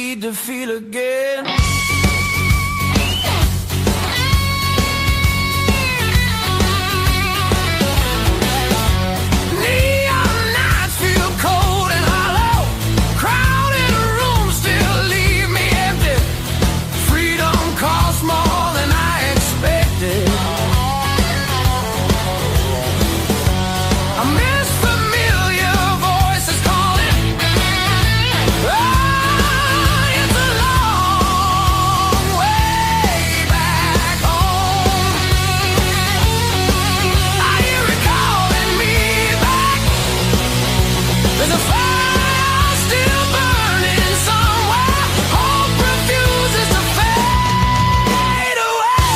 need to feel again. Neon nights feel cold and hollow. Crowded rooms still leave me empty. Freedom costs more than I expected. I miss familiar voices calling. It's a long way back home. I hear it calling me back. There's a fire still burning somewhere. Hope refuses to fade away.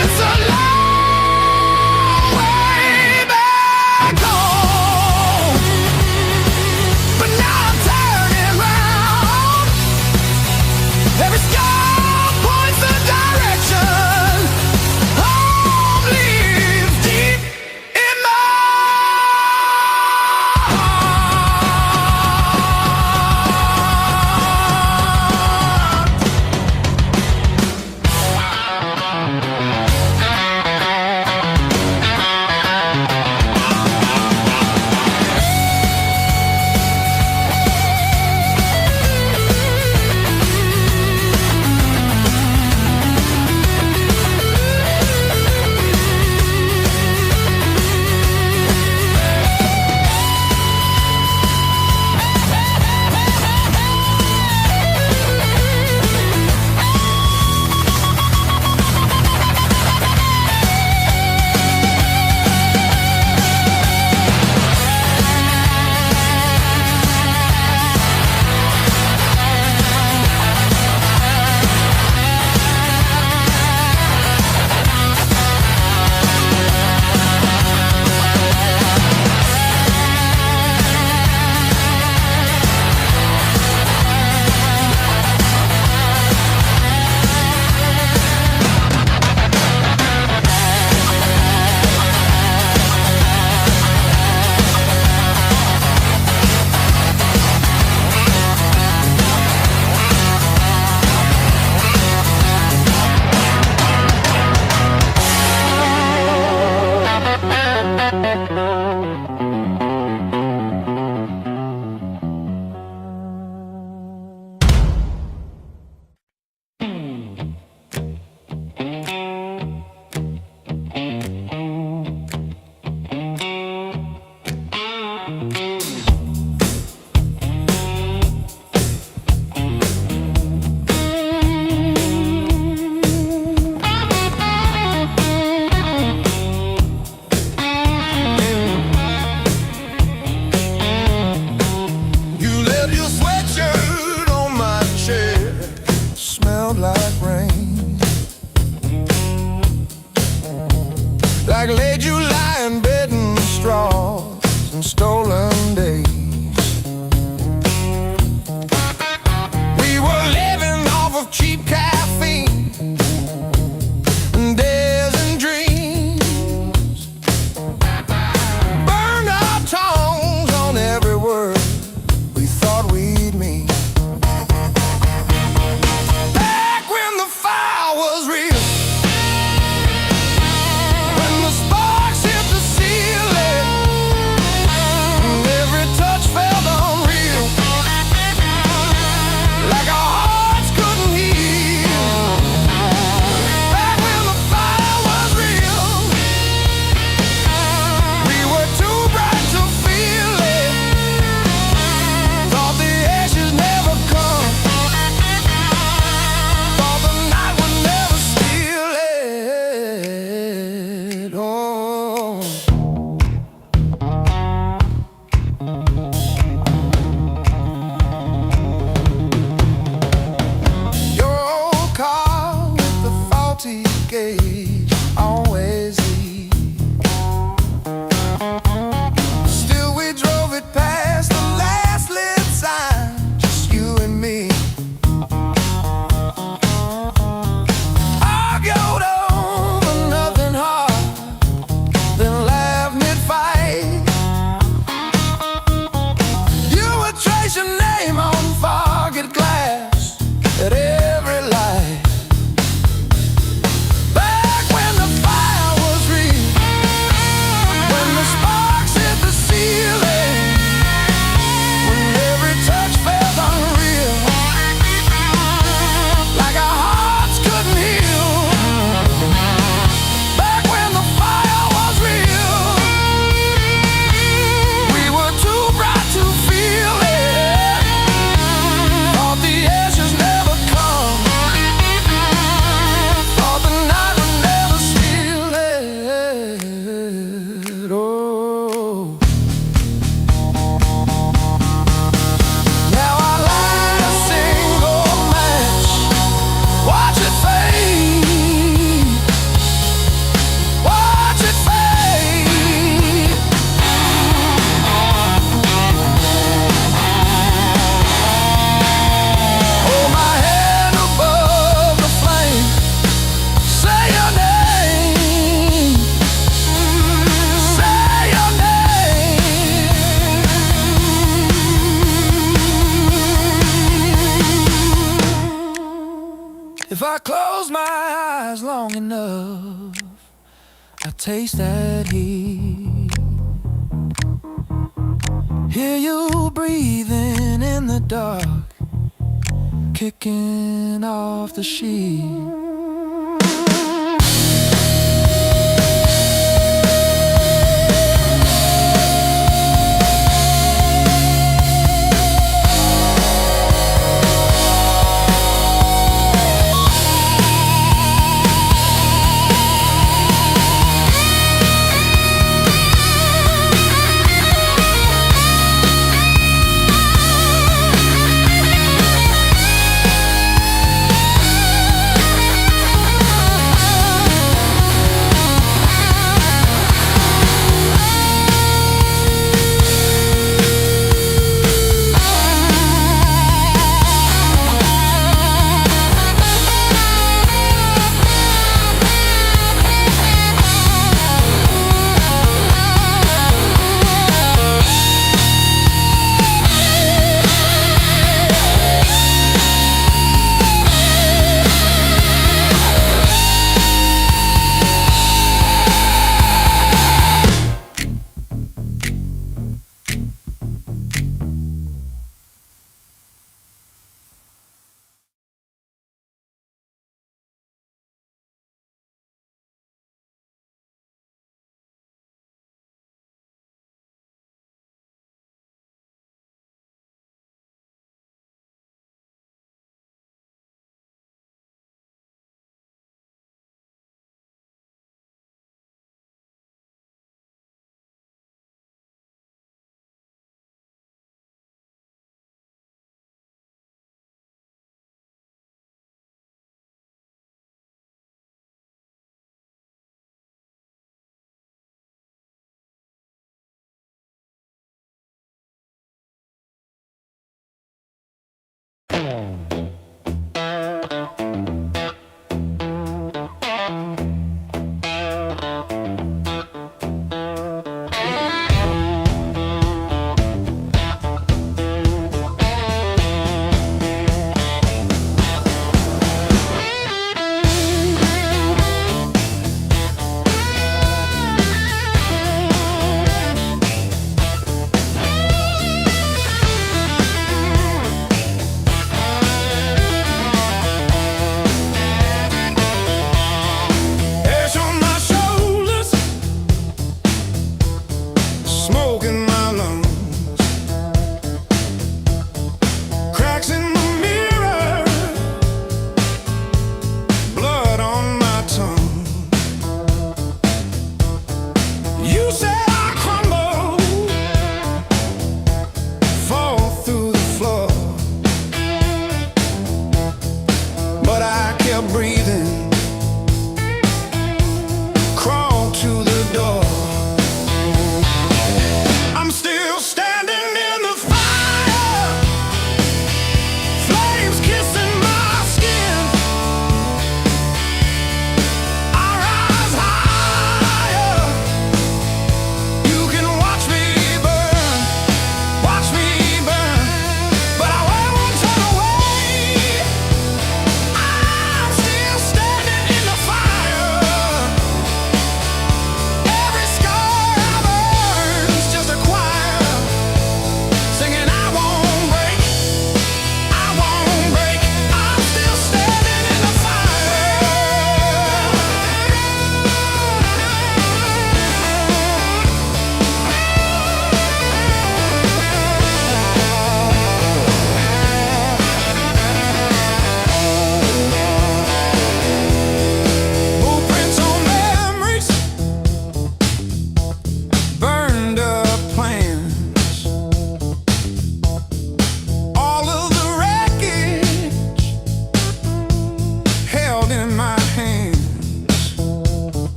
It's a long way back home. But now I'm turning round. Every scar points the direction. Home lives deep in my You left your sweatshirt on my chair. Smelled like rain. Like late July and bed and straws and stolen days. We were living off of cheap caffeine and days and dreams. Burned our tongues on every word we thought we'd mean. Back when the fire was real, when the sparks hit the ceiling, If I close my eyes long enough, I taste that heat. Hear you breathing in the dark, kicking off the sheet.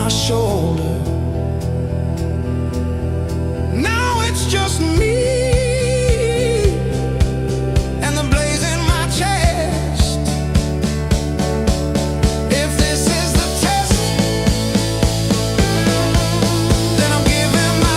my shoulder. Now it's just me and the blaze in my chest. If this is the test, then I'm giving my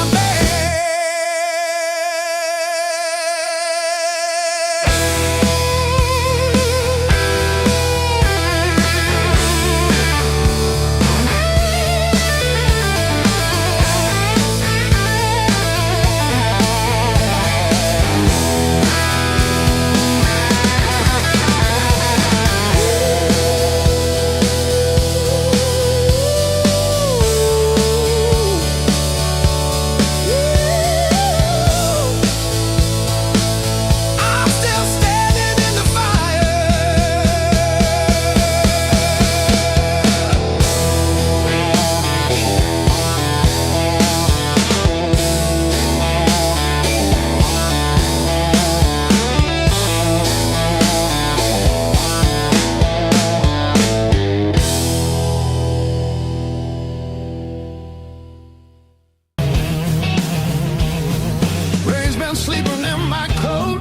sleeping in my coat,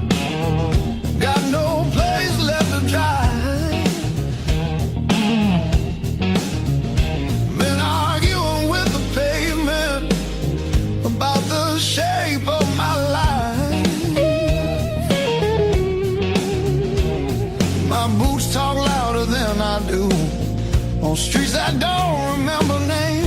got no place left to dry. Been arguing with the pavement about the shape of my life. My boots talk louder than I do on streets I don't remember names.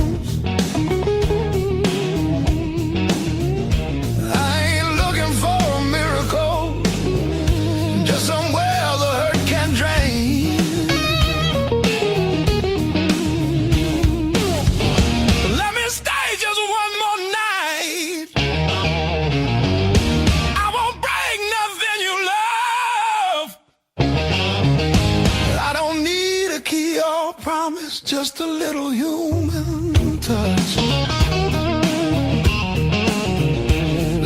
Just a little human touch.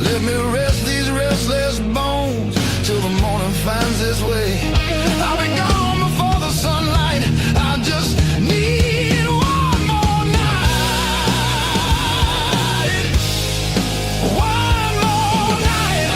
Let me rest these restless bones till the morning finds its way. I'll be gone before the sunlight. I just need one more night. One more night.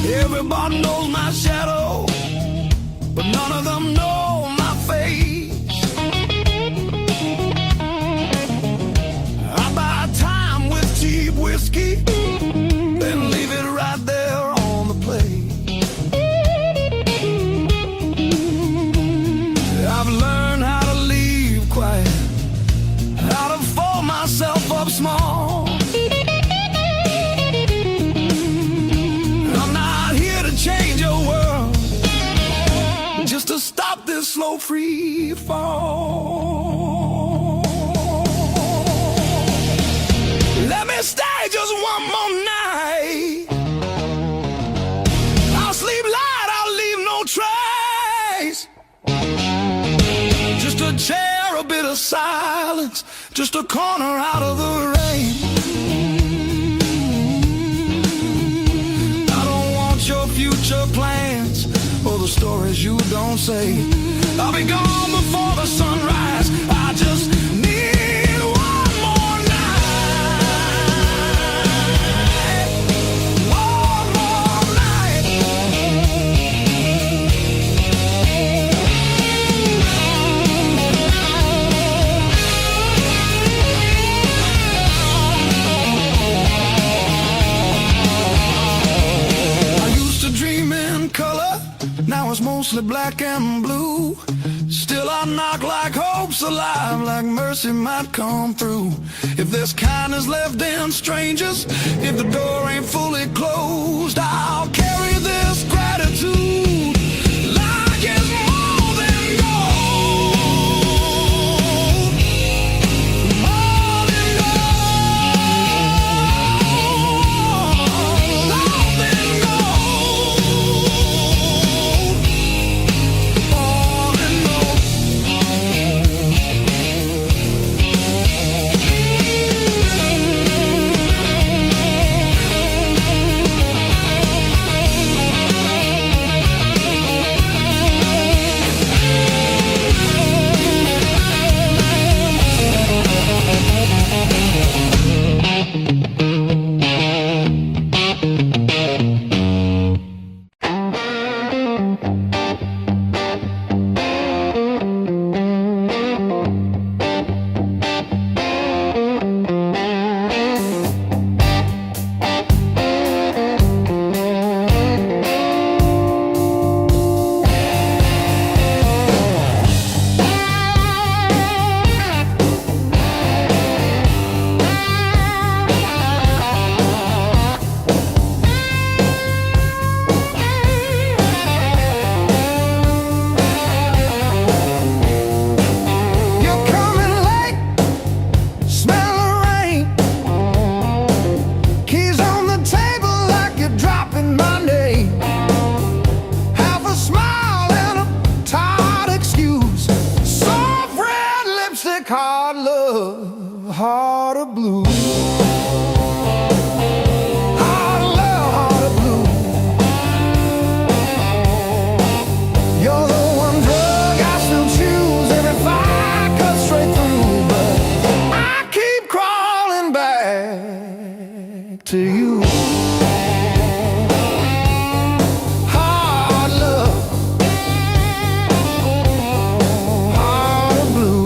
Everybody knows my shadow, but none of them know my face. I buy time with cheap whiskey, then leave it right there on the plate. I've learned how to leave quiet, how to fold myself up small. Change your world just to stop this slow free fall. Let me stay just one more night. I'll sleep light, I'll leave no trace. Just a chair, a bit of silence, just a corner out of the rain. Your future plans or the stories you don't say. I'll be gone before the sunrise. I just need one more night. One more night. mostly black and blue. Still I knock like hope's alive, like mercy might come through. If there's kindness left in strangers, if the door ain't fully closed, I'll carry this gratitude like it's more than gold. More than gold. More than gold. More than gold. Hard love, heart of blue. Hard love, heart of blue. You're the one drug I still choose, and if I cut straight through, but I keep crawling back to you. Hard love, heart of blue.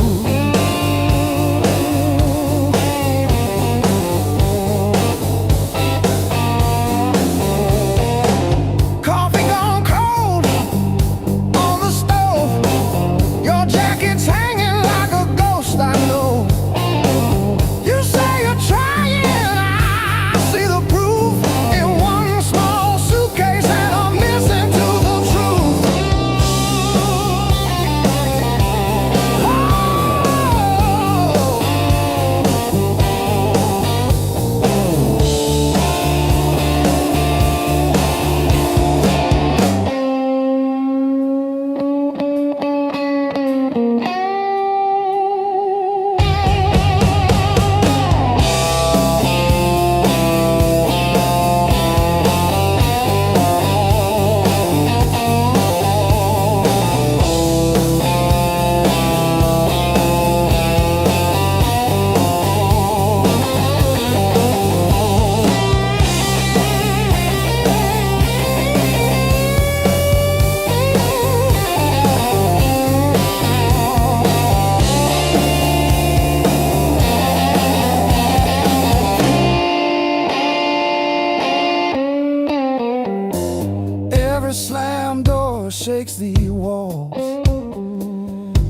Slam door shakes the walls,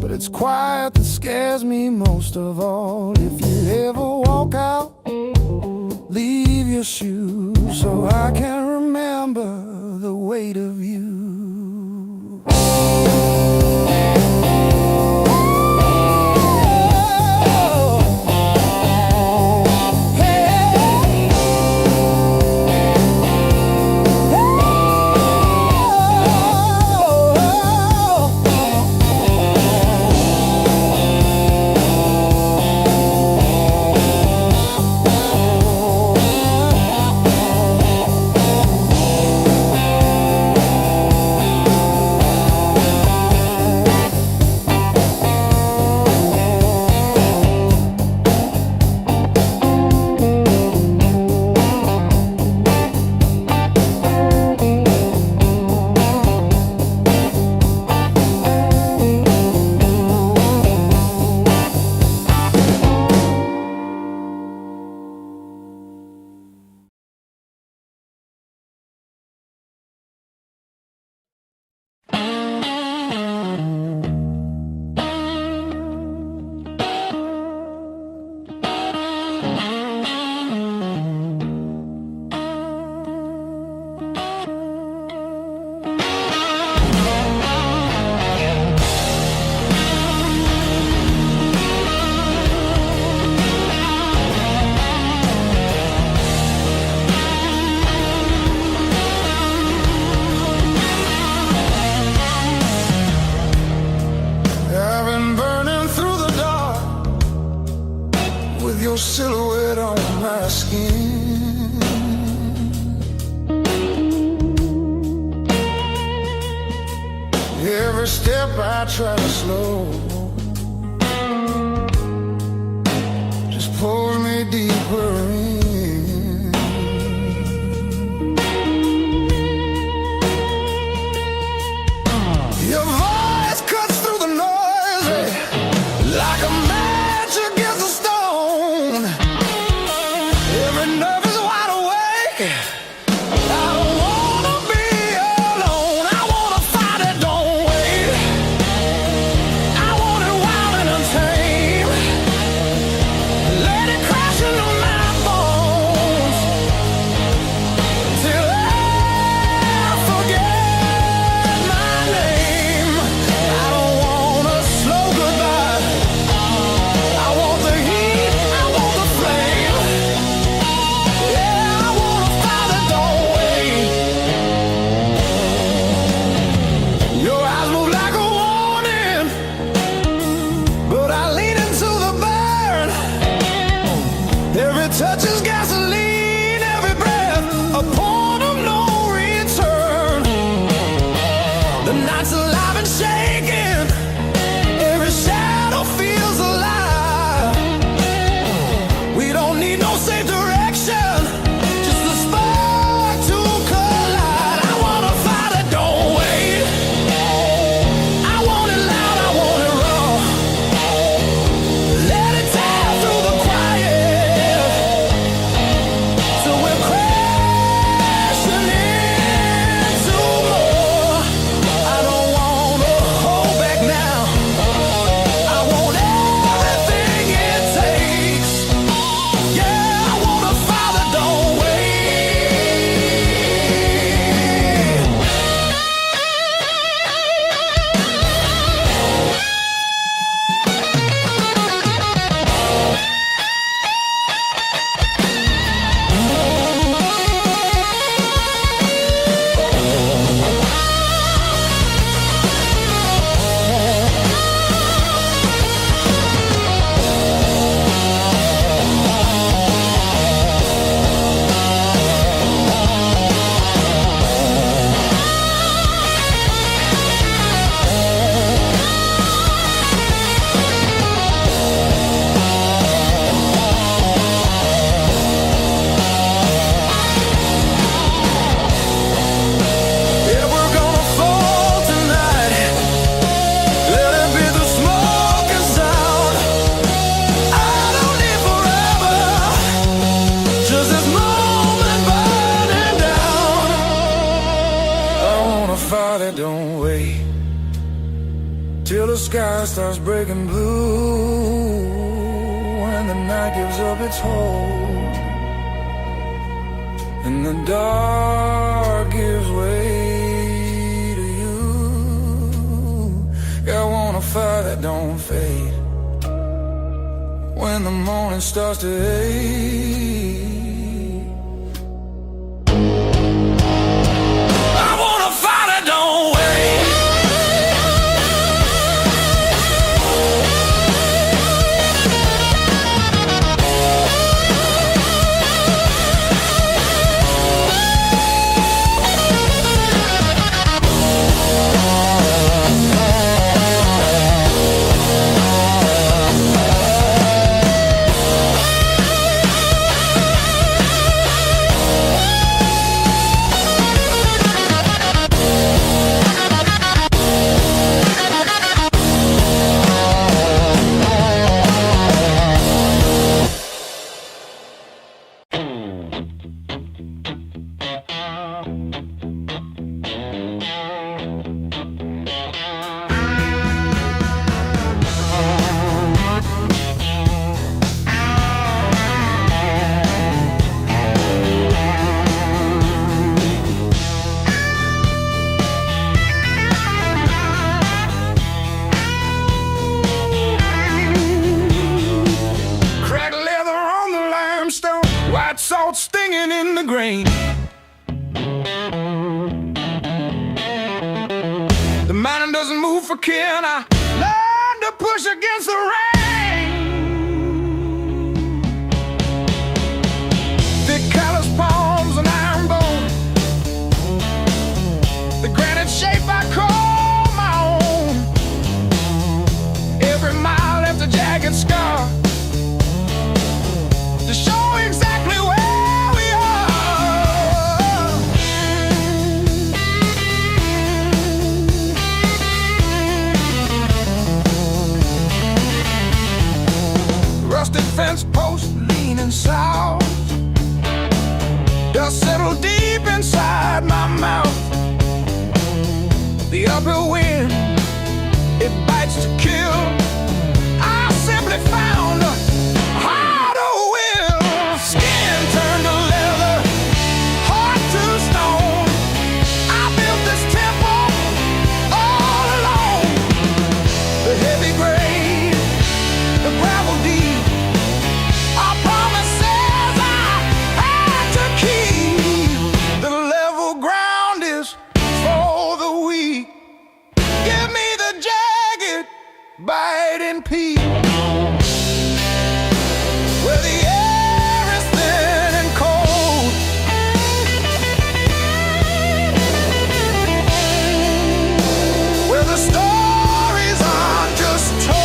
but it's quiet that scares me most of all. If you ever walk out, leave your shoes so I can remember the weight of you. I try to slow, just pulls me deeper in. Your voice cuts through the noise like a match against a stone. Every nerve is wide awake. I don't wanna be alone. I wanna fight it, don't wait. I want it wild and untamed. Let it crash into my bones till I forget my name. I don't want a slow goodbye. I want the heat, I want the flame. Yeah, I wanna fight it, don't wait. Your eyes move like a warning, but I lean into the burn. Every touch is gasoline, every breath a point of no return. The night's alive and shaking, every shadow feels alive. We don't need no safe direction, just a spark to collide. I wanna fight it, don't wait. I want it loud, I want it raw. Let it tear through the quiet till we're crashing into more. I don't wanna hold back now. I want everything it takes. Yeah, I wanna fight it, don't yeah, we're gonna fall tonight. Let it be the smoke and sound. I don't need forever, just this moment burning down. I wanna fight it, don't wait till the sky starts breaking blue and the night gives up its hold and the dark gives way to you. I wanna fight that don't fade when the morning starts to ache. I wanna fight it, don't wait. salt stinging in the grain. The mountain doesn't move for kin. I learned to push against the rain. Thick callous palms and iron bone, the granite shape I call my own. settle deep inside my mouth. The upper wind, it bites to kill. I simply found a harder will. Skin turned to leather, heart to stone. I built this temple all alone. The heavy grave, the gravel deep, our promises I had to keep. The level ground is for the weak. Give me the jagged, biting peak, where the air is thin and cold, where the stories aren't just told.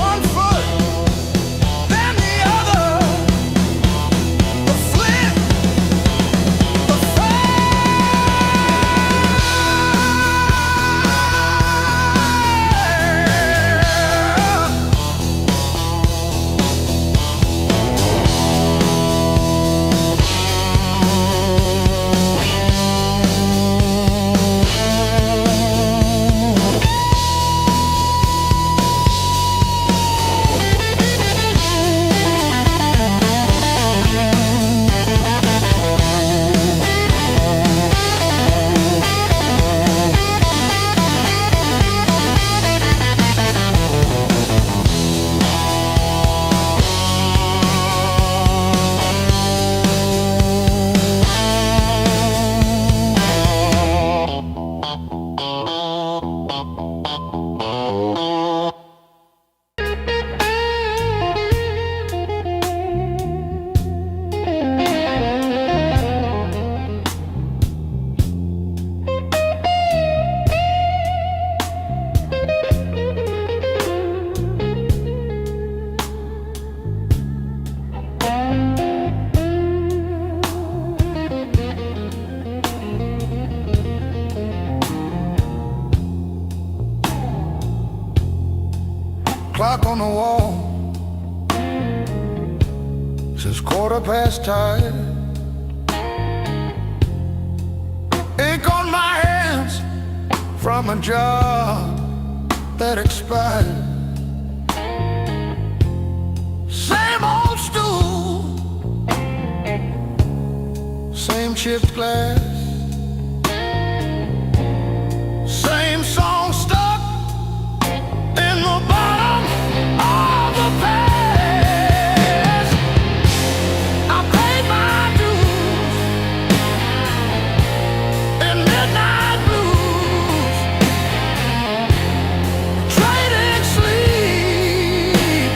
One foot, then the other, the flint, the clock on the wall says 10:15. Ink on my hands from a job that expired. Same old stool, same chipped glass, same song stuck in the bottom of the past. I paid my dues in midnight blues, trading sleep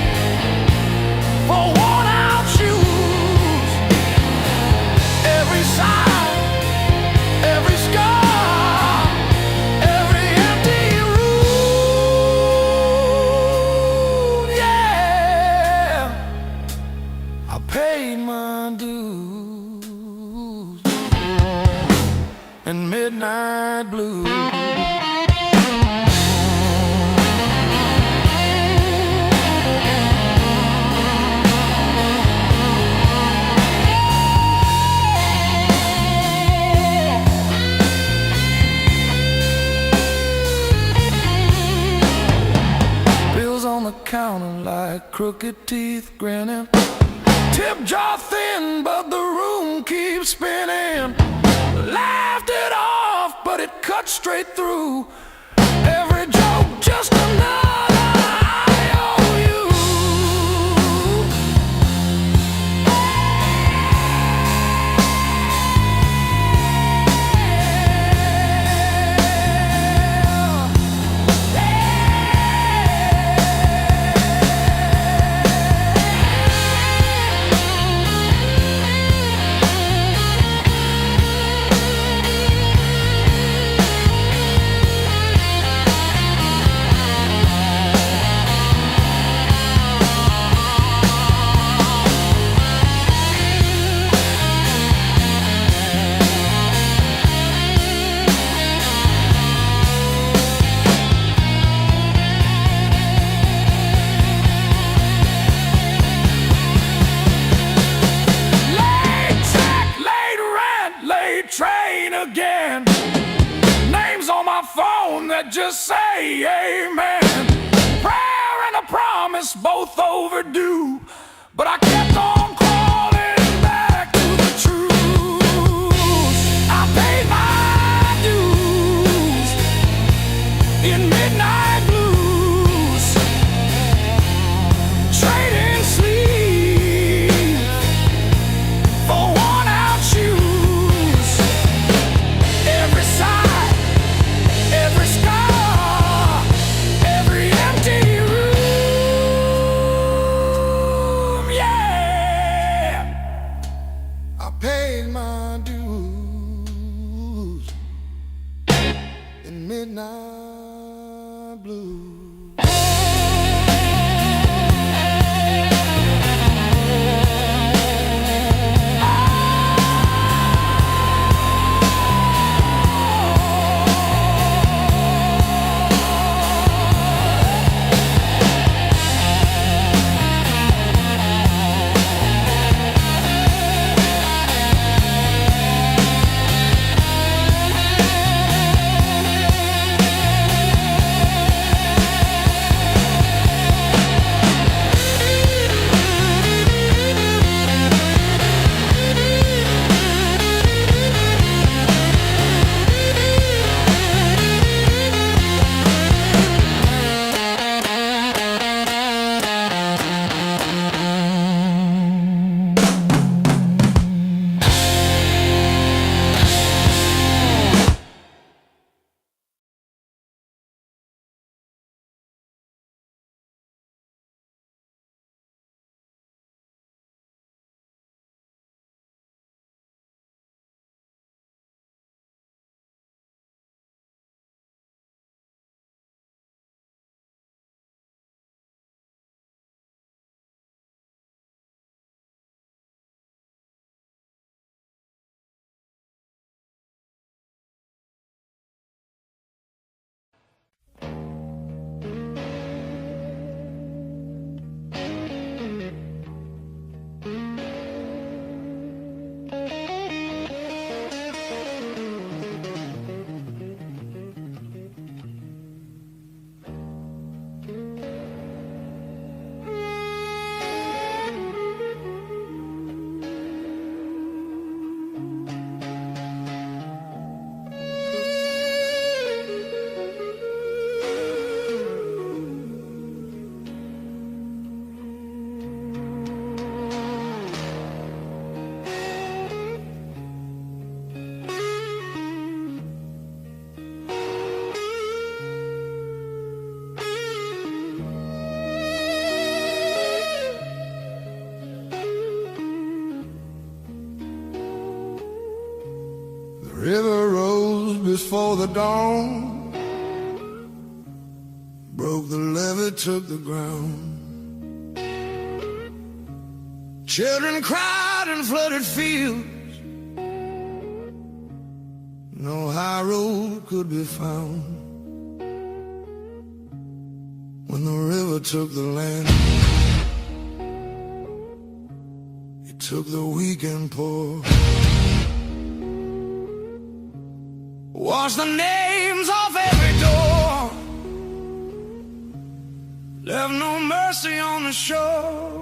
for worn-out shoes. Every sigh, every scar, every empty room, yeah, I paid my dues in midnight blue. Bills on the counter like crooked teeth grinning. Tip jar thin, but the room keeps spinning. Laughed it off, but it cut straight through. Every joke just another IOU. again. Names on my phone that just say amen. Prayer and a promise, both overdue, but I kept on crawling back to the truth. I paid my dues in midnight blues, trading sleep for worn-out shoes. Every sigh, every scar, every empty room, yeah. I paid my dues in midnight blues. River rose before the dawn, broke the levee, took the ground. Children cried in flooded fields, no high road could be found. When the river took the land, it took the weak and poor. Wash the names off every door, left no mercy on the shore.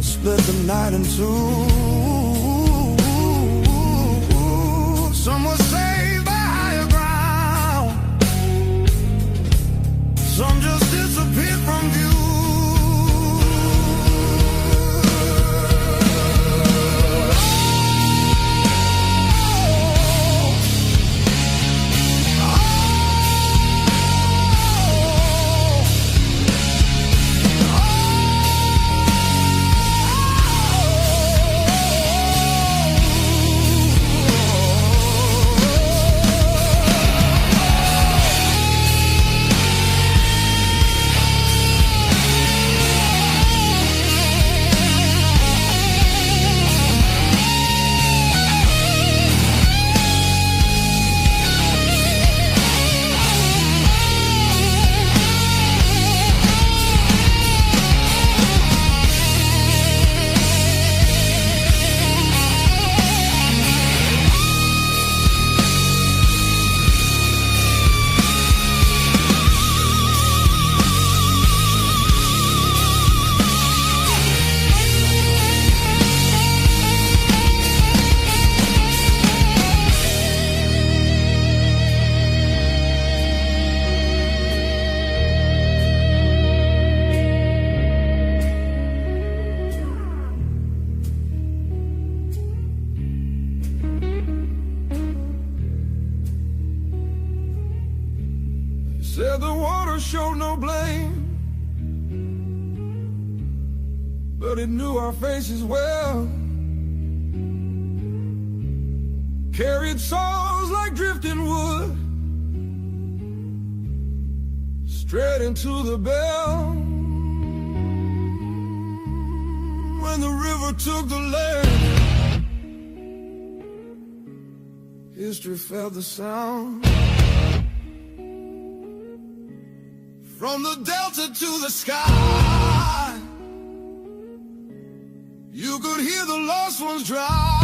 Split the night in two. Some were saved by higher ground, some just disappeared. Said the water showed no blame, but it knew our faces well. Carried souls like drifting wood, straight into the bell. When the river took the land, history felt the sound. From the delta to the sky, you could hear the lost ones drown.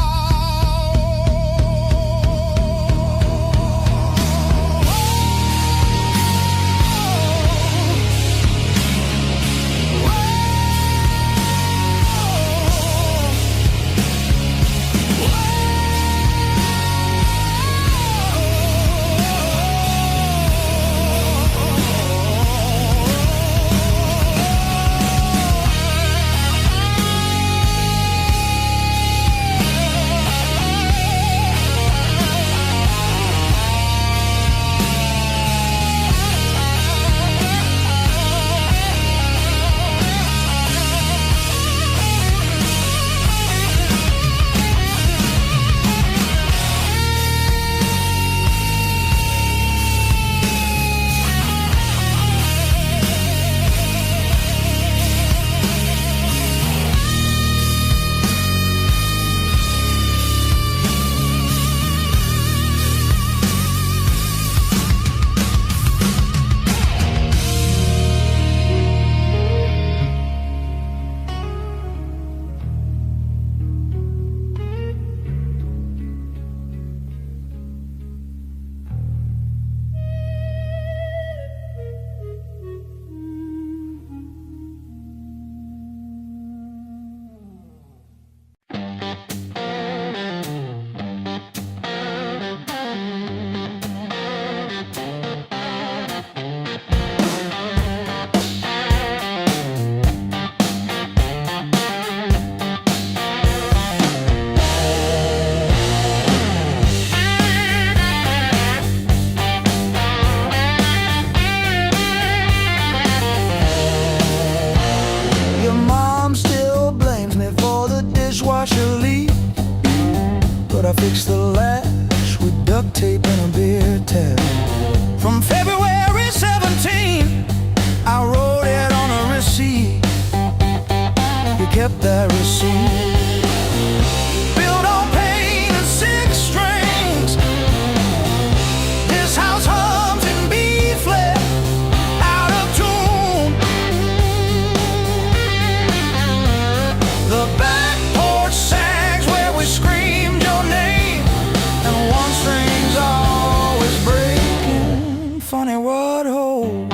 But I fixed the latch with duct tape and a beer tap. From February 17, I wrote it on a receipt. You kept that receipt. Built on pain and six strings. This house hums in B flat, out of tune. The back porch sags where we screamed your name, and one string's always breaking. Funny what holds.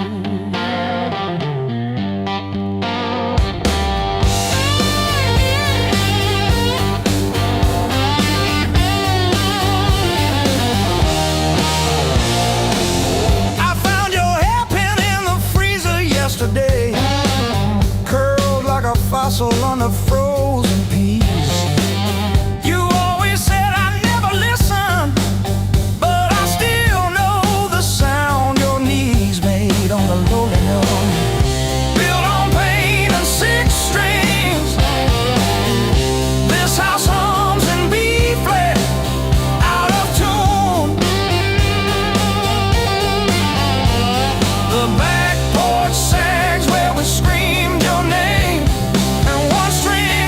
Yesterday, curled like a fossil on the frozen peas. You always said I never listen, but I still know the sound your knees made on the lowly note. Built on pain and six strings. This house hums in B flat, out of tune. The back porch sags where we screamed your name, and one string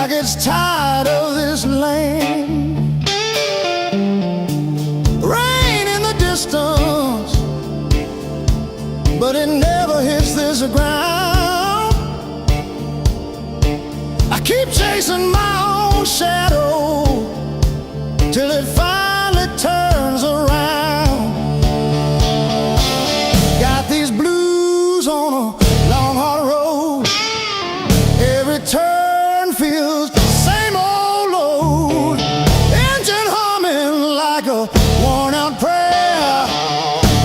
like it's tired of this land. Rain in the distance, but it never hits this ground. I keep chasing my own shadow till it finally turns around. Got these blues on a long hard road. Every turn feels the same old load. Engine humming like a worn out prayer.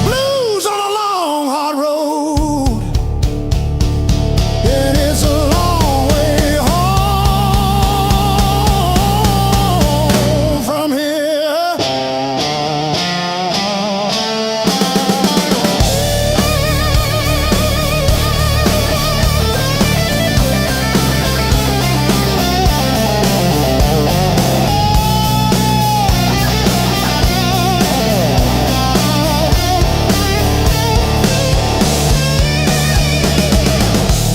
Blues on a long hard road. And it's a long way home from here.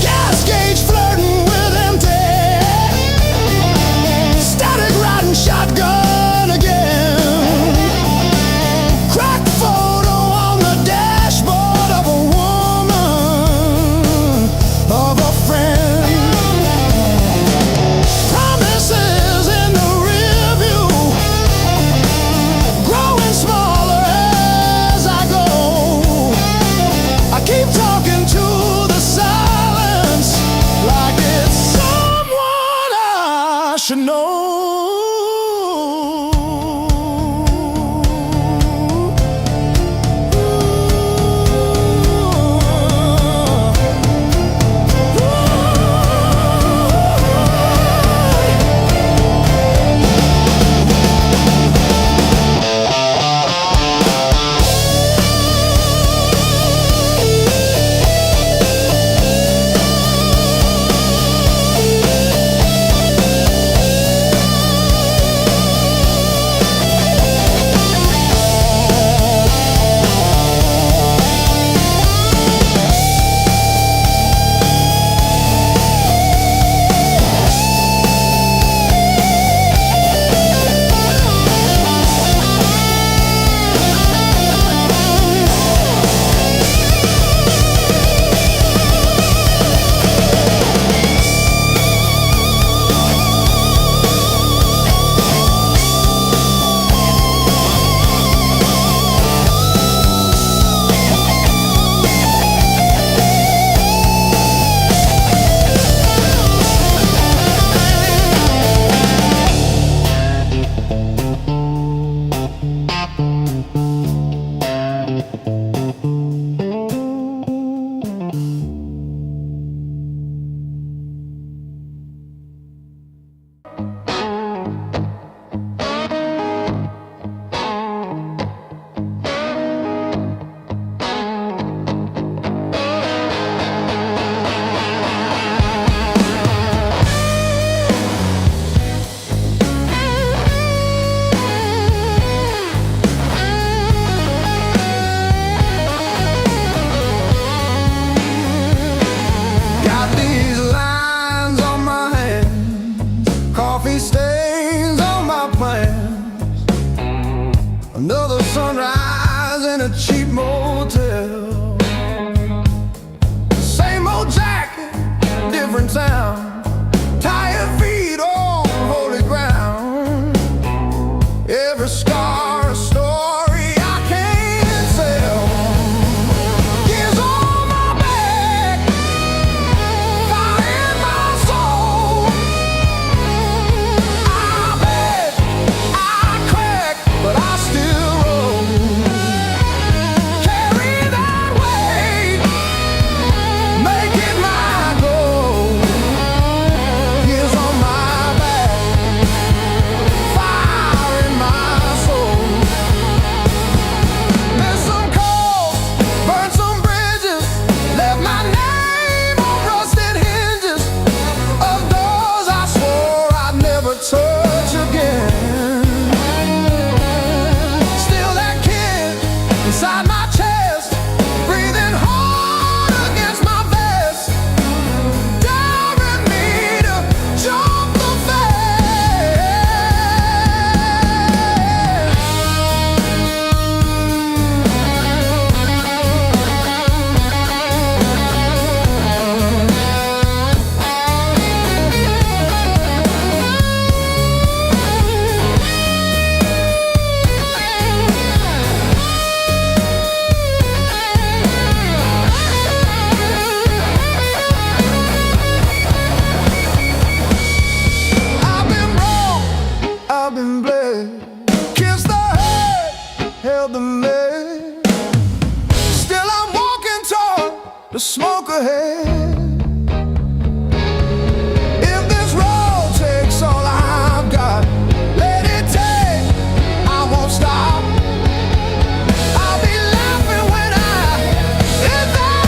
Gas gauge flirting with empty. Static riding shotgun again. Cracked photo on the dashboard of a woman, of a friend. Promises in the rear view, growing smaller as I go. I keep talking to the silence like it's someone I should know. the smoke ahead. If this road takes all I've got, let it take, I won't stop. I'll be laughing when I hit that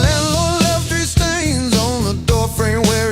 landlord left his stains on the doorframe where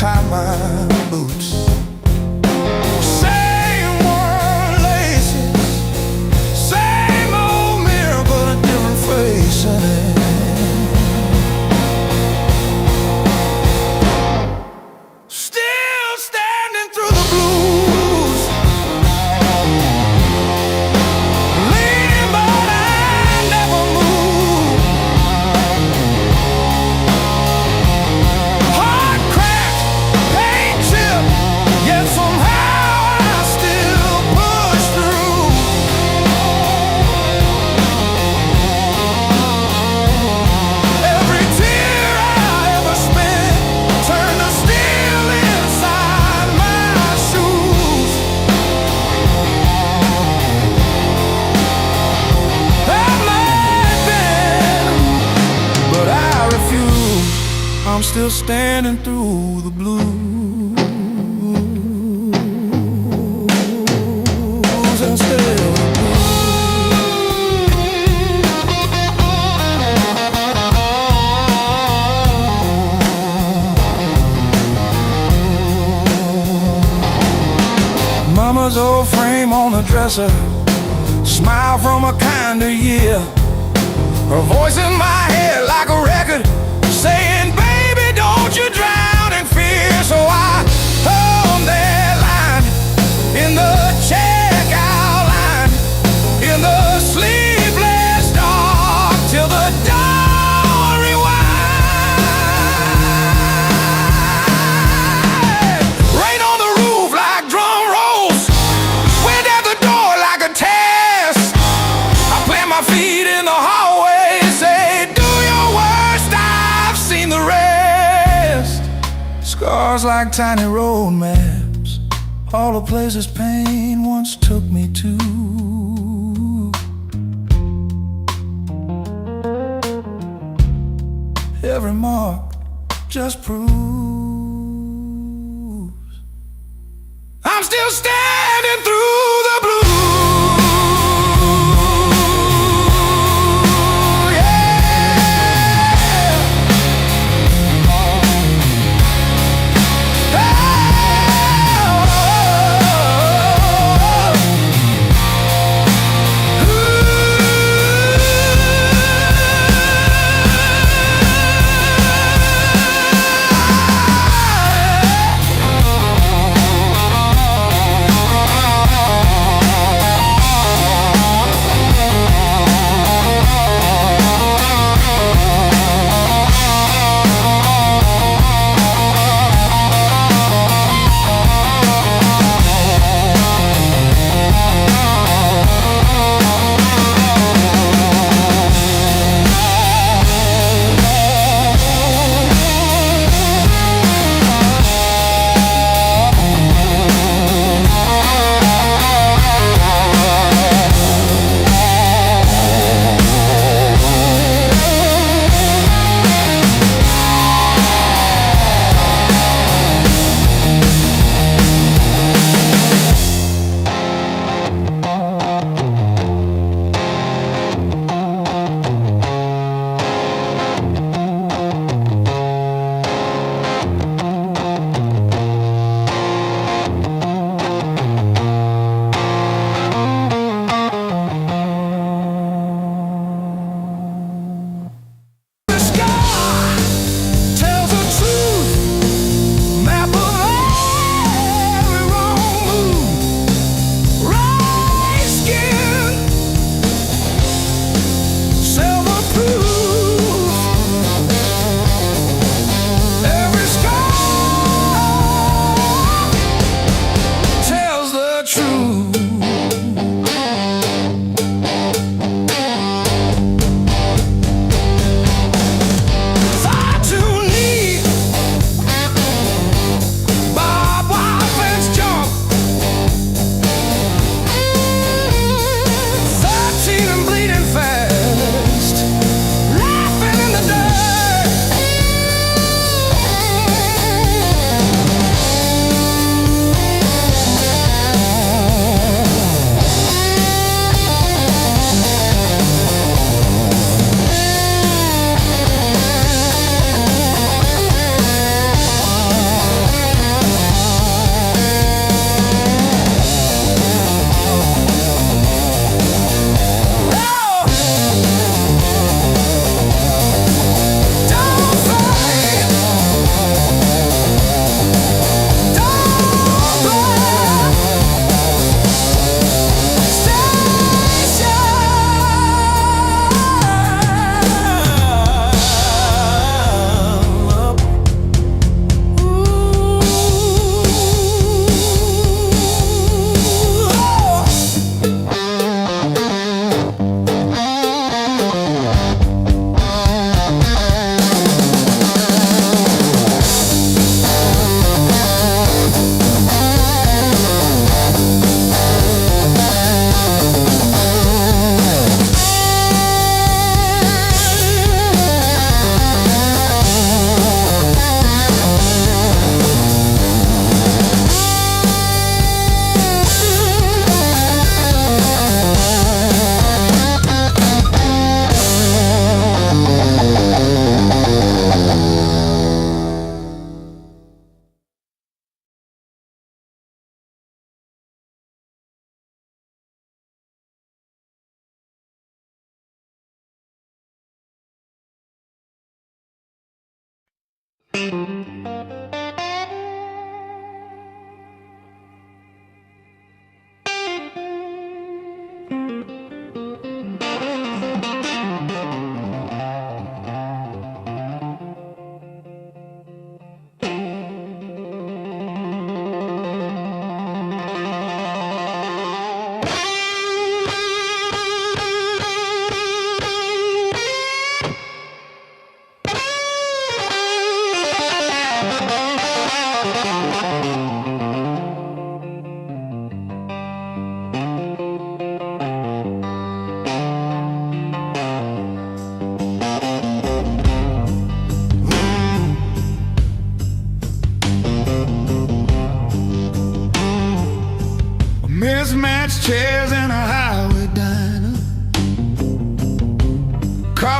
untie my boots. Same worn laces, same old mirror, but a different face in it. Still standing through the blues, leaning but I never move. Heart cracked, pain chipped, yet somehow I still push through. Every tear I ever spent turned to steel inside my shoes. I might bend, but I refuse. I'm still standing through the blues and still the blues. Mama's old frame on the dresser, smile from a kinder year. Her voice in my head like a record saying, baby, don't you drown in fear. So I hung that line in the checkout line, in the sleepless dark, till the dawn rewind. Rain on the roof like drum rolls, wind at the door like a test. I plant my feet in the hallway, say, do your worst, I've seen the rest. Scars like tiny road maps, all the places pain once took me to. Every mark just proves I'm still standing through the blues.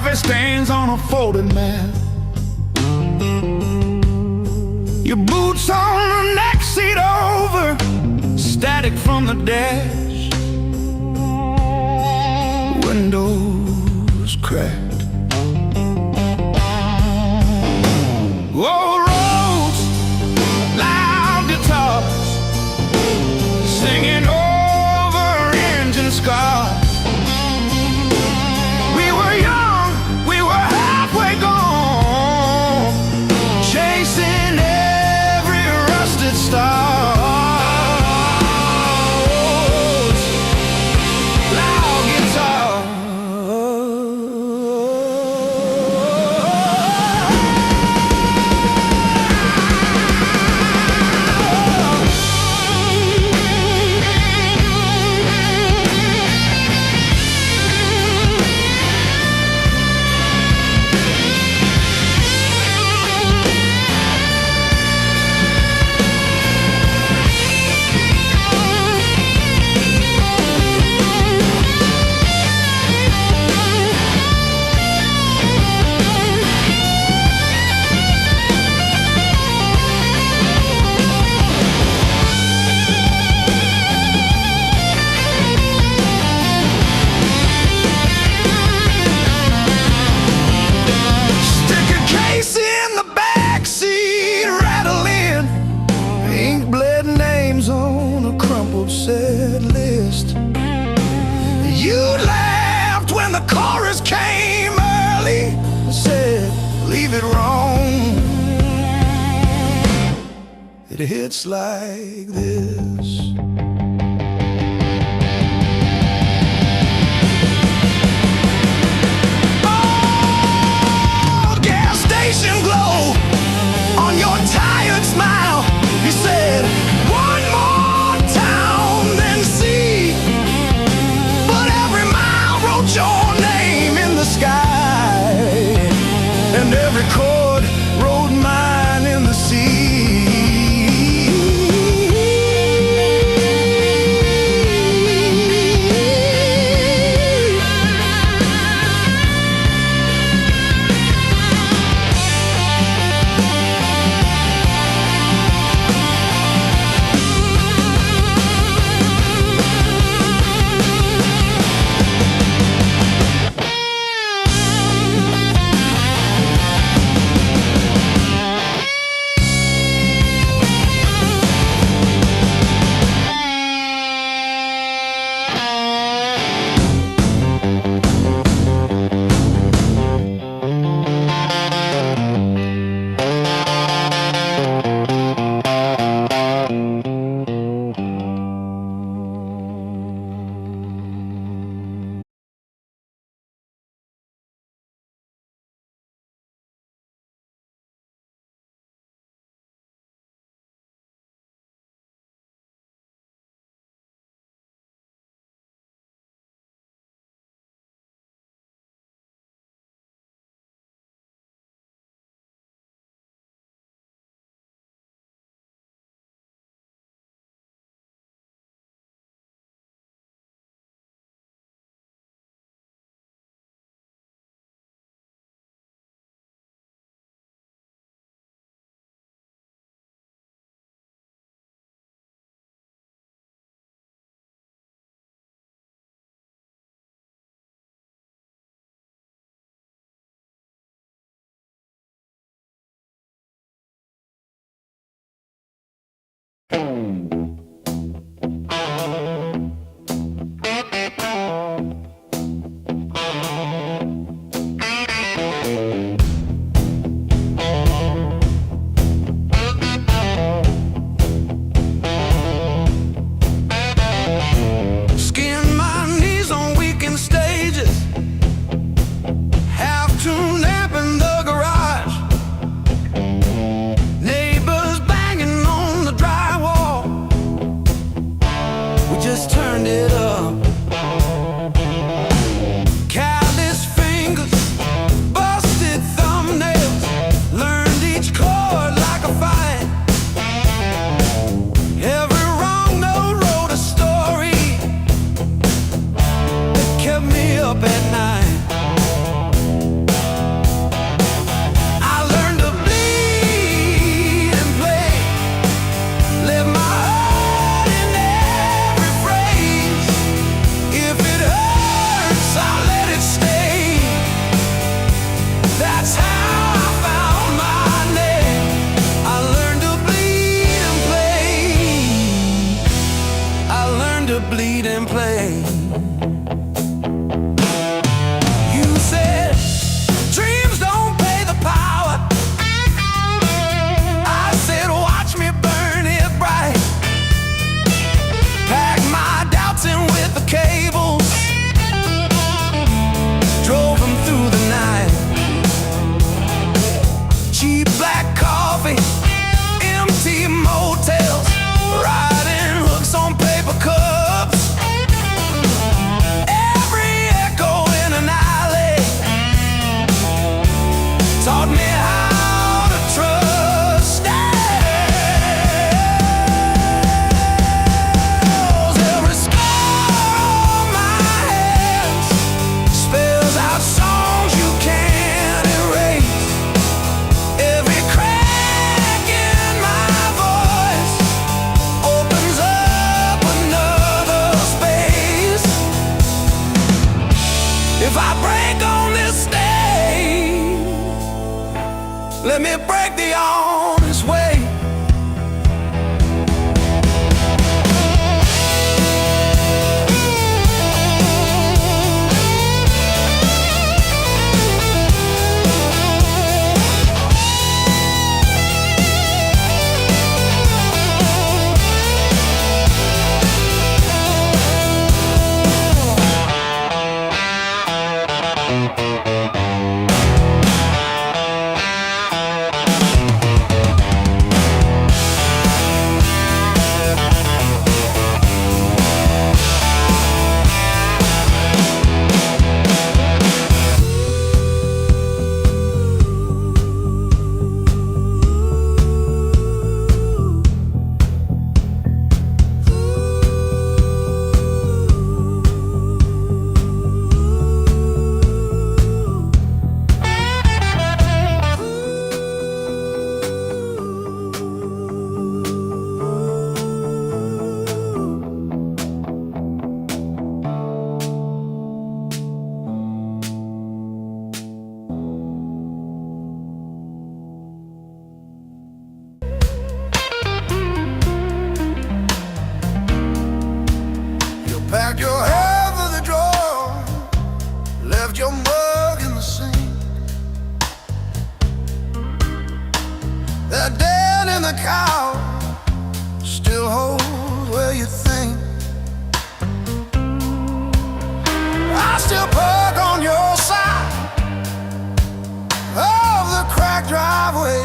coffee stains on a folded mat. Your boots on the next seat over, static from the dash. Windows cracked. Old roads, loud guitars, singing over engine scars. We were young, we were halfway gone, chasing every rusted star. Set list. You laughed when the chorus came early and said, leave it wrong. It hits like this. Oh, gas station glow on your tired smile. You said, one more your name in the sky, and every chord wrote mine in the sea. up at night. If I break on this stage, let me break the honest way. Packed your hair for the drawer, left your mug in the sink. That dead in the cow still holds where you think. I still park on your side of the cracked driveway.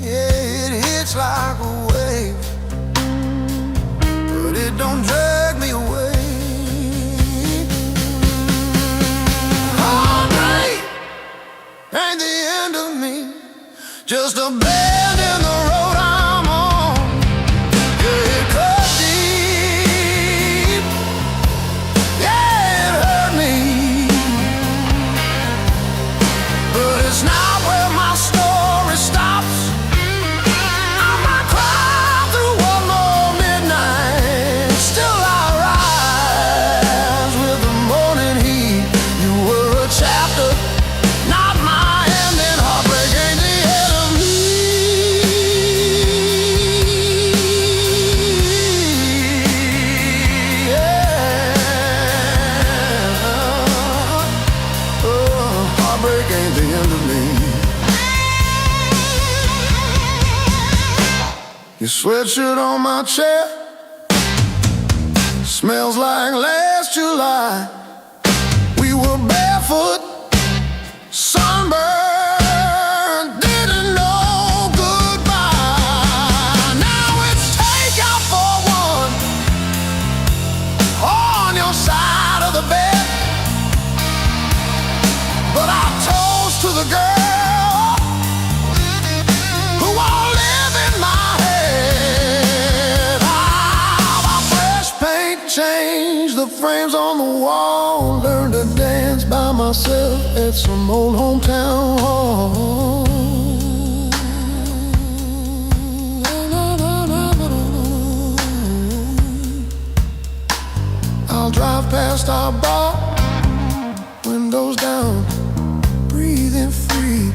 Yeah, it hits like a wave, but it don't drag me away. Heartbreak ain't the end of me, just a bend in the road I'm on. Yeah, it cut deep, yeah, it hurt me, but it's not where my story stops. I might cry through one more midnight, still I rise with the morning heat. You were a chapter, not my ending. Heartbreak ain't the end of me. Yeah. Oh, heartbreak ain't the end of me. Your sweatshirt on my chair smells like last July. We were barefoot, sunburned, didn't know goodbye. Now it's take out for one on your side of the bed, but I toast to the girl who won't live in my head. My fresh paint changed the frames on the wall. Learned to dance by myself at some old hometown hall. I'll drive past our bar, windows down, breathing free.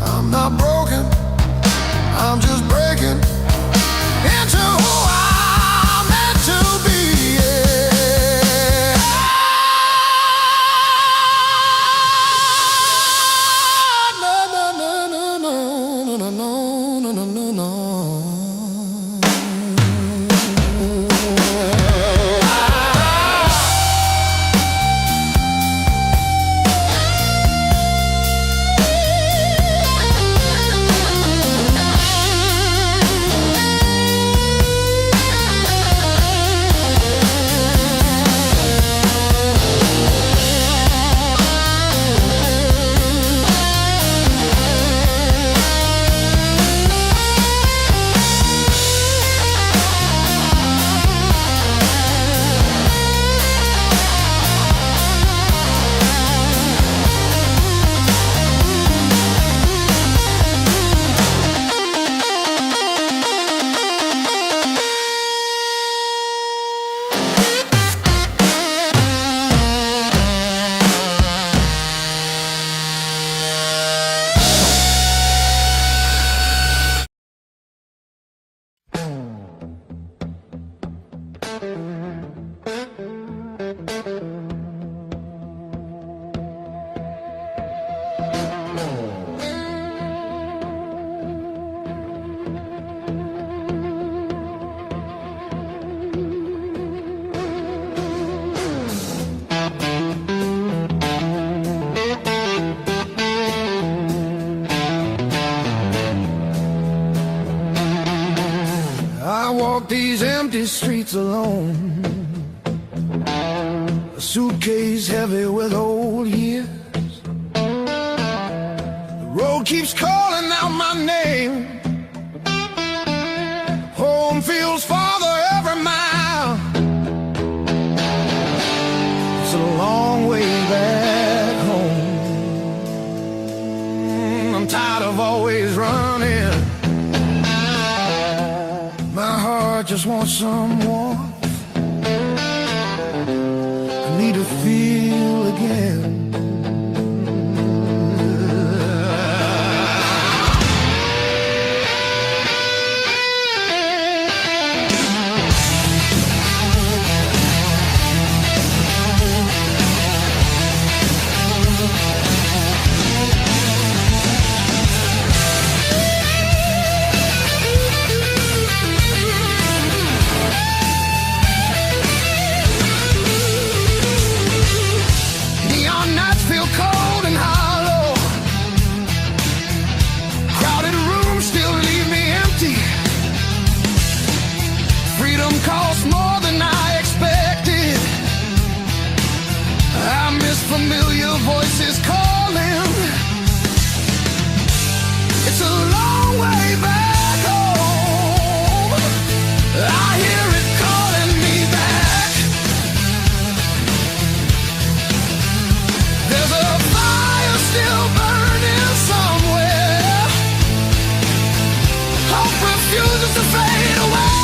I'm not broken, I'm just breaking into who I'm meant to be. Yeah. streets alone, a suitcase heavy with old years. The road keeps calling out my name. Home feels farther every mile. It's a long way back home. I'm tired of always running. My heart just wants some warmth. I need to feel again. Cost more than I expected. I miss familiar voices calling. It's a long way back home. I hear it calling me back. There's a fire still burning somewhere. Hope refuses to fade away.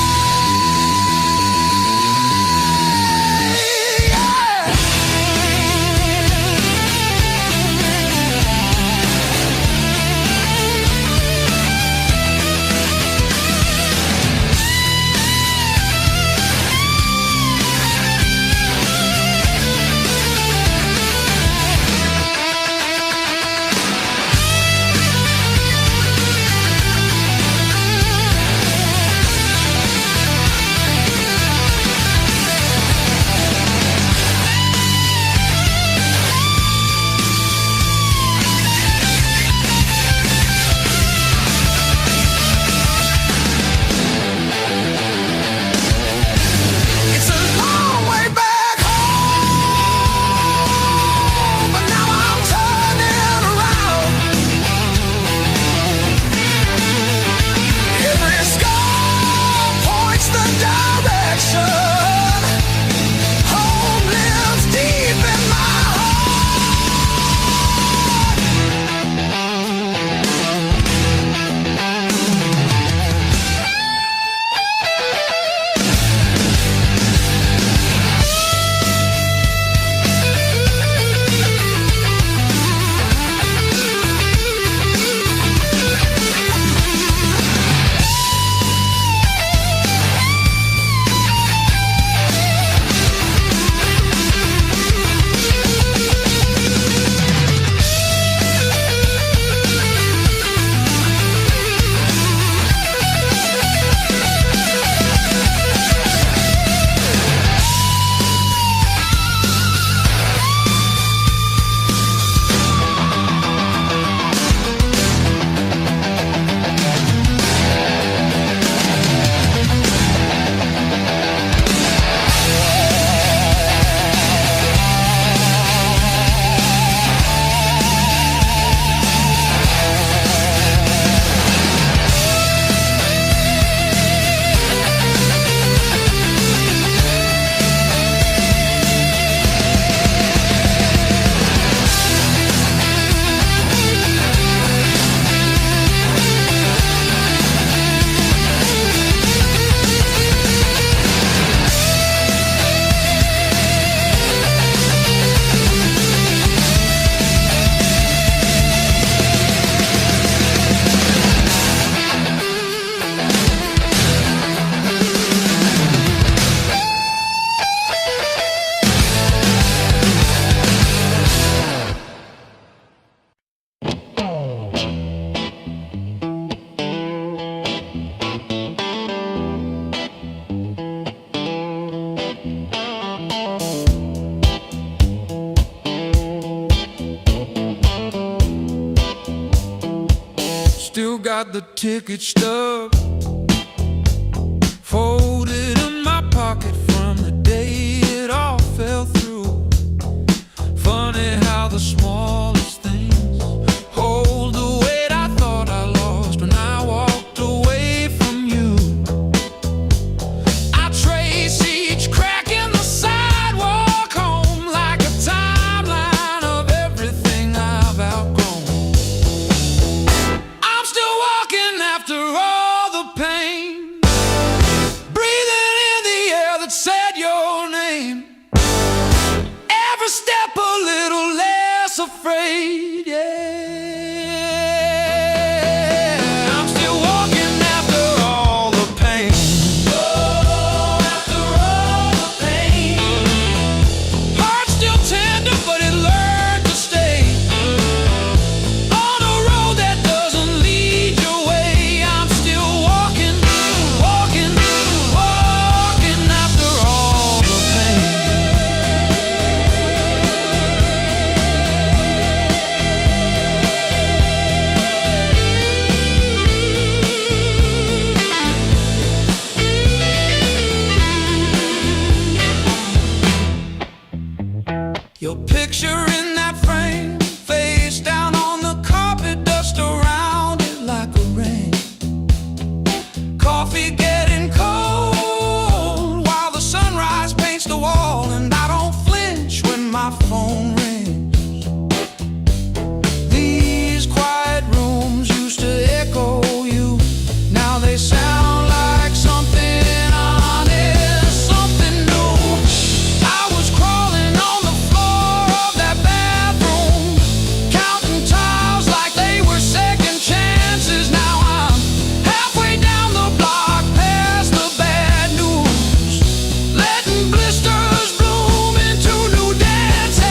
got the ticket stub folded in my less afraid, yeah. I'm still walking after all the pain. Oh, after all the pain. Heart still tender, but it learned to stay on a road that doesn't lead your way. I'm still walking, walking, walking after all the pain. Your picture in that frame, face down on the carpet, dust around it like a rain. Coffee getting cold while the sunrise paints the wall, and I don't flinch when my phone rings. These quiet rooms used to echo you, now they sound like something honest, something new. I was crawling on the floor of that bathroom, counting tiles like they were second chances. Now I'm halfway down the block, past the bad news, letting blisters bloom into new dances.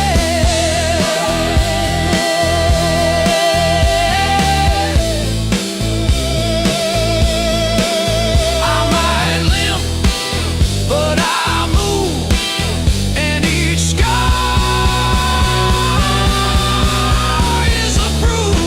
I might limp, but I move, and each scar is a proof.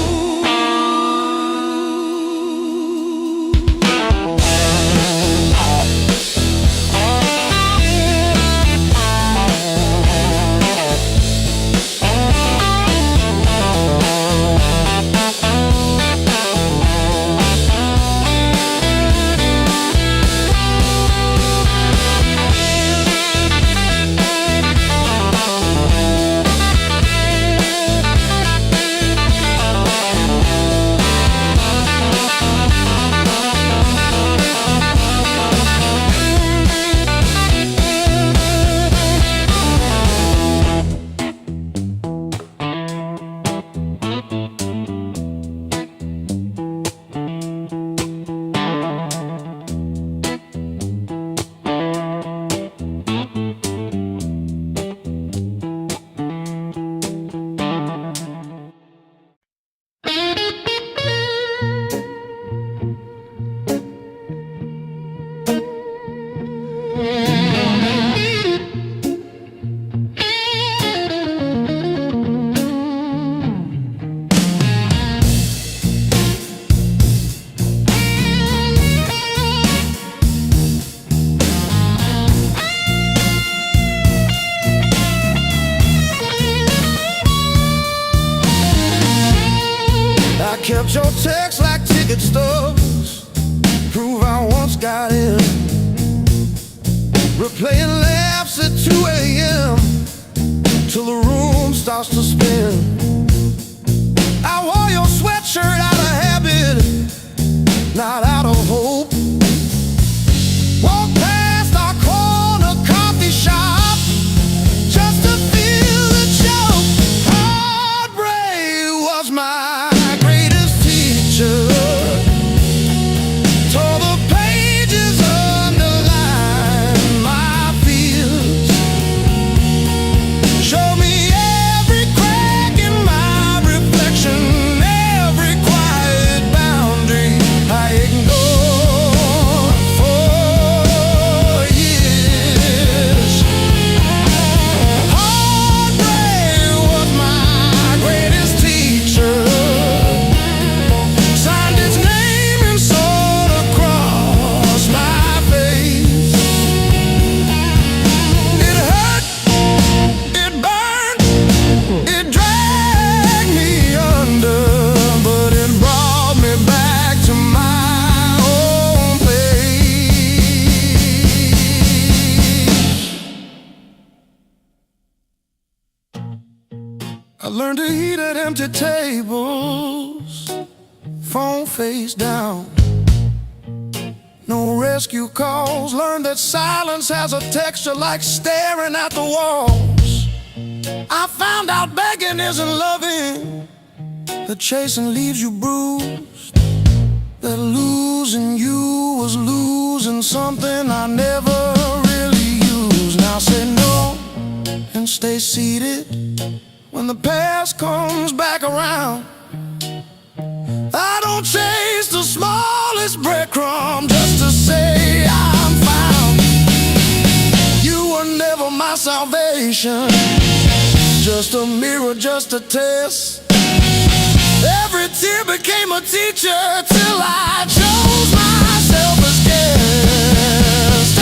I kept your text like ticket stubs, prove I once got in. Replaying laughs at 2 a.m. till the room starts to spin. I wore your sweatshirt out of habit, not out of hope. Walk past our corner coffee shop just to feel the joke. Heartbreak was my greatest teacher. Tore the pages, underlined my fears. Showed me every crack in my reflection, every quiet boundary I ignored for years. Heartbreak was my greatest teacher. Signed its name and sword across my face. It hurt, it burned, it dragged me under, but it brought me back to my own place. I learned to eat at empty tables, phone face down. No rescue calls. Learned that silence has a texture like staring at the walls. I found out begging isn't loving, that chasing leaves you bruised, that losing you was losing something I never really used. Now say no and stay seated when the past comes back around. I don't chase the smallest breadcrumb just to say I'm found. You were never my salvation, just a mirror, just a test. Every tear became a teacher till I chose myself as guest.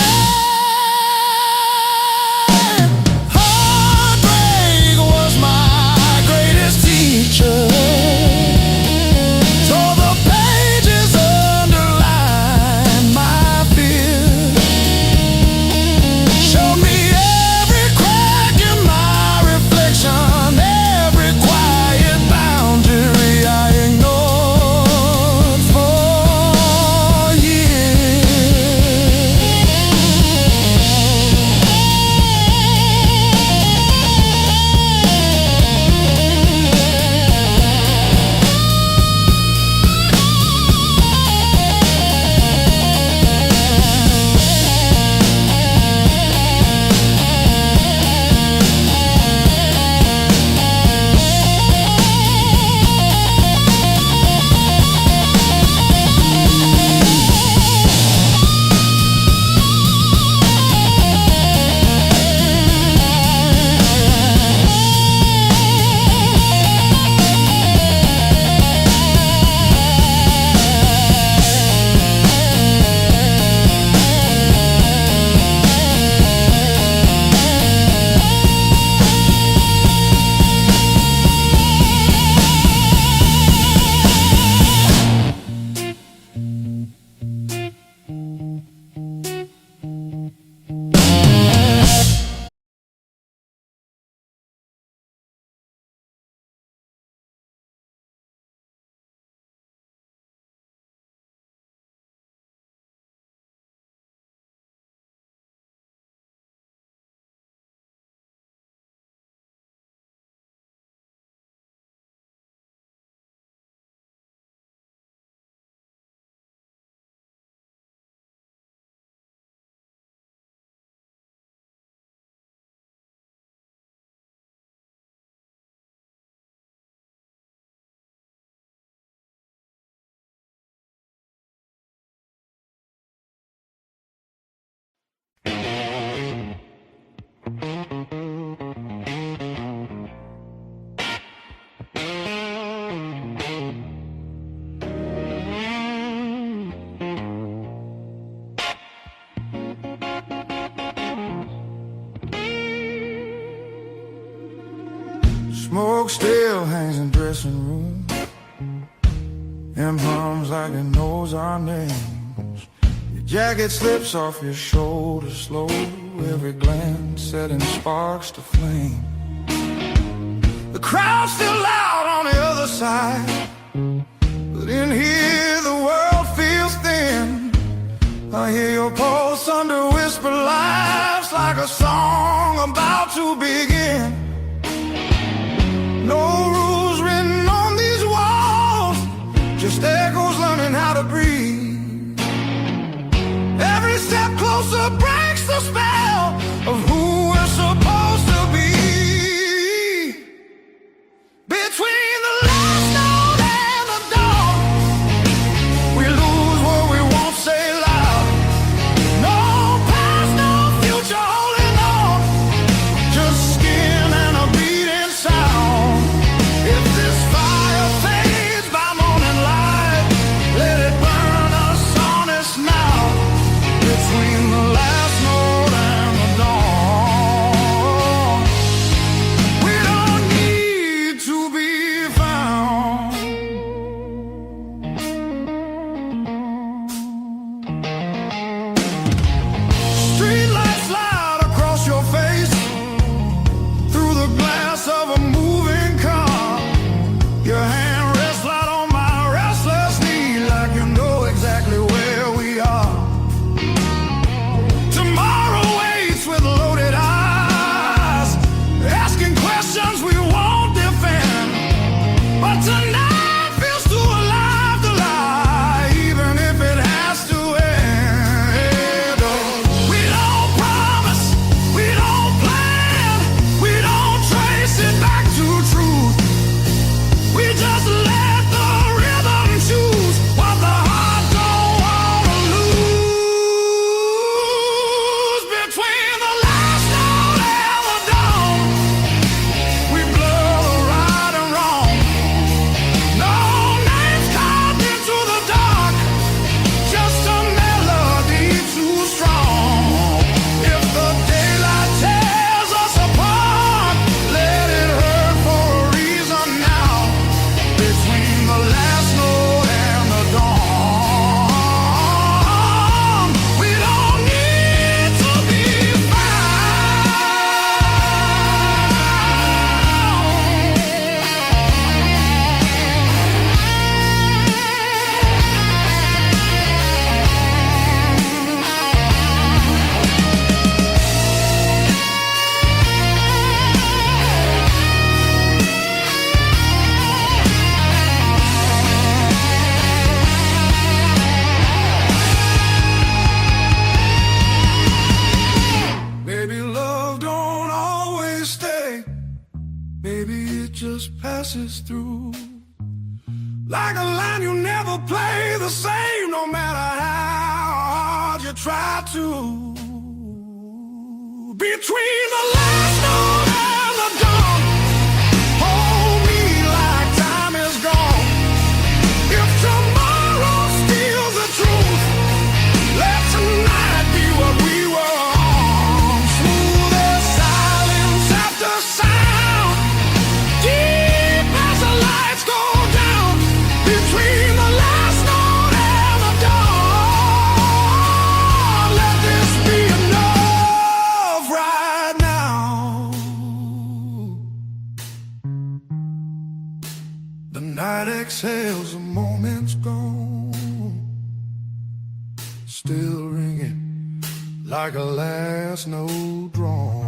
Heartbreak was my greatest teacher. Tore the pages, underlined my fear. Showed me every crack in my reflection, every quiet boundary I ignored for years. Smoke still hangs in dressing room, and hums like it knows our names. Your jacket slips off your shoulders slow, every glance setting sparks to flame. The crowd's still loud on the other side, but in here the world feels thin. I hear your pulse under whispered laughs, like a song about to begin. No rules written on these walls, just echoes learning how to breathe. Every step closer breaks the spell of who we're supposed to be. Between the last note and the dawn, we lose what we won't say loud. No past, no future holding on, just skin and a beating sound. If this fire fades by morning light, let it burn us honest now. Between the last note and maybe it just passes through. Like a line you never play the same, no matter how hard you try to. Between the last note and the dawn, hold me like time is gone. If tomorrow steals the truth, let tonight be what we were on. Smooth as silence after sound, deep as the lights go down. Between the last note and the dawn, let this be enough right now. The night exhales, the moment's gone, still ringing like a last note drawn.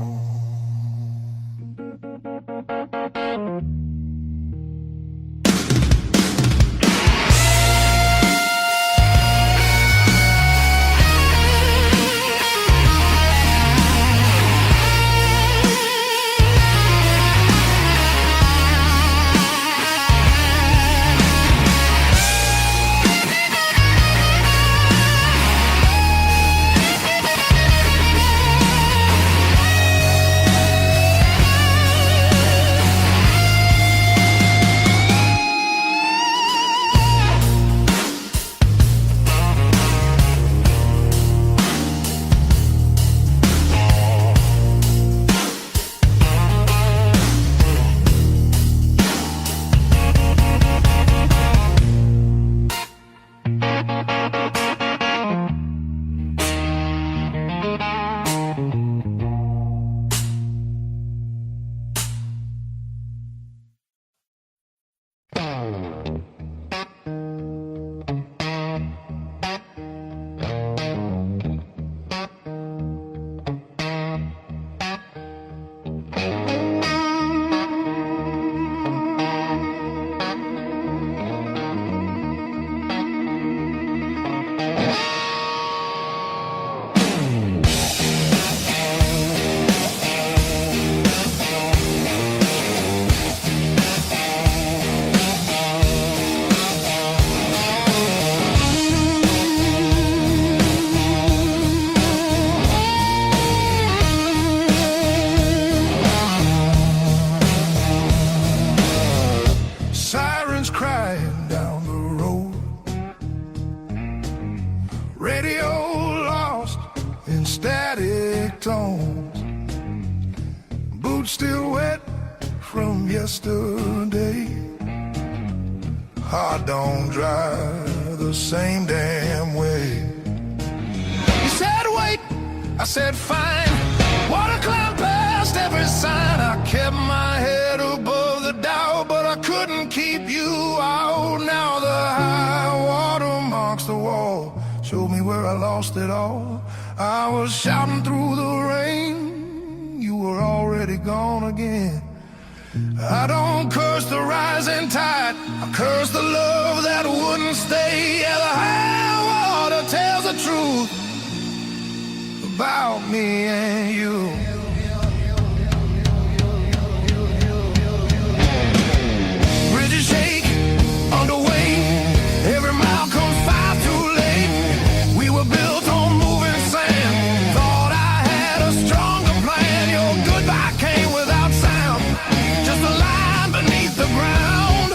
Crying down the road, radio lost in static tones, boots still wet from yesterday, heart don't drive the same damn way. You said wait, I said fine, water climbed past every sign. I kept my head above the Dow, but I couldn't keep you out. Now the high water marks the wall, showed me where I lost it all. I was shouting through the rain, you were already gone again. I don't curse the rising tide, I curse the love that wouldn't stay. Yeah, the high water tells the truth about me and you. Bridges shake underway, every mile comes far too late. We were built on moving sand, thought I had a stronger plan. Your goodbye came without sound, just a line beneath the ground.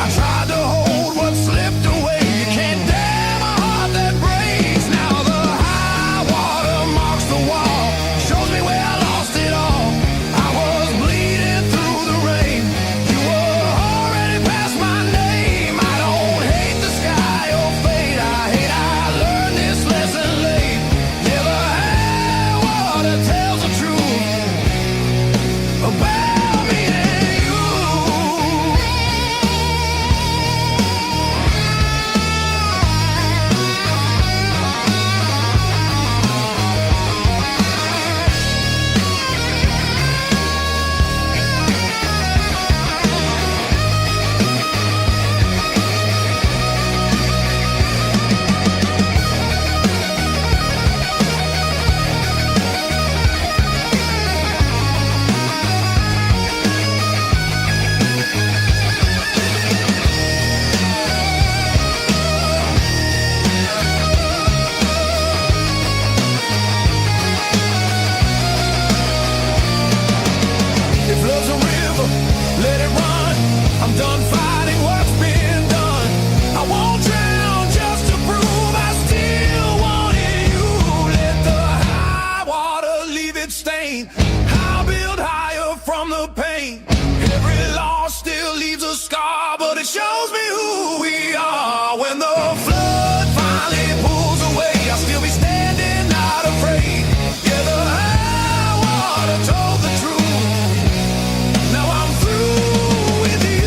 I tried to hold what slipped away, you can't damn a heart that breaks. Now the high water marks the wall, shows me where from the pain. Every loss still leaves a scar, but it shows me who we are. When the flood finally pulls away, I'll still be standing, not afraid. Yeah, the high water told the truth. Now I'm through with you.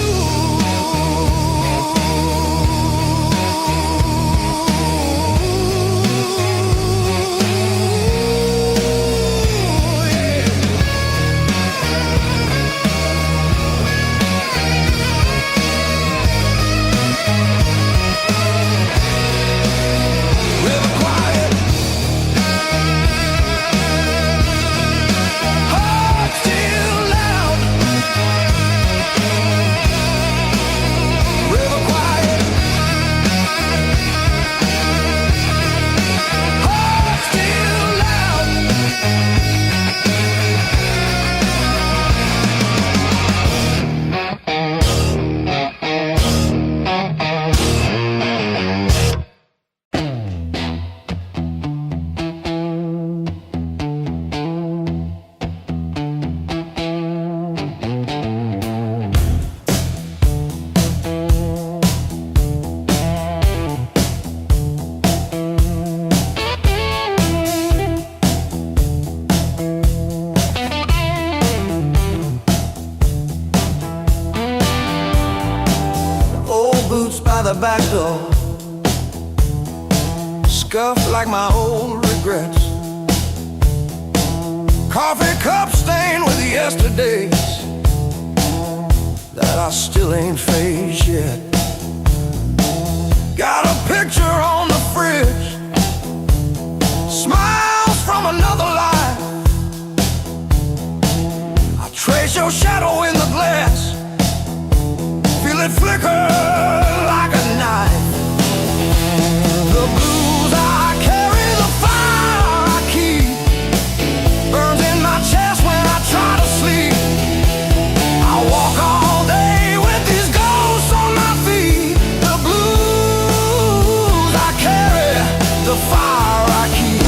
The back door, scuffed like my old regrets. Coffee cup stained with yesterdays that I still ain't faced yet. Got a picture on the fridge, smiles from another life. I trace your shadow in the glass, feel it flicker like a knife. The blues I carry, the fire I keep, burns in my chest when I try to sleep. I walk all day with these ghosts on my feet. The blues I carry, the fire I keep.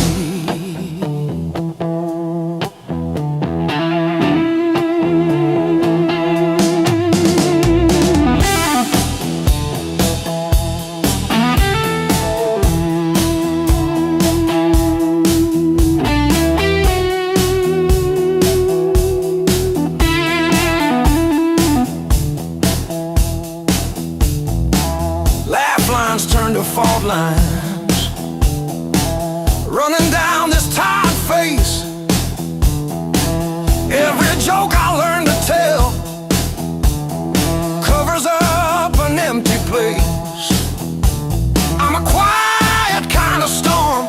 Turn to fault lines, running down this tired face. Every joke I learn to tell covers up an empty place. I'm a quiet kind of storm,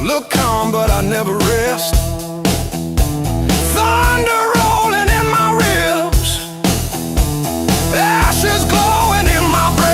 look calm but I never rest. Thunder rolling in my ribs, ashes glowing in my breath.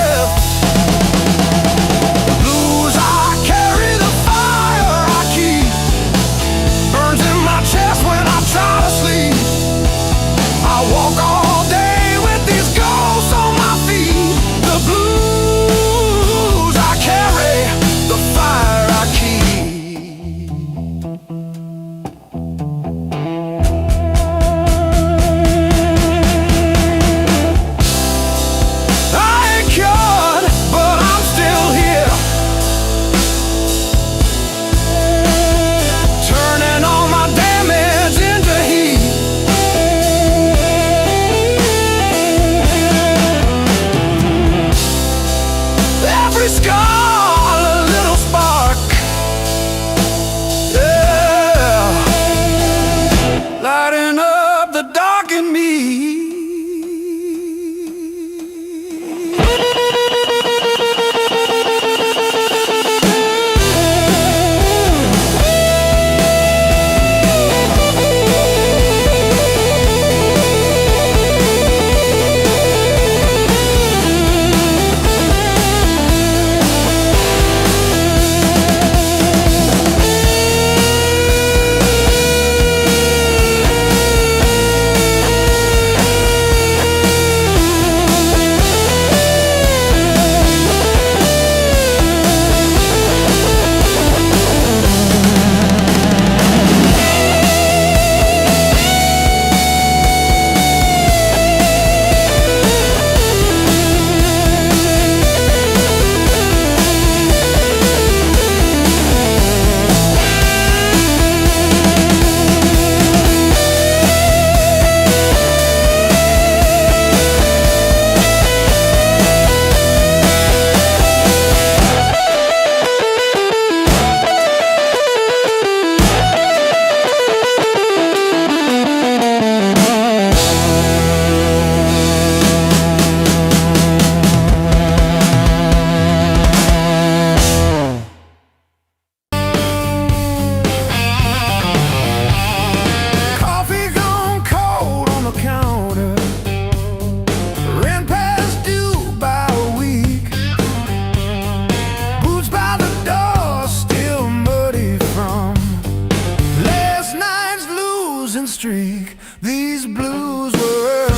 creek these blues were earned.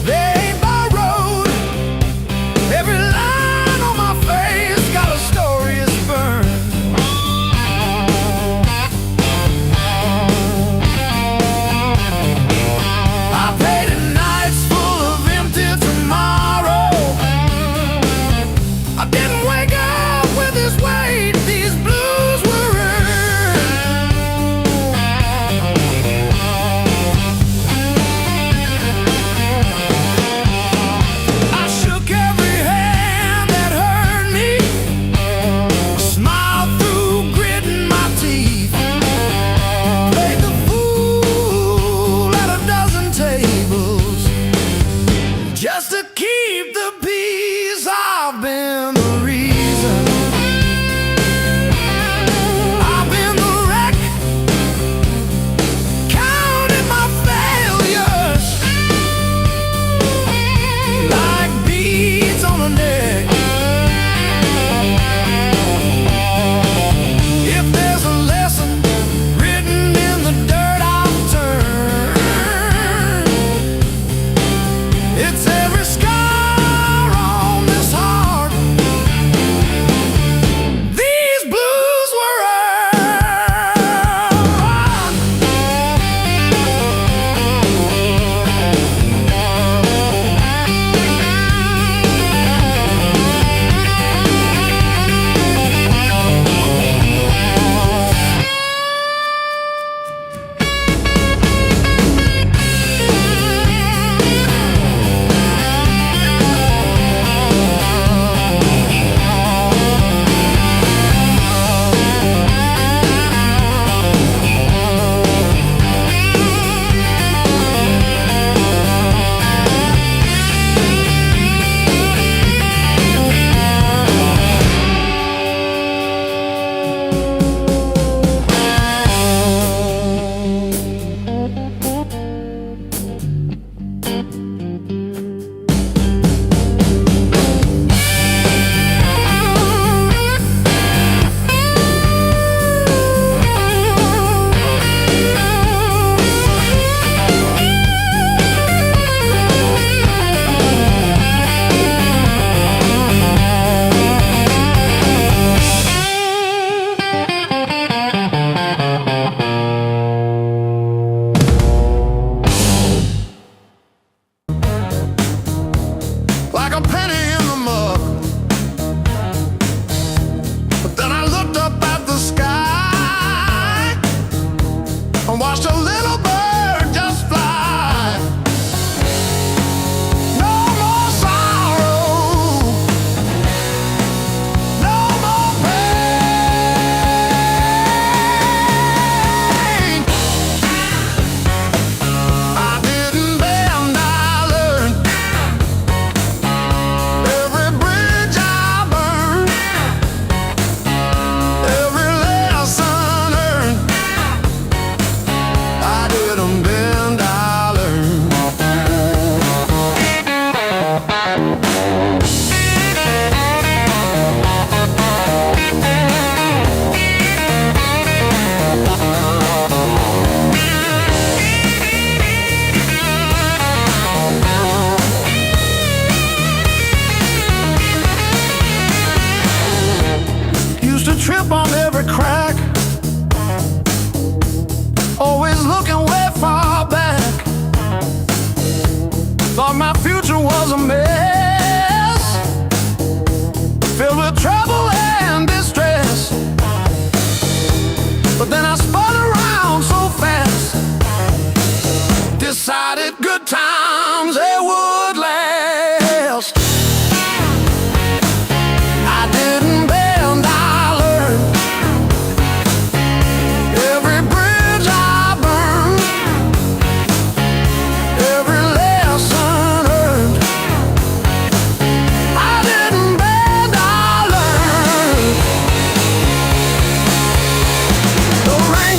They ain't borrowed. Every line on my face got a story it's burned. I painted nights full of empty tomorrow. I didn't wake up with this weight. These blues were earned. I shook every hand that hurt me. Smiled through gritting my teeth. Played the fool at a dozen tables just to keep the peace. I've been the reason. I've been the wreck. Counting my failures like beads on a neck. If there's a lesson written in the dirt I've turned, it's every scar on this heart. These blues were earned. Like a penny in the mug. But then I looked up at the sky and watched a little bird just fly. No more sorrow, no more pain. I didn't bend, I learned. Every bridge I burned, every lesson earned. I didn't bend, I learned. Used to trip on every crack, always looking way far back. Thought my future was a mess, filled with trouble and distress. But then I spun around so fast, decided good times they would last. I didn't bend, I learned. Every bridge I burned, every lesson earned. I didn't bend, I learned. The rain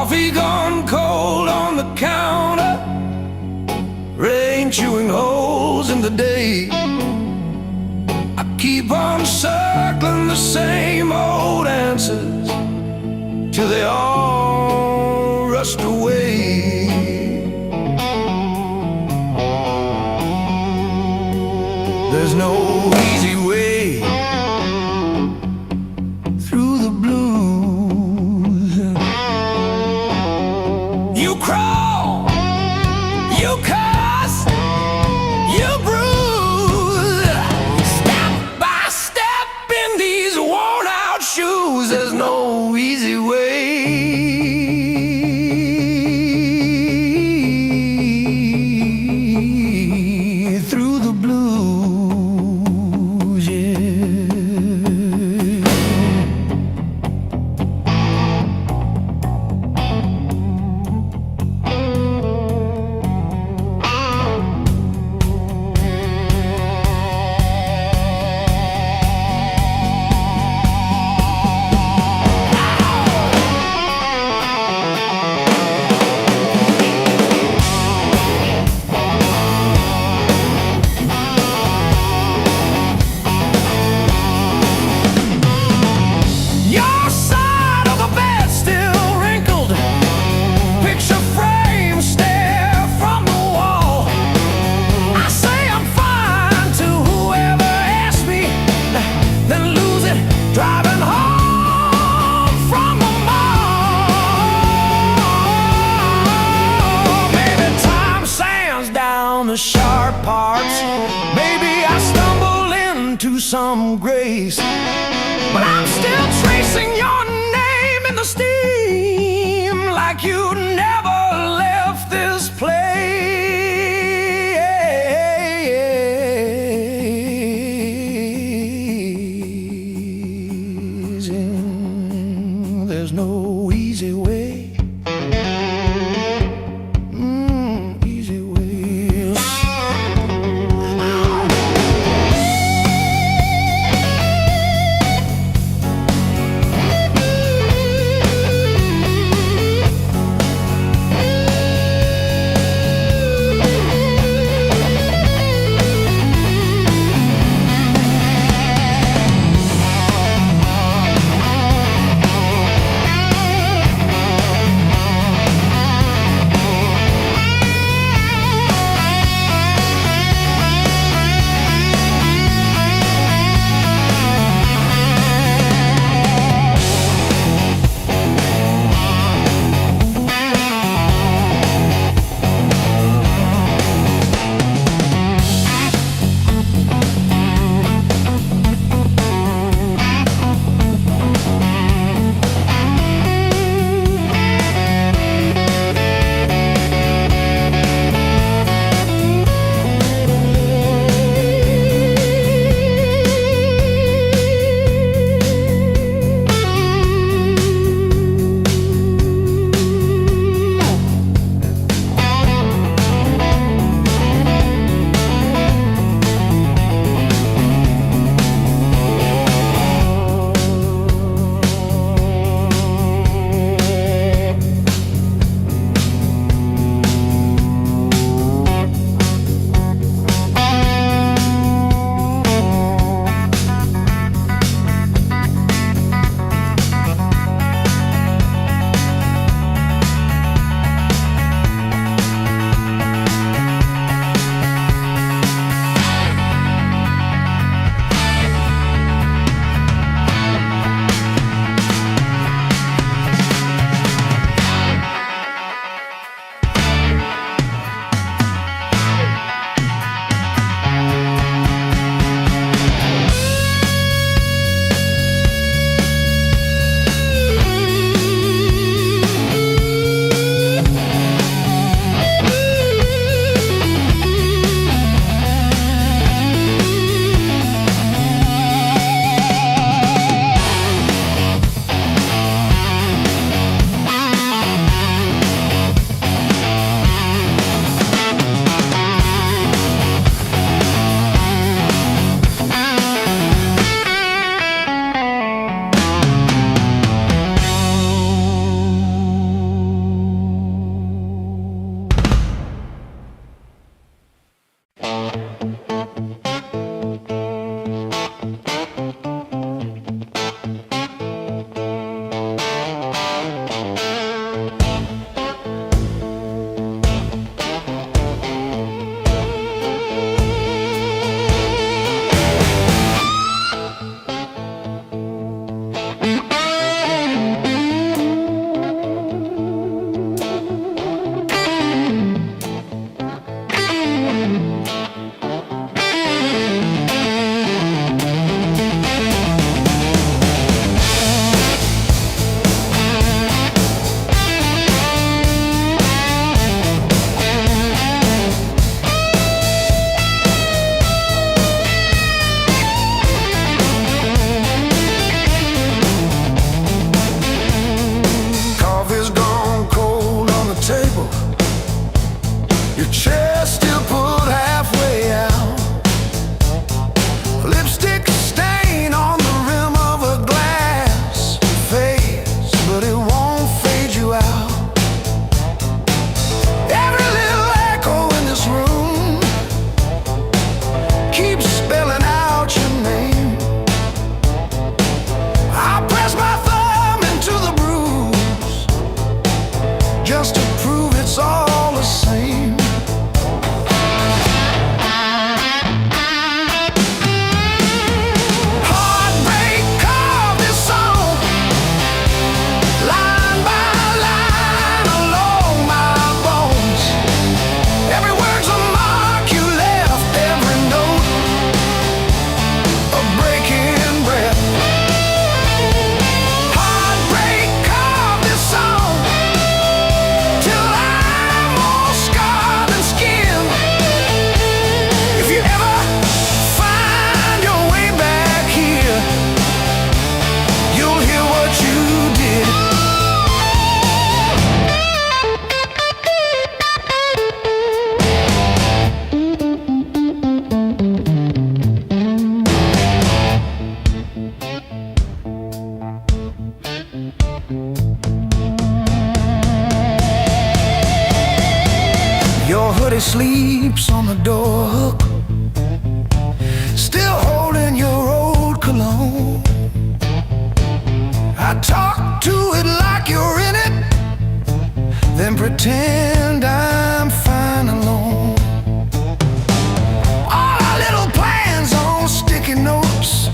Coffee gone cold on the counter, rain chewing holes in the day. I keep on circling the same old answers till they all rust away. There's no easy way through the blues. You crawl, you cuss, you bruise, step by step in these worn out shoes. There's no easy way through the blues, yeah. Your side of the bed still wrinkled, picture frame stare from the wall. I say I'm fine to whoever asks me, then lose it driving home from the mall. Maybe time sands down the sharp parts, maybe I stumble into some grace, but I'm still tracing your name in the steam like you never left this place. And there's no easy way. Easy way. keep spelling out your name. I press my thumb into the bruise just to prove it's all the same. Heartbreak carved this song, line by line along my bones. Every word's a mark you left, every note a breaking breath. Heartbreak carved this song till I'm all scarred and skinned. If you ever find your way back here, you'll hear what you did. Your hoodie sleeps on the door hook, still holding your old cologne. I talk to it like you're in it, then pretend I'm fine alone. All our little plans on sticky notes,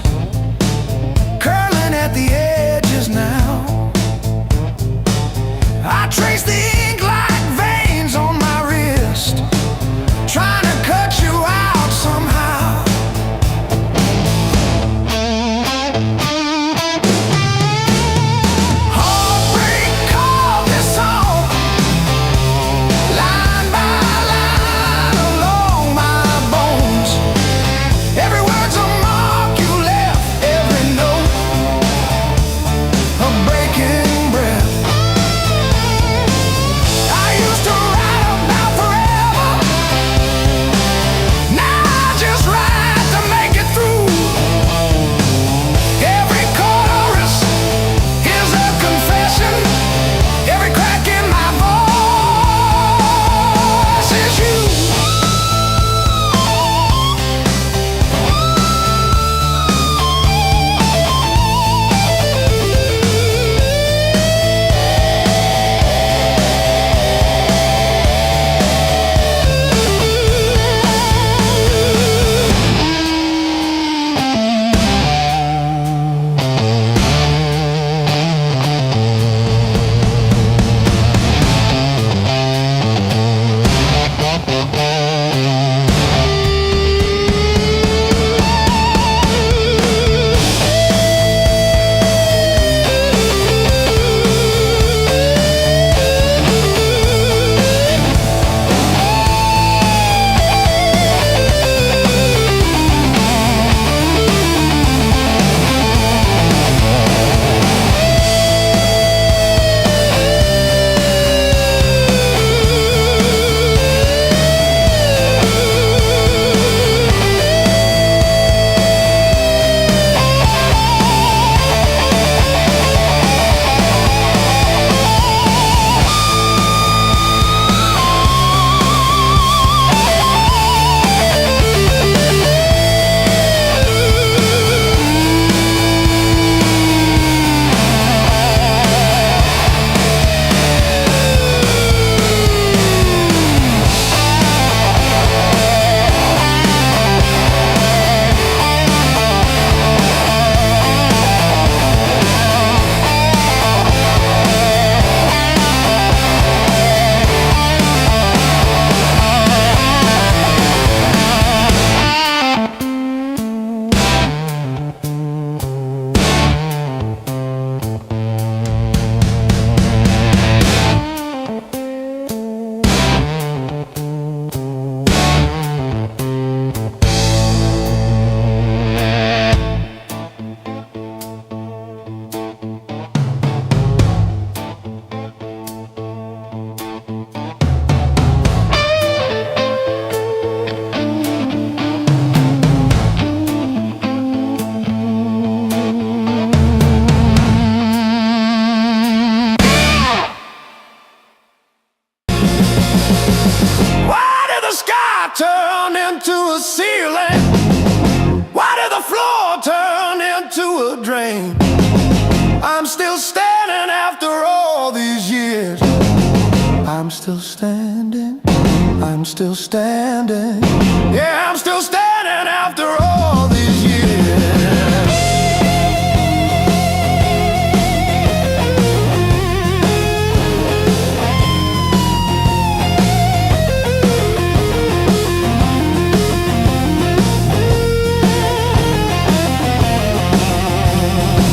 curling at the edges now. I trace the ink like veins on my wrist, trying to cut you out somehow. Heartbreak carved this song, line by line along my bones. Every word's a mark you left, every note a breaking breath. I used to write about forever, now I just write to make it through. Every chorus is a confession, every crack in my voice is you. Why did the sky turn into a ceiling? rain. I'm still standing after all these years. I'm still standing, I'm still standing. Yeah, I'm still standing after all these years.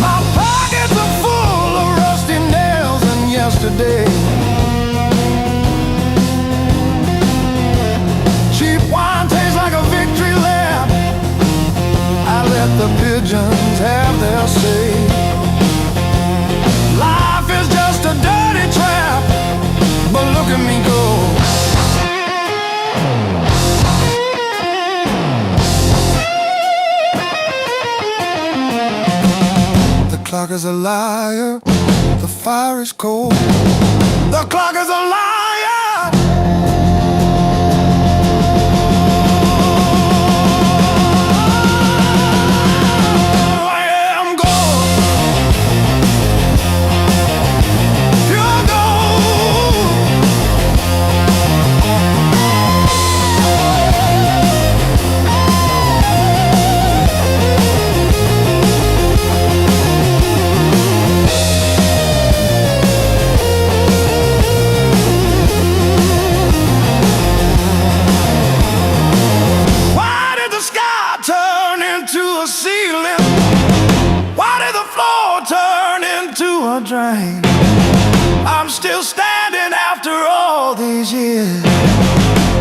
My pockets are full of rusty nails and yesterday. The pigeons have their say. Life is just a dirty trap, but look at me go. The clock is a liar, the fire is cold. The clock is a liar. Drain. I'm still standing after all these years.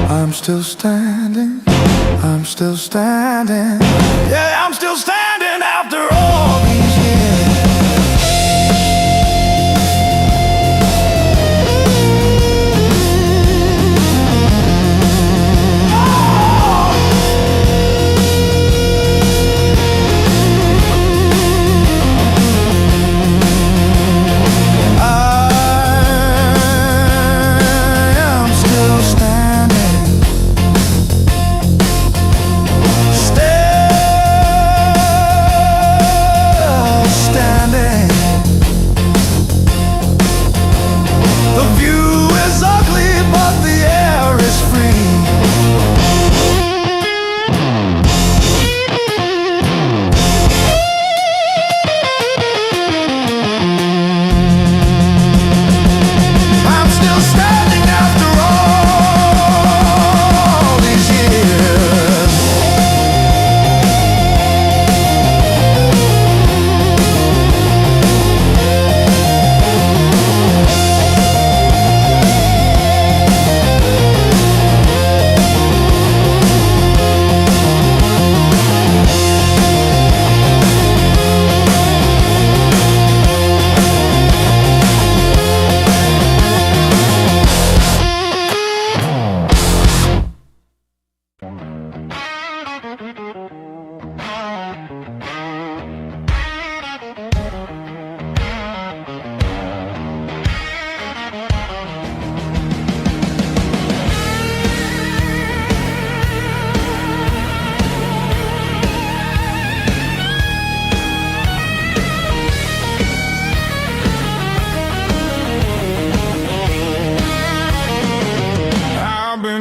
I'm still standing, I'm still standing. Yeah, I'm still standing after all these years.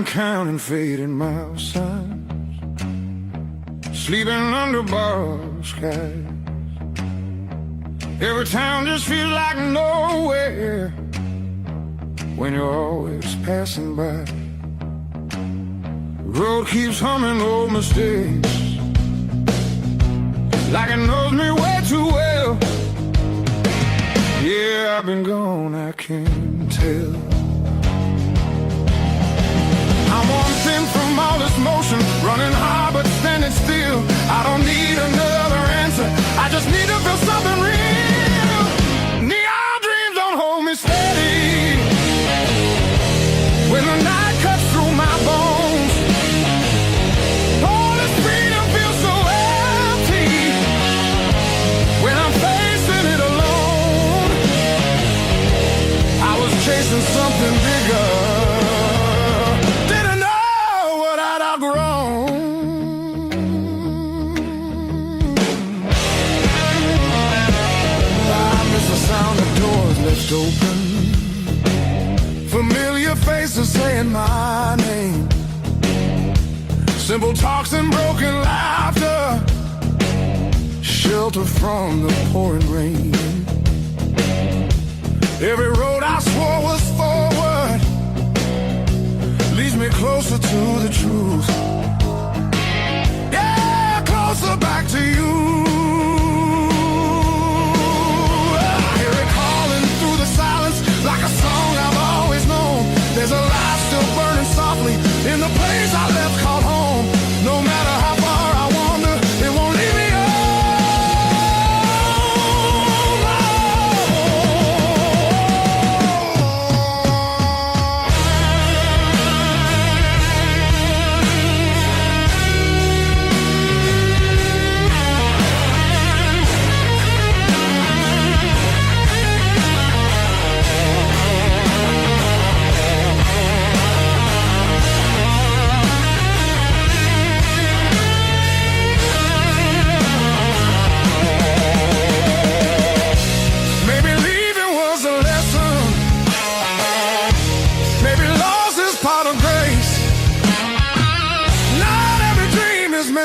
Counting fading miles, sleeping under borrowed skies. Every town just feels like nowhere when you're always passing by. The road keeps humming old mistakes like it knows me way too well. Yeah, I've been gone, I can't tell. I'm one thing from all this motion, running hard but standing still. I don't need another answer, I just need to feel something real. Neon dreams don't hold me steady when the night cuts through my bones. All this freedom feels so empty when I'm facing it alone. I was chasing something bigger, Simple talks and broken laughter, shelter from the pouring rain. Every road I swore was forward leads me closer to the truth. Yeah, closer back to you. I hear it calling through the silence like a song I've always known. There's a light still burning softly in the place I left called home. No matter how far I wander, it won't leave me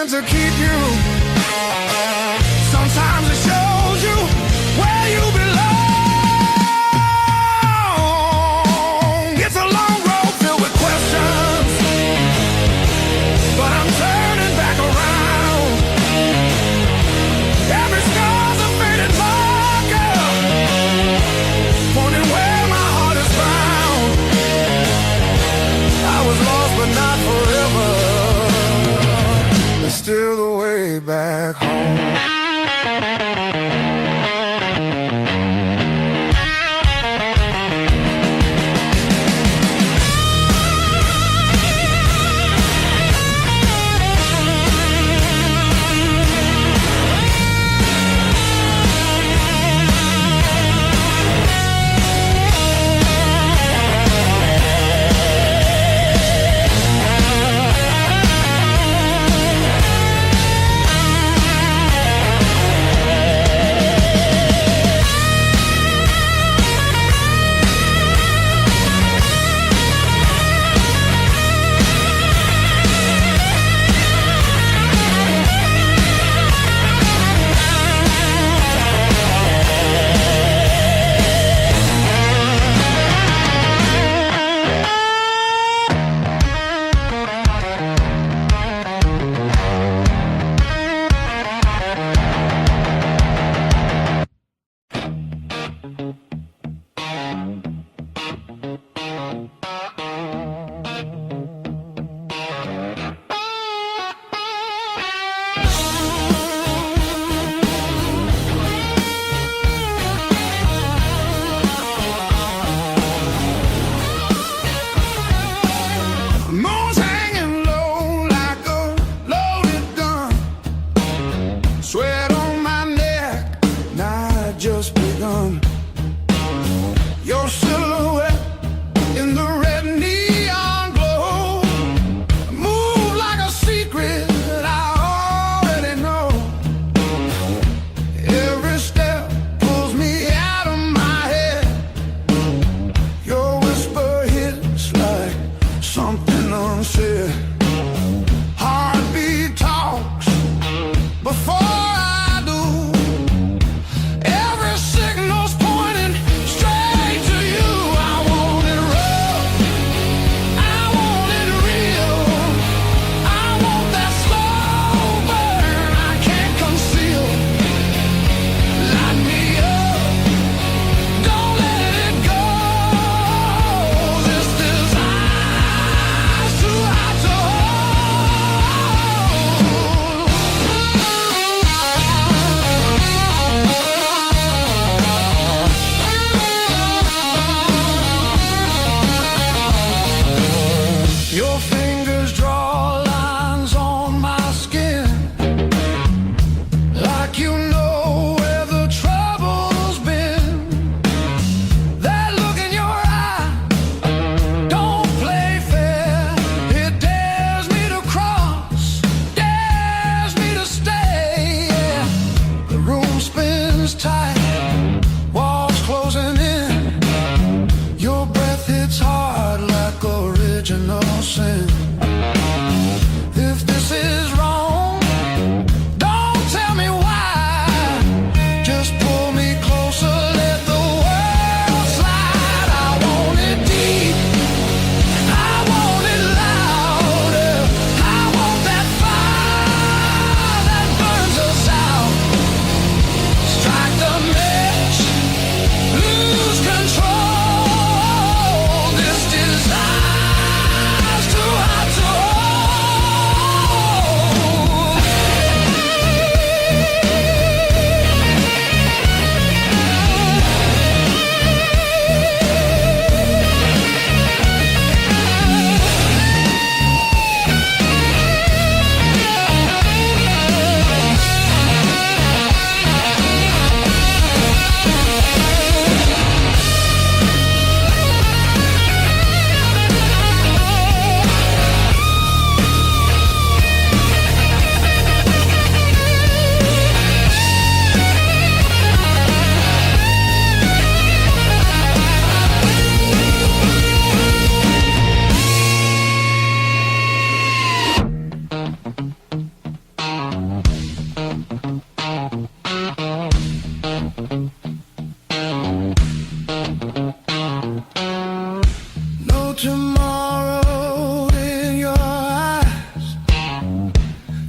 to keep you. Sometimes it shows you where you belong. It's a long road filled with questions, but I'm turning back around. Every scar's a faded marker, pointing where my heart is found. I was lost but not forever, still the way back home.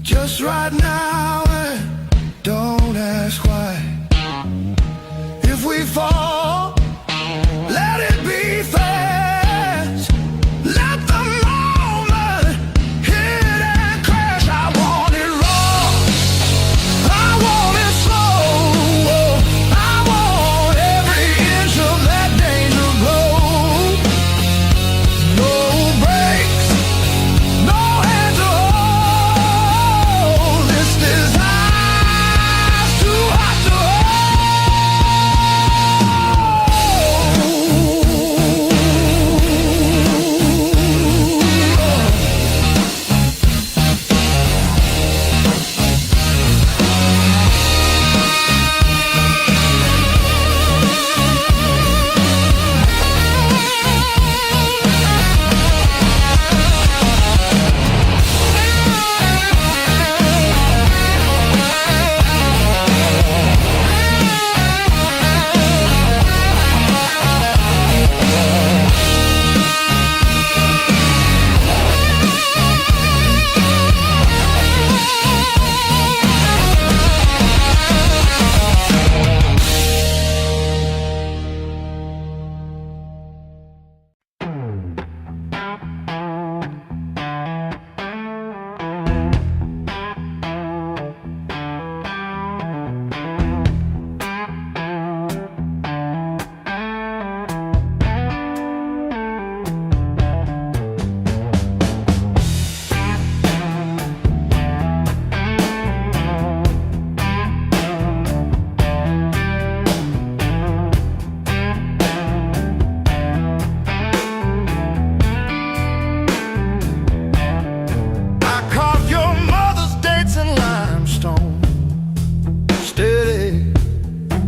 just right now, and don't ask why. If we fall, let it be fast. Let the moment hit and crash. I want it raw, I want it slow, I want every inch of that danger glow. No brakes, no hands to hold. This desire's too hot to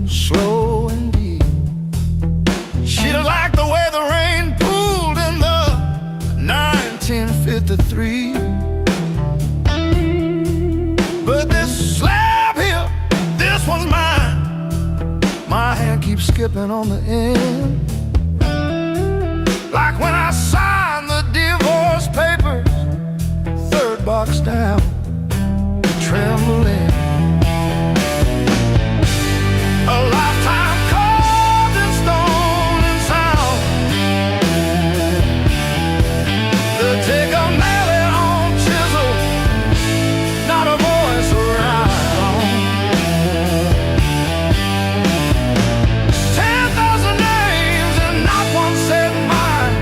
slow and deep. She don't like the way the rain pooled in the 1953. But this slab here, this one's mine. My hand keeps skipping on the end, like when I signed the divorce papers, third box down, trembling. A lifetime carved in stone and sound. They'll take a mallet on chisel, not a voice around. 10,000 names and not one said mine,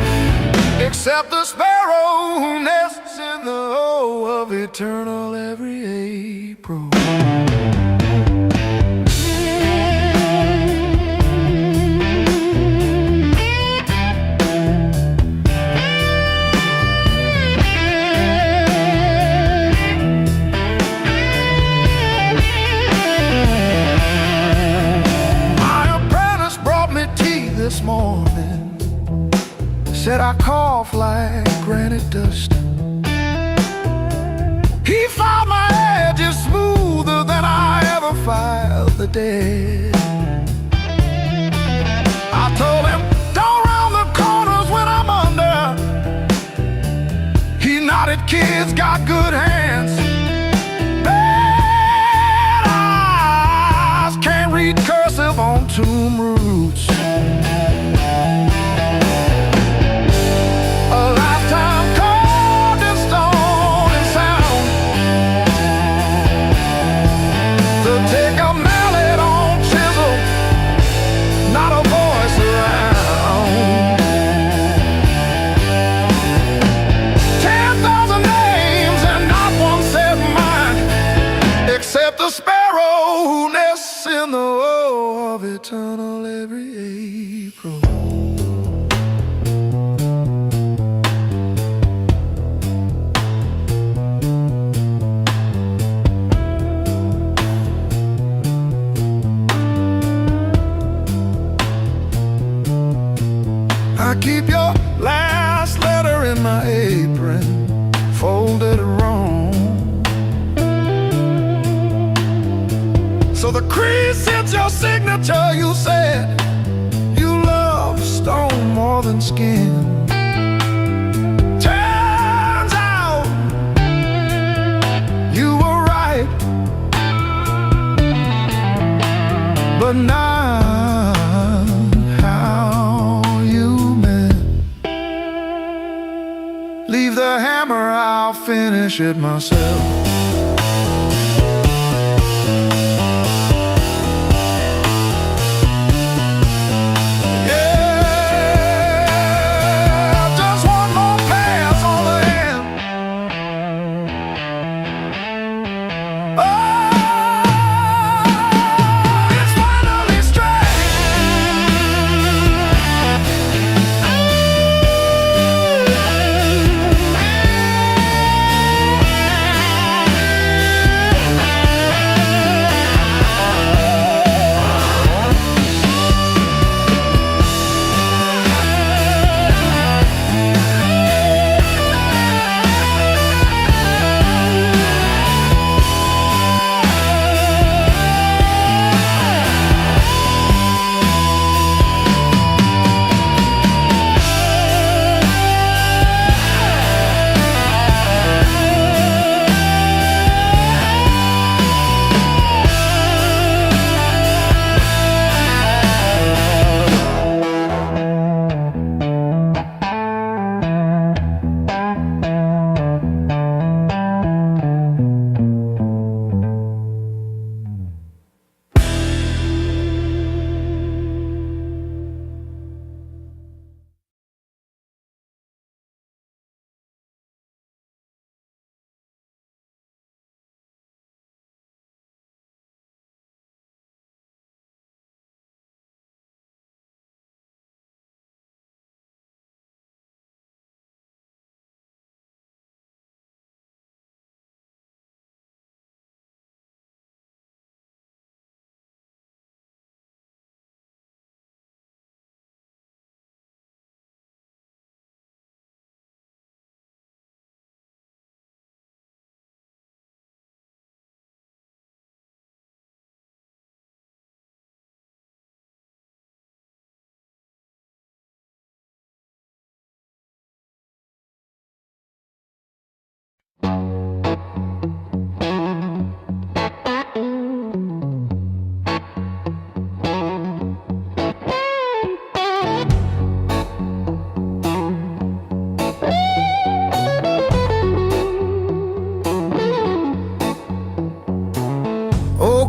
except the sparrow who nests in the O of eternal every April. This morning said I cough like granite dust. He filed my edges smoother than I ever filed the dead. I told him, don't round the corners when I'm under. He nodded, kids got good hands, bad eyes, can't read cursive on tomb roots. Take a mallet on chisel, not a voice around. 10,000 names and not one said mine, except the sparrow who nests in the O of eternal every April. I keep your last letter in my apron, folded wrong, so the crease hits your signature. You said you love stone more than skin. Turns out you were but not how you meant. Leave the hammer, I'll finish it myself.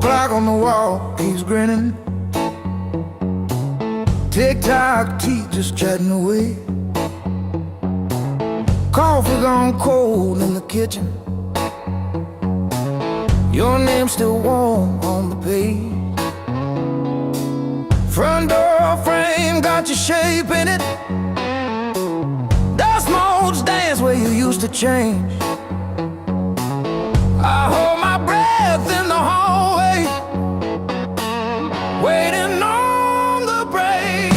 Clock on the wall keeps grinning. Tick-tock, teeth just chatting away. Coffee gone cold in the kitchen. Your name's still warm on the page. Front door frame got your shape in it. Dust motes dance where you used to change. I hold my breath in the hallway, waiting on the break.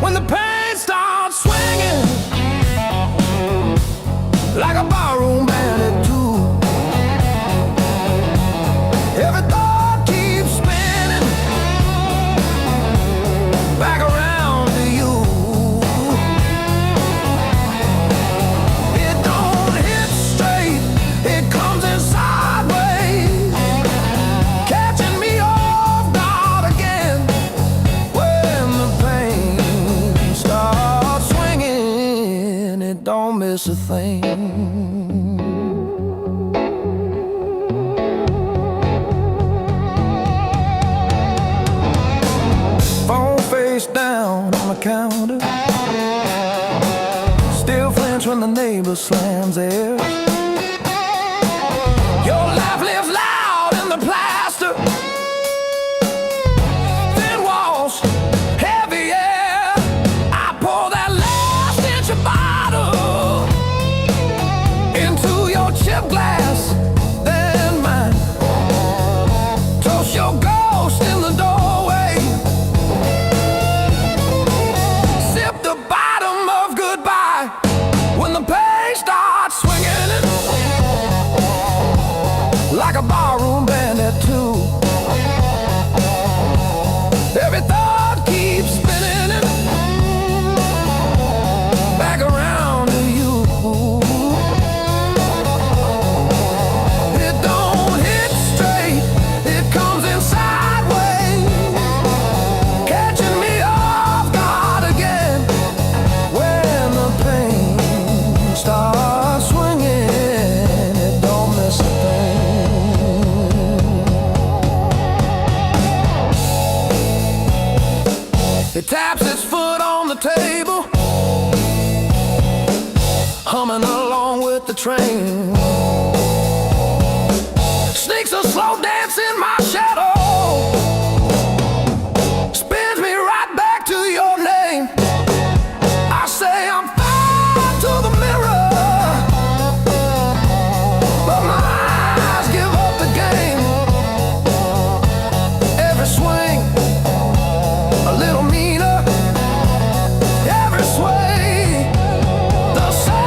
When the pain starts swinging like a barroom band at two, every thought keeps spinning back around to you. It don't hit straight, it comes in sideways, catching me off guard again. When the pain starts swinging, it don't miss a thing. Phone face down on the counter, still flinch when the neighbor slams theirs. Your laugh lives loud in the plaster, thin walls, heavy air. I pour that last inch of bottle into your chip glass, then mine. Toast your ghost in the doorway, sip the bottom of goodbye. When the pain starts swinging like a barroom band at two, train. Sneaks a slow dance in my shadow, spins me right back to your name. I say I'm fine to the mirror, but my eyes give up the game. Every swing a little meaner, every sway the same.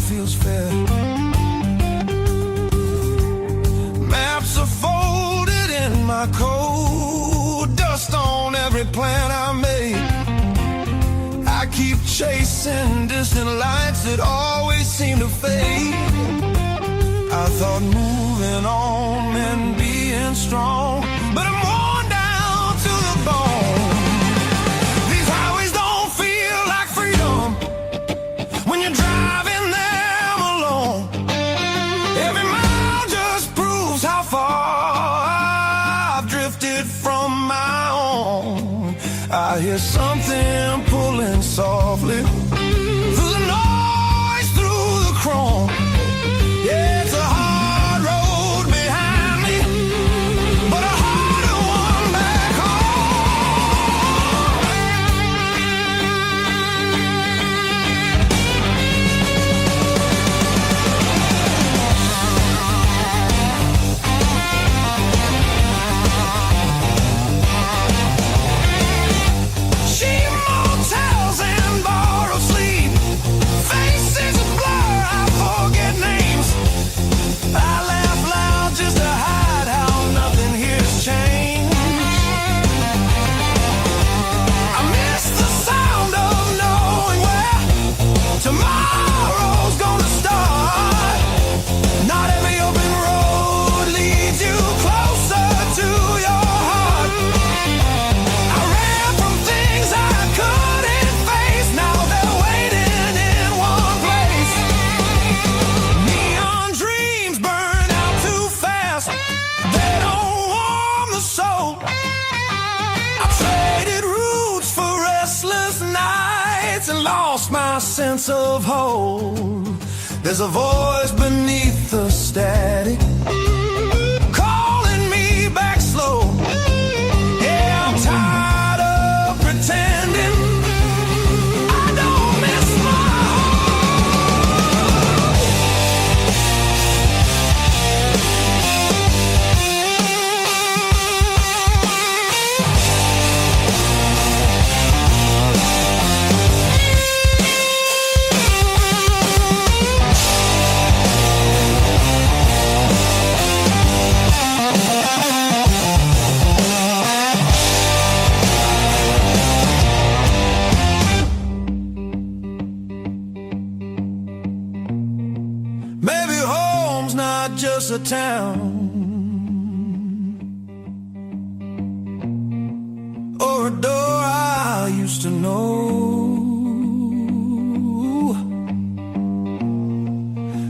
Feels fair. Maps are folded in my coat, dust on every plan I made. I keep chasing distant lights that always seem to fade. I thought moving on meant being strong, but I'm worn down to the bone. These highways don't feel like freedom when you're driving. I hear something pulling softly through the noise, through the chrome. Yeah, it's a hard road behind me, but a harder one back motels and borrowed sleep. lost my sense of hold. There's a voice beneath the static calling me back slow. Yeah, I'm tired of pretending I don't miss my just a town or a door I used to know.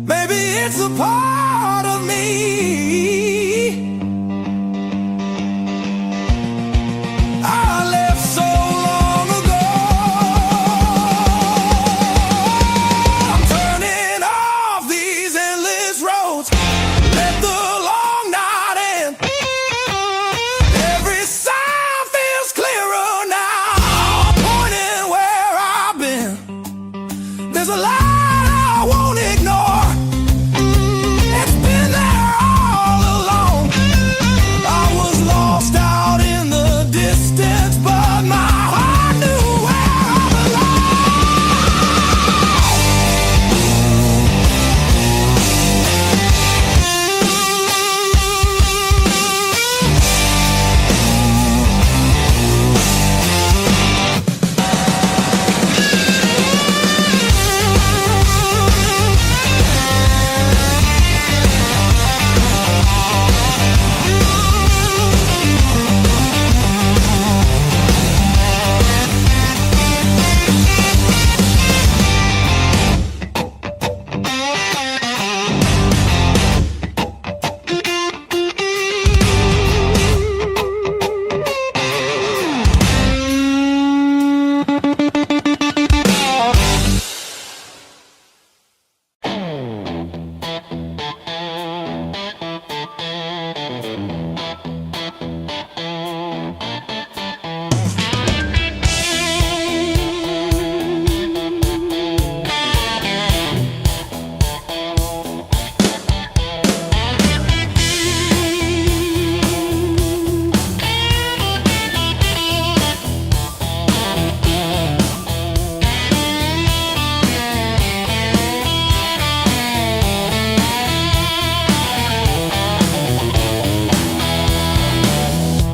Maybe it's a part of me I left so long ago. I'm turning off these endless roads. Let the long night end. Every sign feels clearer now, pointing where I've been. There's a light I won't ignore. It's been there all along. I was lost out in the distance, but my heart knew where I belonged.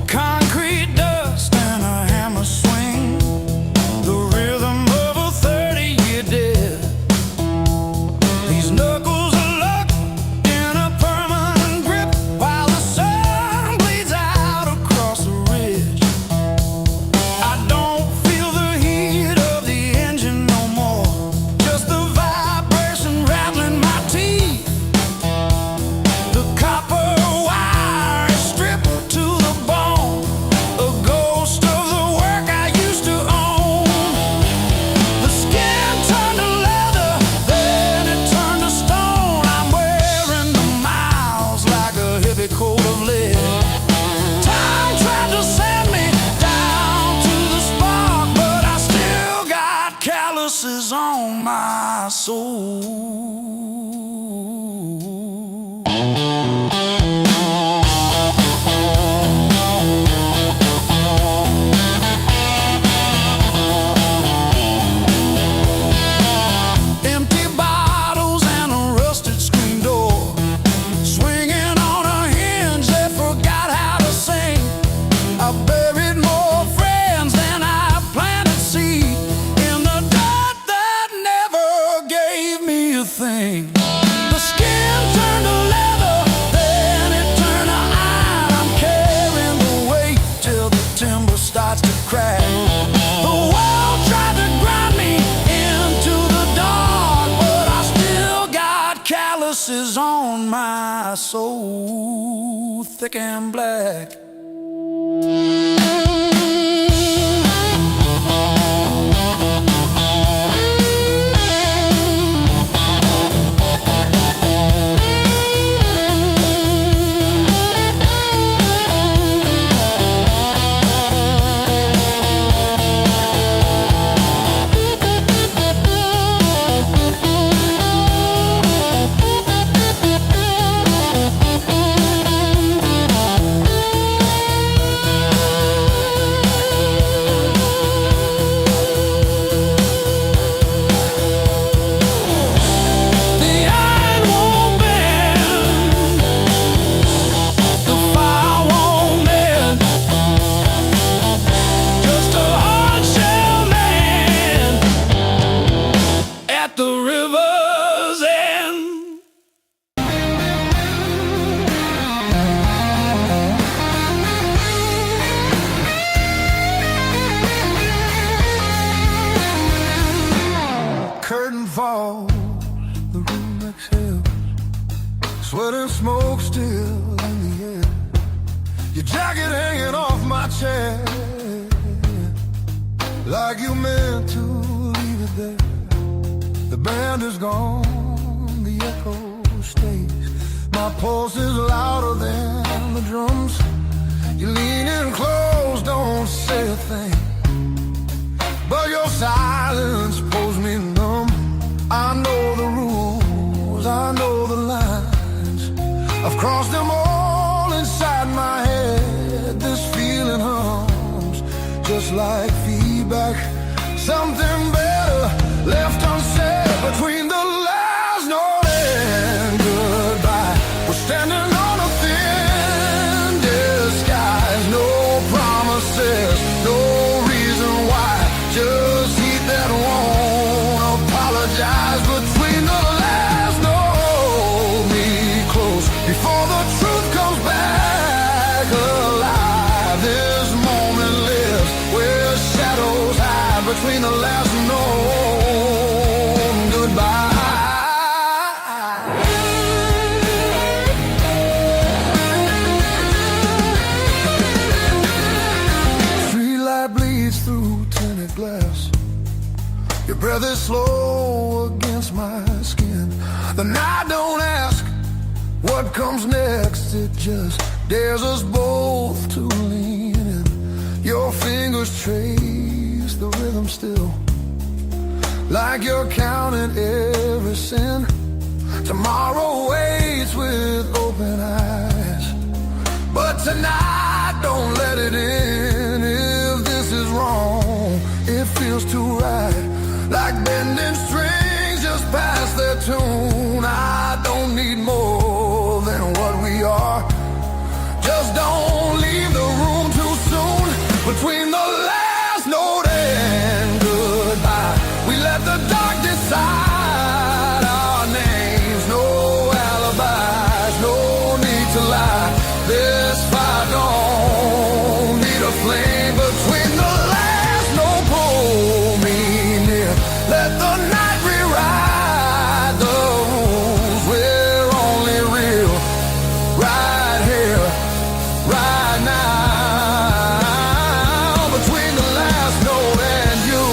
Concrete dust and a hammer swing, the rhythm of a 30-year death. These knuckles are locked in a permanent grip while the sun bleeds out across the ridge. I don't feel the heat of the engine no more, just the vibration rattling my teeth. The copper wire is stripped to the bone, a ghost of the work I used to own. The skin turned to leather, then it turned to stone. I'm wearing the miles like a heavy coat of lead. Time tried to send me down to the spark, but I still got calluses on my soul. Empty bottles and a rusted screen door, swinging on a hinge that forgot how to sing. I buried more friends than I planted seed in the dirt that never gave me a thing. The skin turned to leather, then it turned to iron. I'm carrying the weight till the timber starts to crack. The world tried to grind me into the dark, but I still got calluses on my soul, thick and black. your jacket hanging off my chair, like you meant to leave it there. The band is gone, the echo stays. My pulse is louder than the drums. You lean in close, don't say a thing, but your silence pulls me numb. I know the rules, I know the lines, I've crossed them all inside my head. This feeling hums just like feedback. Something better left unsaid between the last note and goodbye. We're standing on a thin disguise. No promises, no reason why. Just heat that won't apologize. Between the last note, me close before the truth comes back alive. This moment lives where shadows hide. Between the last note and goodbye. Streetlight bleeds through tinted glass. Your breath is slow against my skin. The night don't ask what comes next. It just dares us both to lean in. Your fingers trace the rhythm still, like you're counting every sin. Tomorrow waits with open eyes, but tonight don't let it in. If this is wrong, it feels too right, like bending strings just past their tune. I don't need more than what we are. Just don't leave the room too soon. Between the last note and goodbye, we let the dark decide our names. No alibis, no need to lie. This fire don't need a flame. Between the last note, pull me near. Let the night rewrite the rules. We're only real right here, right now. Between the last note and you.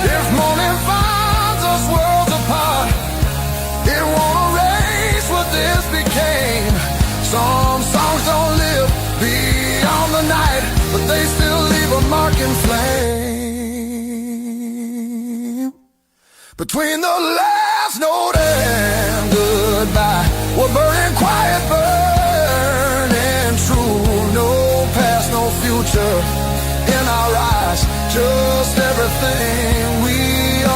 If morning finds us worlds apart, it won't erase what this became. Some songs don't live beyond the night, but they still leave a mark in flame. Between the last note and goodbye, we're burning quiet, burning true. No past, no future in our eyes, just everything we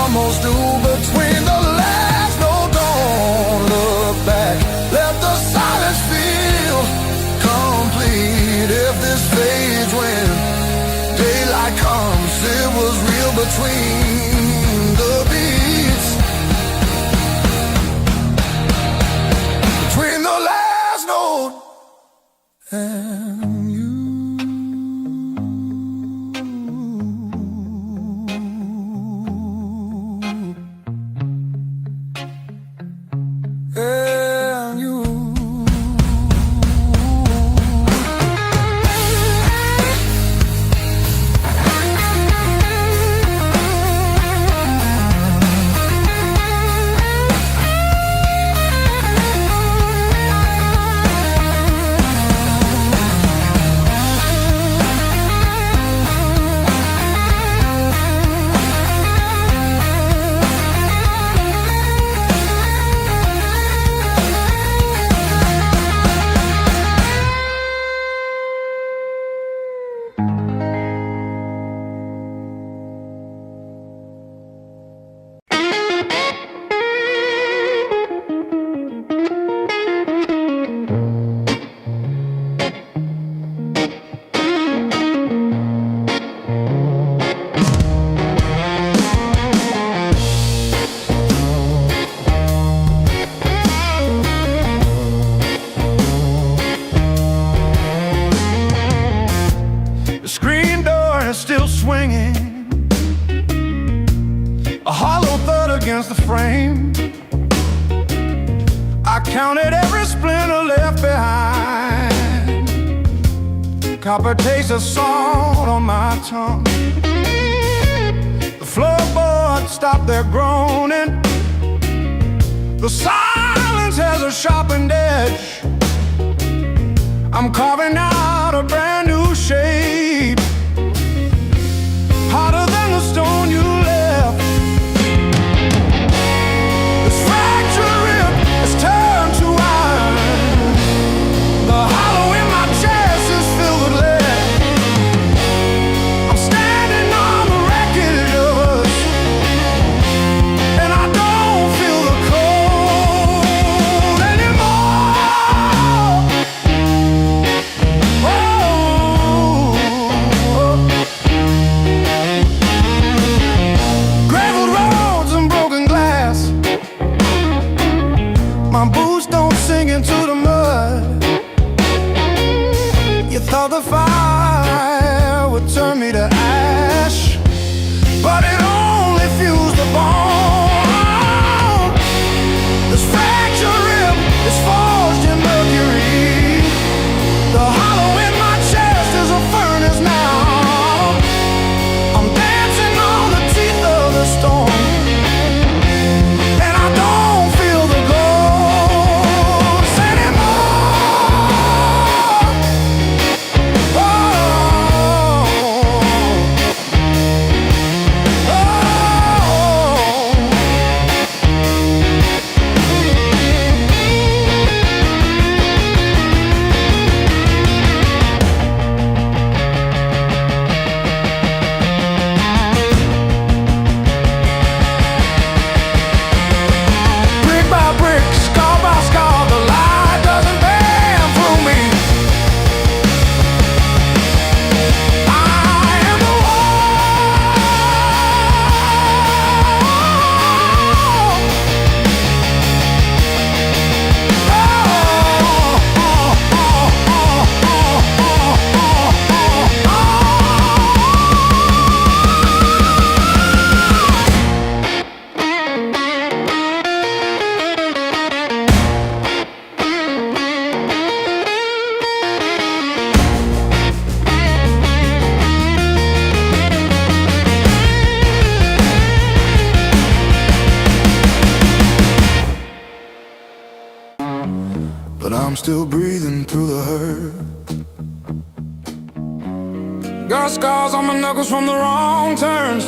almost do. Between the last note, don't look back. Let the silence feel complete. If this fades when daylight comes, it was real between the beats. Between the last note and you. And you. the frame. I counted every splinter left behind. Copper taste of salt on my tongue. The floorboards stopped their groaning. The silence has a sharpened edge. I'm carving out a brand new shape, harder than the stone you left. This fractured rib has turned to iron. The hollow in my chest is filled with lead. I'm standing on the wreckage of us, and I don't feel the cold anymore. Graveled roads and broken glass. My boots don't sink into the mud. You thought the fire would turn me to ash, but it only fused the bone. This fractured rib is forged in mercury. The hollow in my chest is a furnace now. I'm dancing on the teeth of the storm, and I don't feel the ghost anymore. Oh, brick by brick, scar by scar, the light doesn't bend through me. I am the but I'm still breathing through the hurt. Got scars on my knuckles from the wrong turns,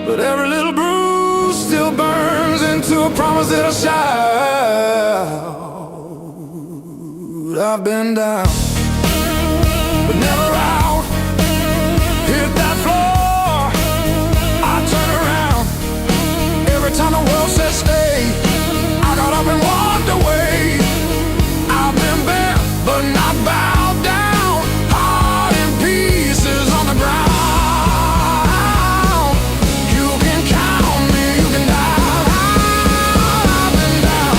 but every little bruise still burns into a promise that I shout. I've been down, but never out. Hit that floor, I turn around. Every time the world says stay, I got up and walked away. I've been bent, but not bowed down. Heart in pieces on the ground. You can count me, you can down. I've been down,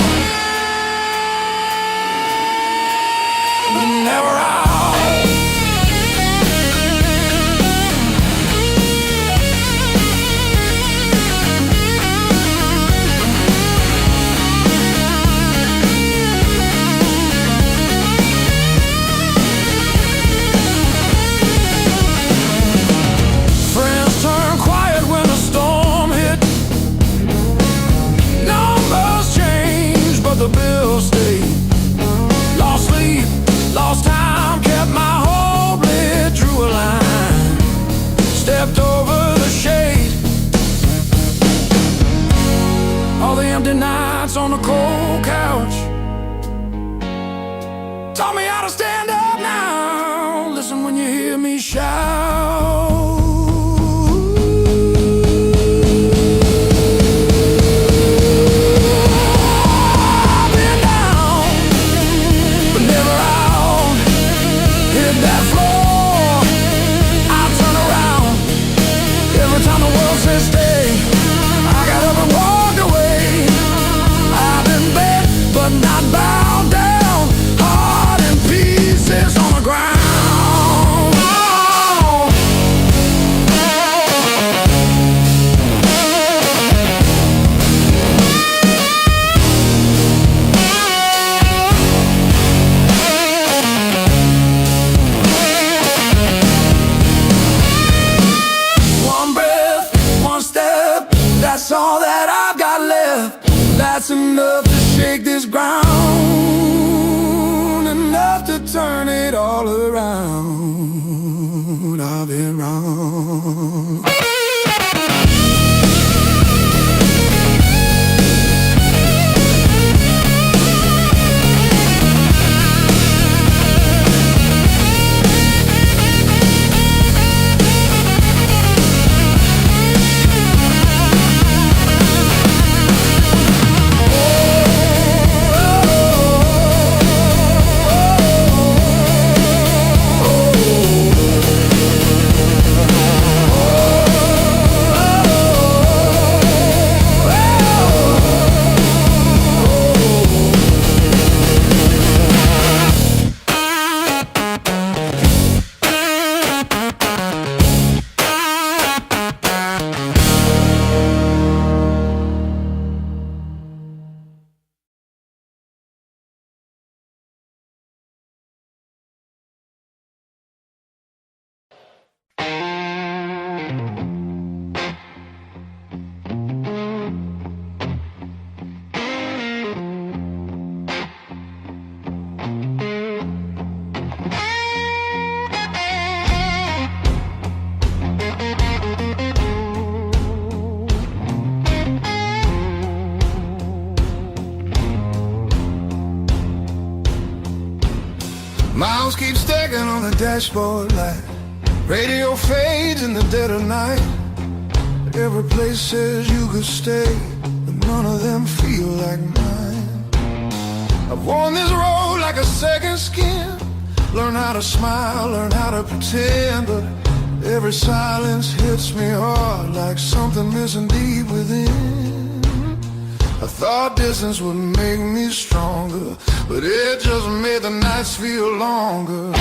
but never out. Friends turn quiet when a storm hit. Numbers change, but the bills stay. Lost sleep, lost time, kept my hope lit. Drew a line, stepped over the shade. All the empty nights on the cold couch taught me how to stand up now. Listen when you hear me shout. I've been down, but never out. Hit that floor, I turn around. Every time the world says stay, I got up and walked away. I've been bent, but not bowed down. Heart in pieces on the ground. Oh. Miles keep stacking on the dashboard light. Radio fades in the dead of night. Every place says you could stay, but none of them feel like mine. I've worn this road like a second skin. Learn how to smile, learn how to pretend, but every silence hits me hard like something missing deep within. I thought distance would make me stronger, but it just made the nights feel longer.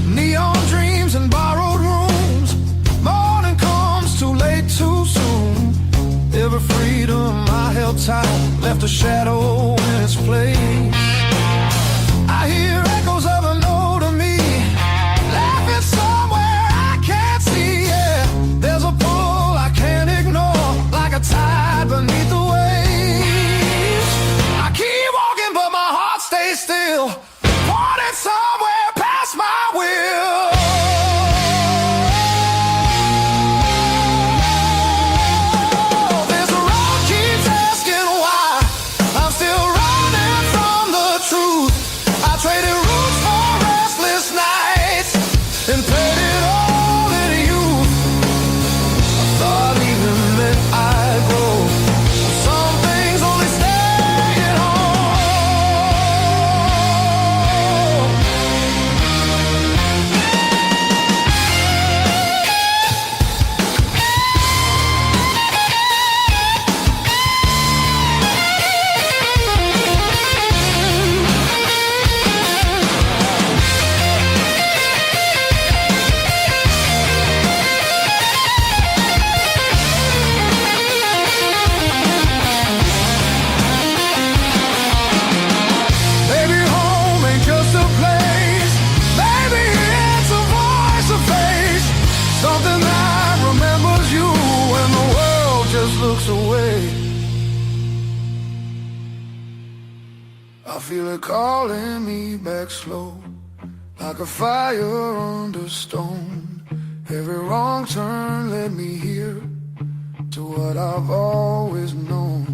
Neon dreams and borrowed rooms. Morning comes too late, too soon. Every freedom I held tight left a shadow in its place. I hear echoes of an older me laughing somewhere I can't see. Yeah, there's a pull I can't ignore, like a tide beneath the waves. I keep walking, but my heart stays still, pointing somewhere past my will. This road keeps asking why I'm still running from the truth. I traded roots for restless nights and paid it all in youth. I thought leaving meant I'd grow. Some things only stay at home. Maybe home ain't just a place. Maybe it's a voice, a face, something that remembers you when the world just looks away. I feel it calling me back slow, like a fire under stone. Every wrong turn led me here to what I've always known.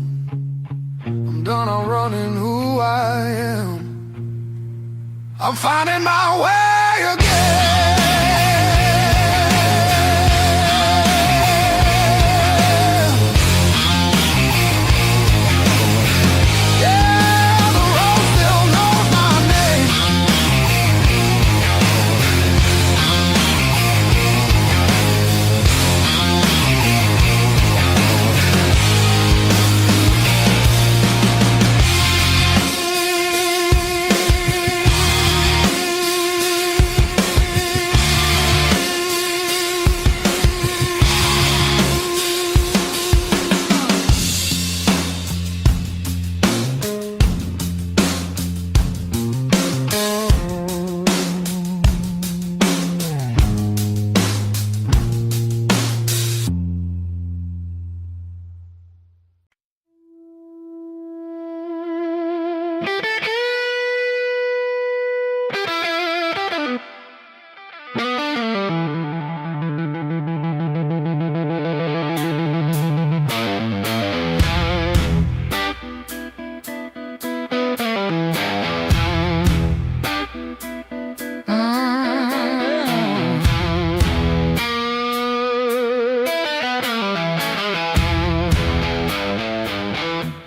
I'm done, I'm running who I am. I'm finding my way again. Yeah, the road still knows my name.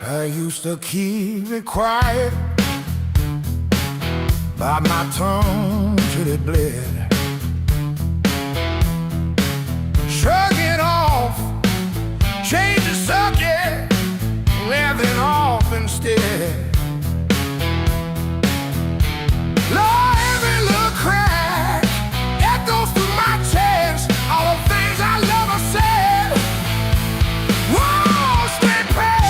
I used to keep it quiet, bite my tongue till it bled. Shrug it off, change the subject, laughing off instead. Lord, every little crack echoes through my chest, all the things I love I said. Whoa, straight past.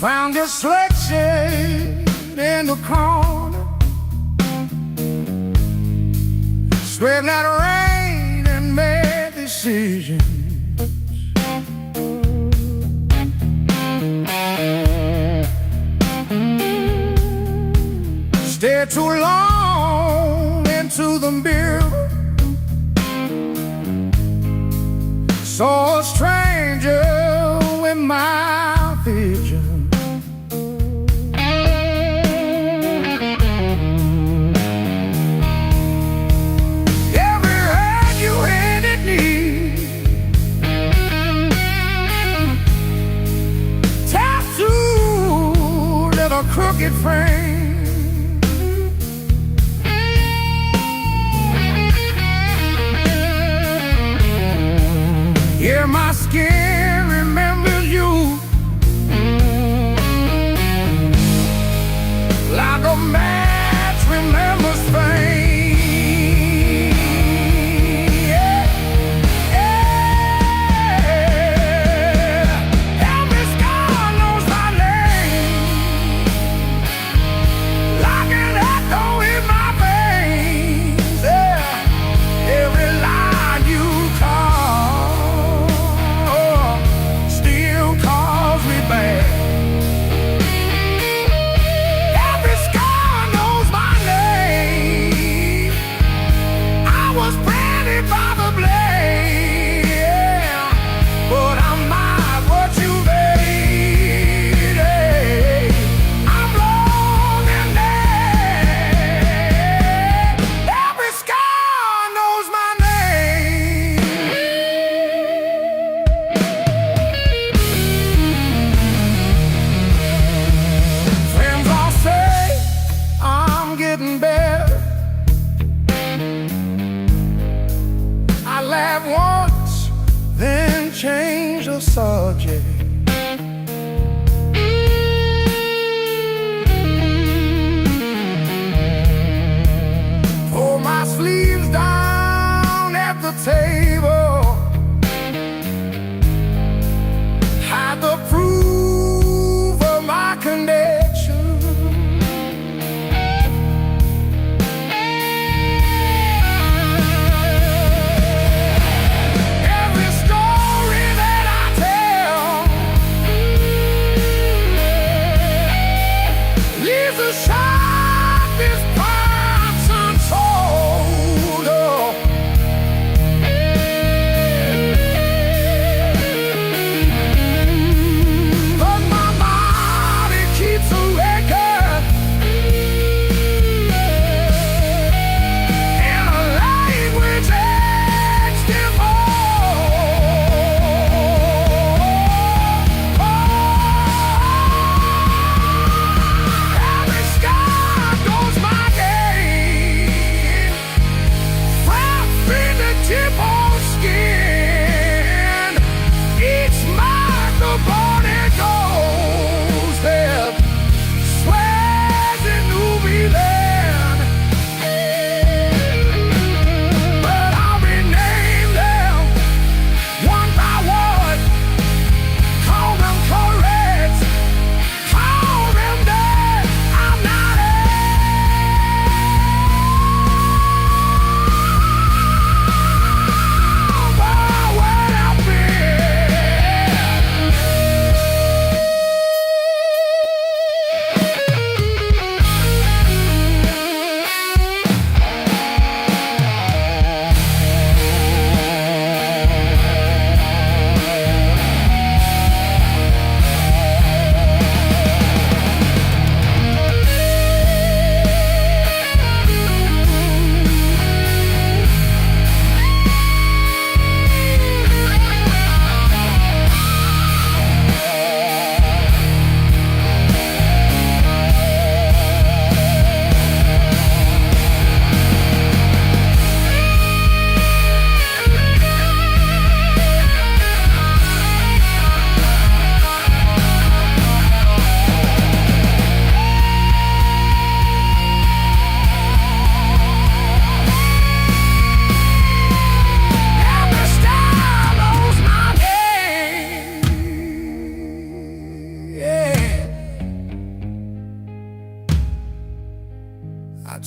Found this selection in the corner, scraped out rain and made decisions. Stared too long into the mirror, saw a stranger with my vision. A crooked frame, yeah, my skin remembers you like a match remembers fame.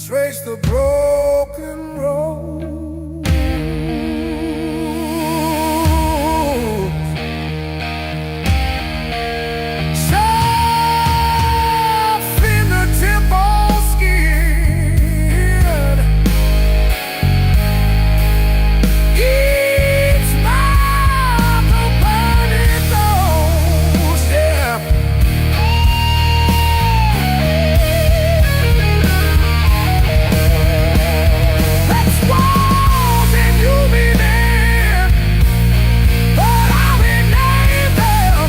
trace the broken road. Soft fingertip on skin, each mark a burning doorstep. Let's walk and you be there, but I'll be named there.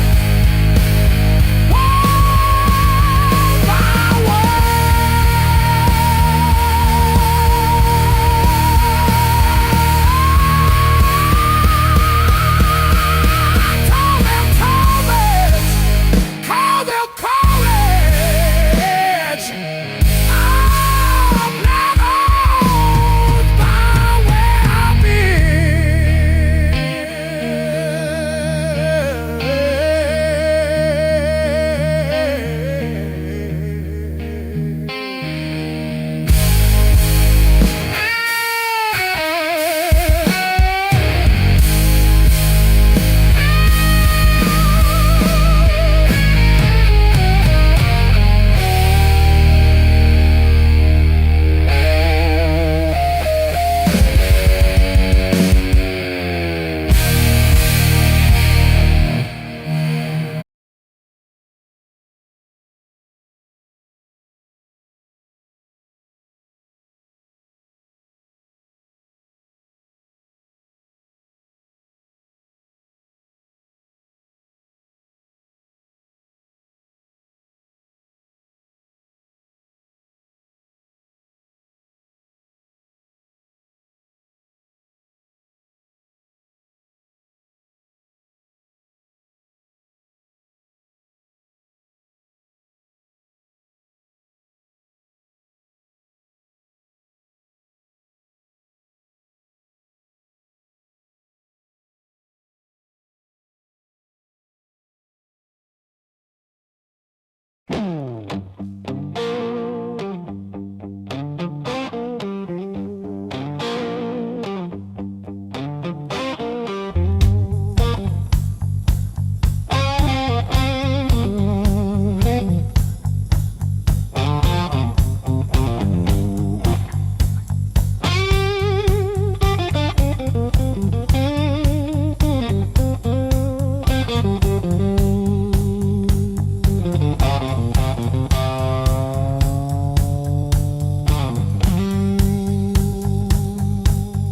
Wall by Call them Thomas, call them college. I'm not owned by where I've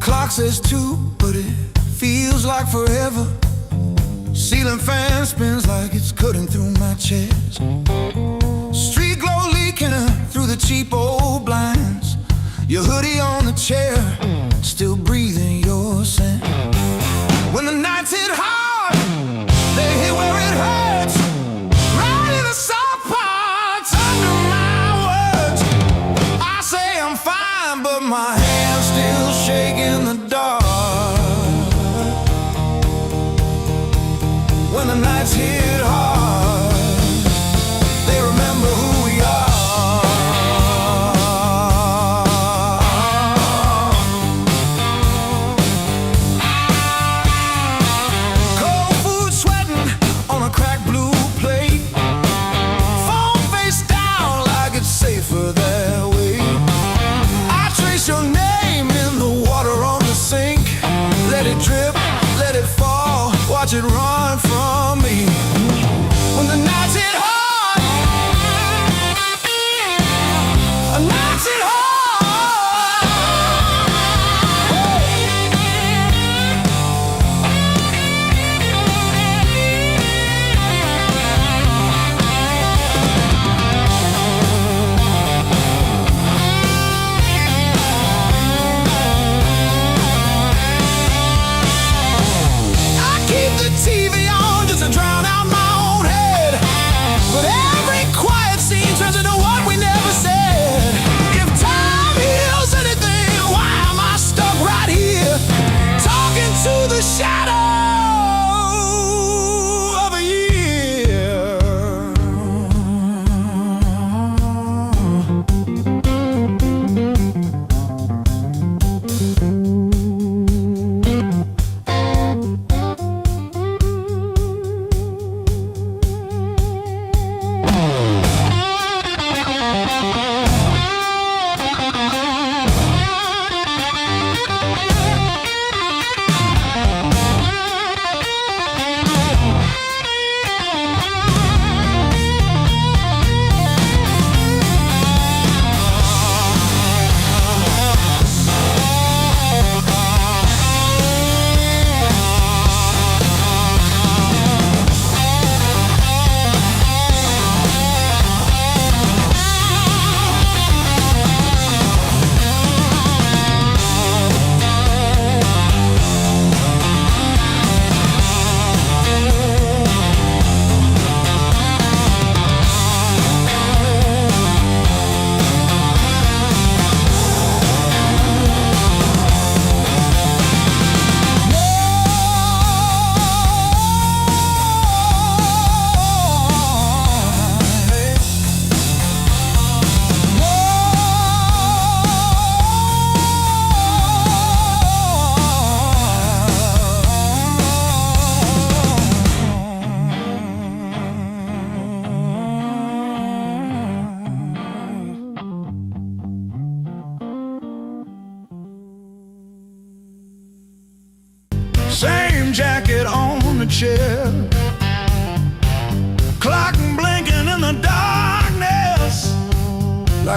Clock says 2, but it feels like forever. Ceiling fan spins like it's cutting through my chest. Street glow leaking through the cheap old blinds. Your hoodie on the chair, still breathing your scent. When the nights hit hard, they hit where it hurts. Right in the soft parts under my words. I say I'm fine, but my hands still shake in the dark. When the nights hit hard,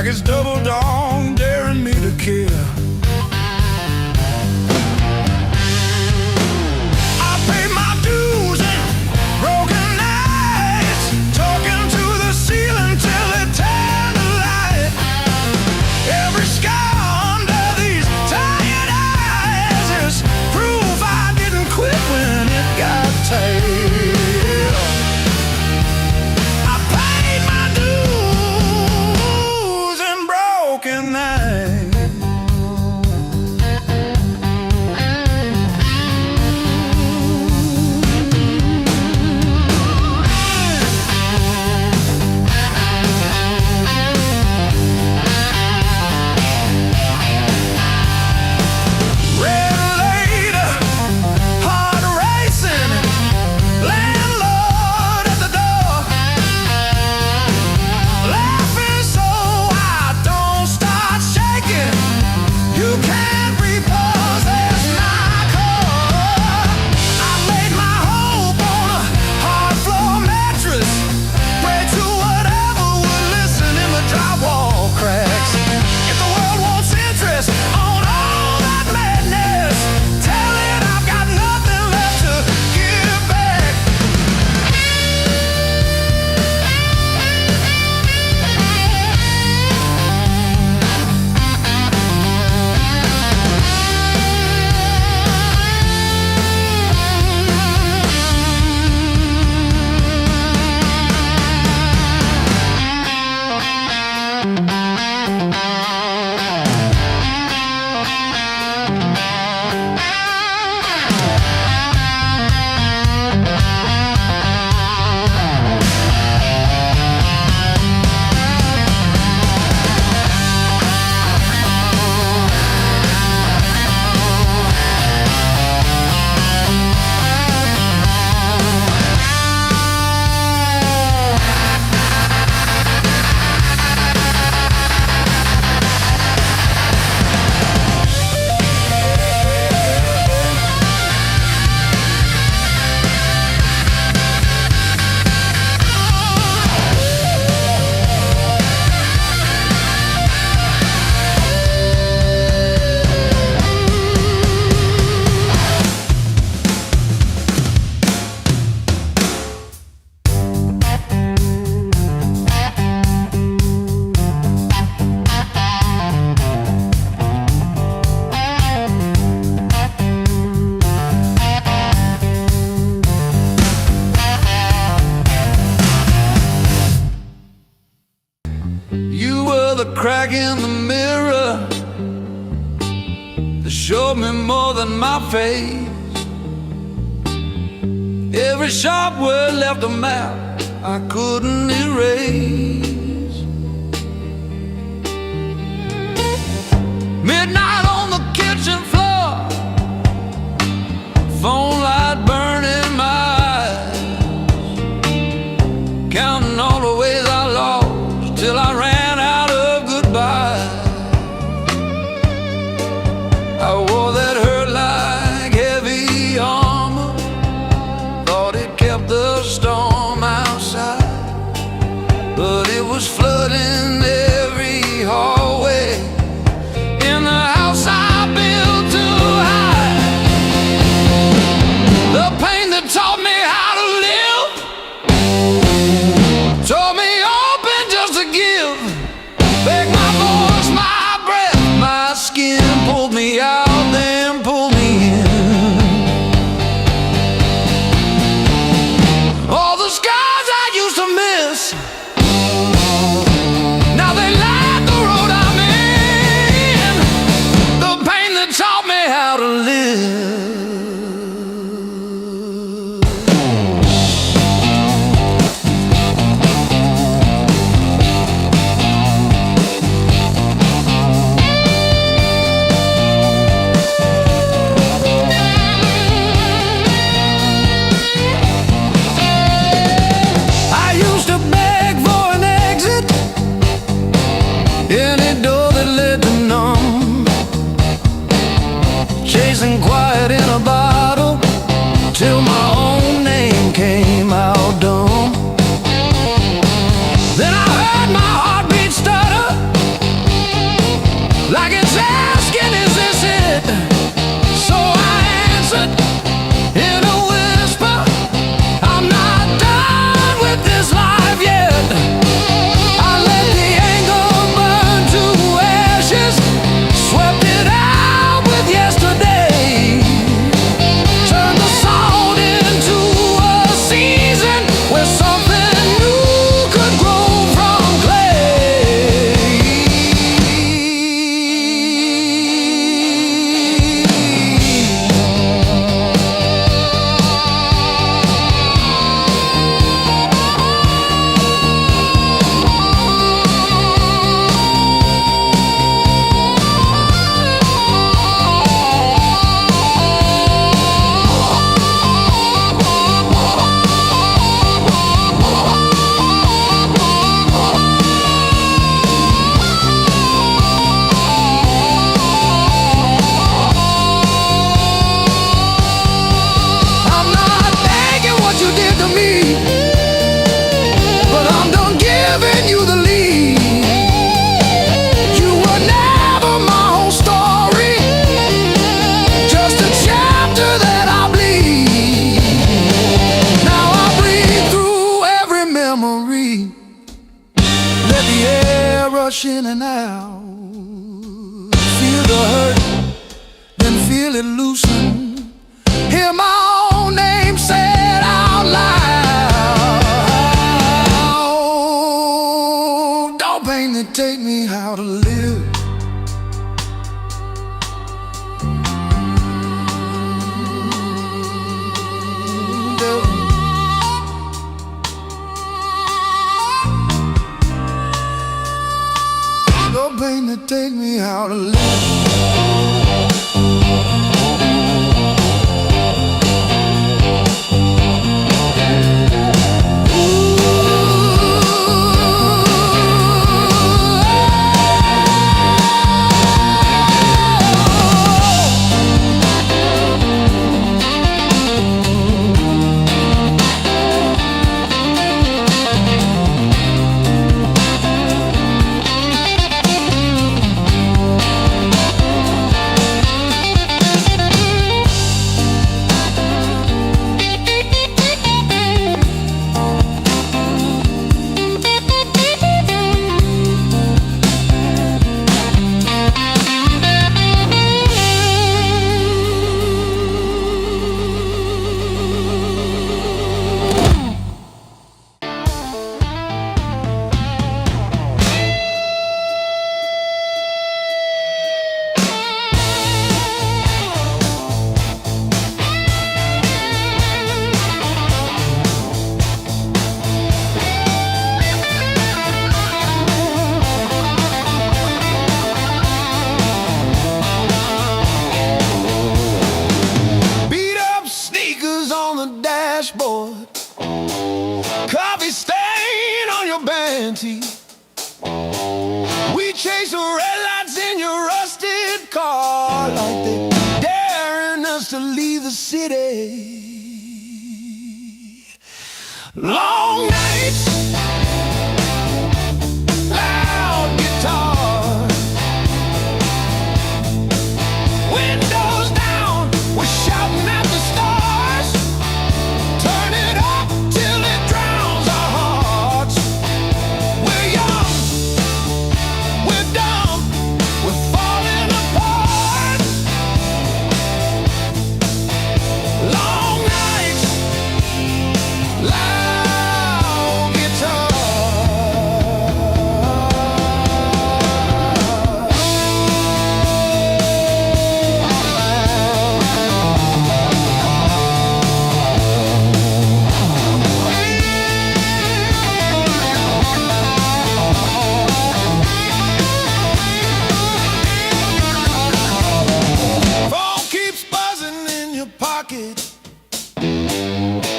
like it's double dawn, daring me to kill. I paid my dues and broken nights, talking to the ceiling till it turned to light. Every scar under these tired eyes is proof I didn't quit when it got tight. The crack in the mirror that showed me more than my face. Every sharp word left a map I couldn't erase. Midnight on the kitchen floor, phone light burning my eyes, counting all the ways I lost till I ran out of goodbye. I wore that hurt like heavy armor, thought it kept the storm outside, but it was flooding every hallway in the house I built to hide. The pain that taught me how to live taught me open just to give. Back my voice, my breath, my skin pulled me out, then pulled me in. All the scars I used to miss, now they light the road I'm in. The pain that taught me how to live. Chasing quiet in a bottle till my own name came out dumb. Then I heard my heartbeat stutter giving you the lead. You were never my whole story, just a chapter that I bleed. Now I breathe through every memory, let the air rush in and out. Feel the hurt, then feel it loosen. Hear my own name said out loud. Don't pain that take me how to live. Don't pain that take me how to live. Dashboard, coffee stain on your band tee. We chase the red lights in your rusted car like they daring us to leave the city. Long nights, loud guitar, windows down, we're shouting at the stars.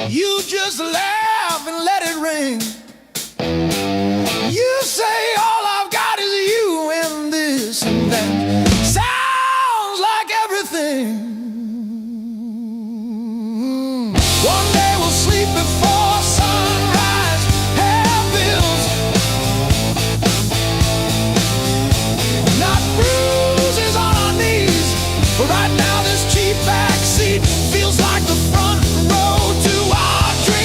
You just laugh and let it ring. You say all I've got is you and this and that. Sounds like everything. One day we'll sleep before sunrise. Have bills, not bruises on our knees. But right now this cheap backseat feels like the front row to our dreams.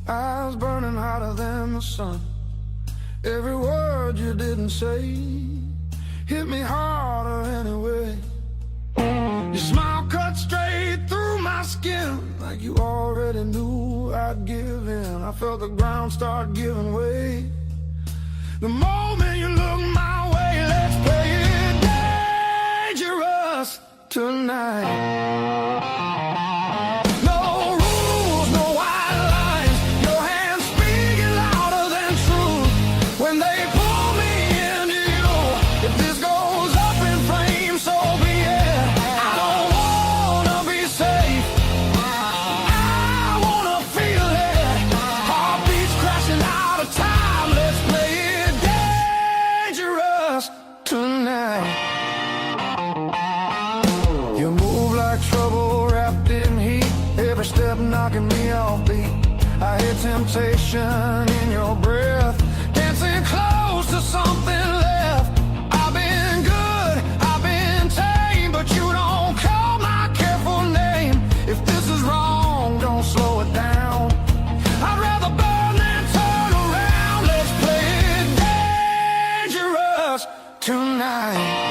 eyes burning hotter than the sun. Every word you didn't say hit me harder anyway. Your smile cut straight through my skin, like you already knew I'd give in. I felt the ground start giving way the moment you looked my way. Let's play it dangerous tonight. You move like trouble wrapped in heat, every step knocking me off beat. I hear temptation in your breath, dancing close to something left. I've been good, I've been tame, but you don't call my careful name. If this is wrong, don't slow it down. I'd rather burn than turn around. Let's play it dangerous tonight.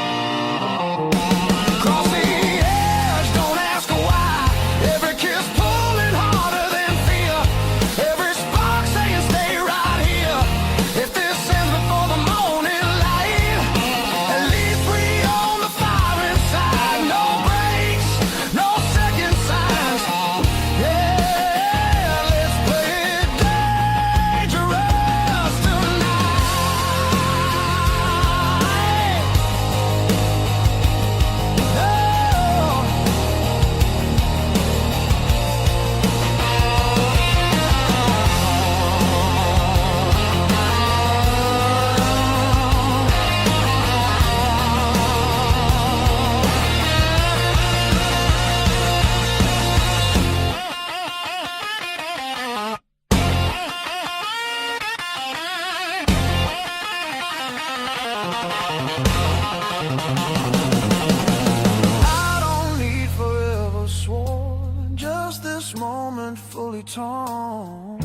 Fully torn.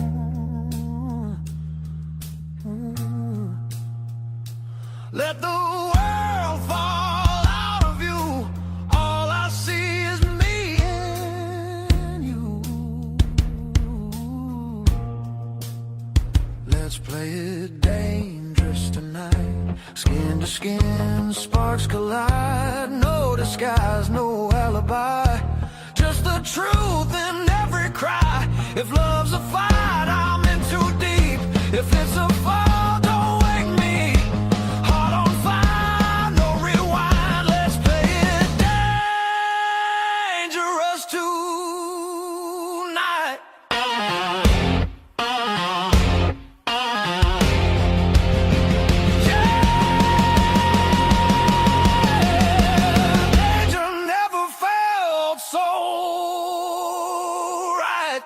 Let the world fall out of you. All I see is me and you. Let's play it dangerous tonight. Skin to skin, sparks collide. No disguise, no alibi. Just the truth in every cry. If love's a fight, I'm in too deep. If it's a fall, don't wake me. Heart on fire, no rewind. Let's play it dangerous tonight. Danger never felt so right.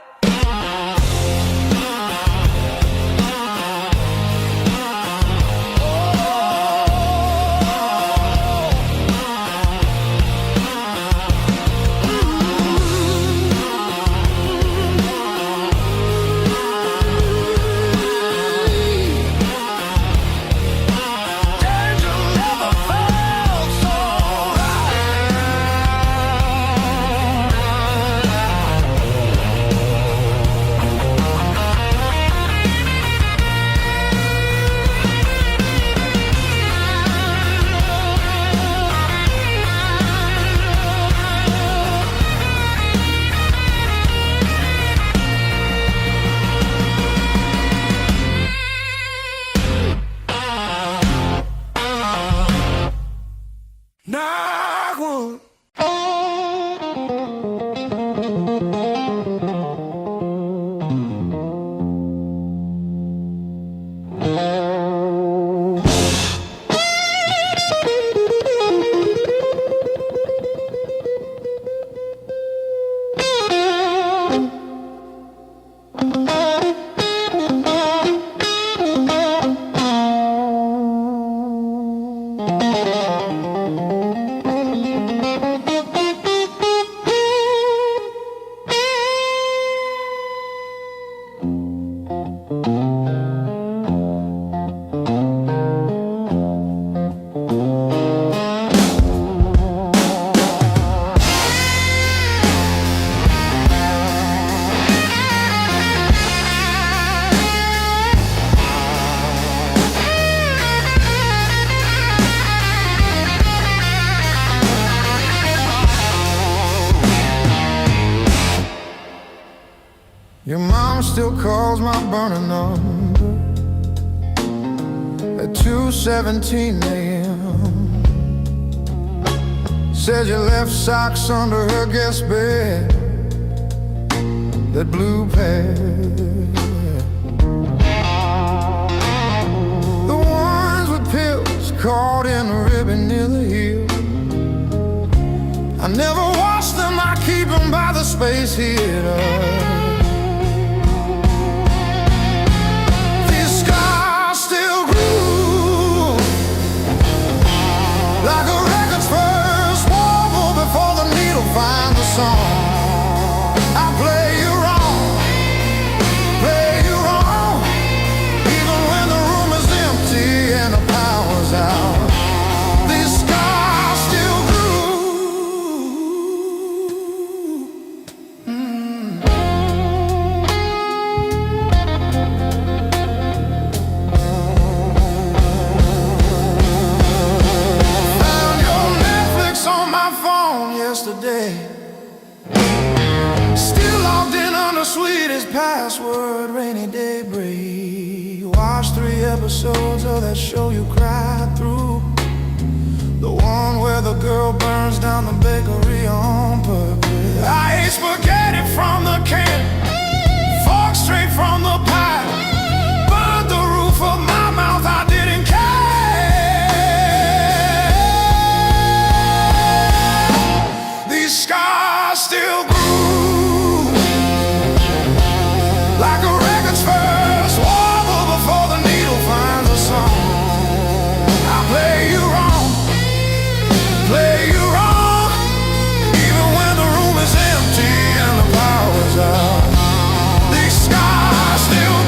still calls my burner number at 2:17 a.m. Said you left socks under her guest bed, that blue pair, the ones with pills caught in the ribbon near the heel. I never wash them, I keep them by the space heater. These scars still groove like a record's first warble before the needle finds the song. I play you wrong, even when the room is empty and the power's out. These scars still yesterday, still logged in on the sweetest password, rainy day break. Watched 3 episodes of that show you cried through, the one where the girl burns down the bakery on purpose. I ate spaghetti from the can, fork straight from the pie, burned the roof of my mouth, I didn't care. Scars still groove like a record's first warble before the needle finds a song. I play you wrong, even when the room is empty and the power's out. These scars still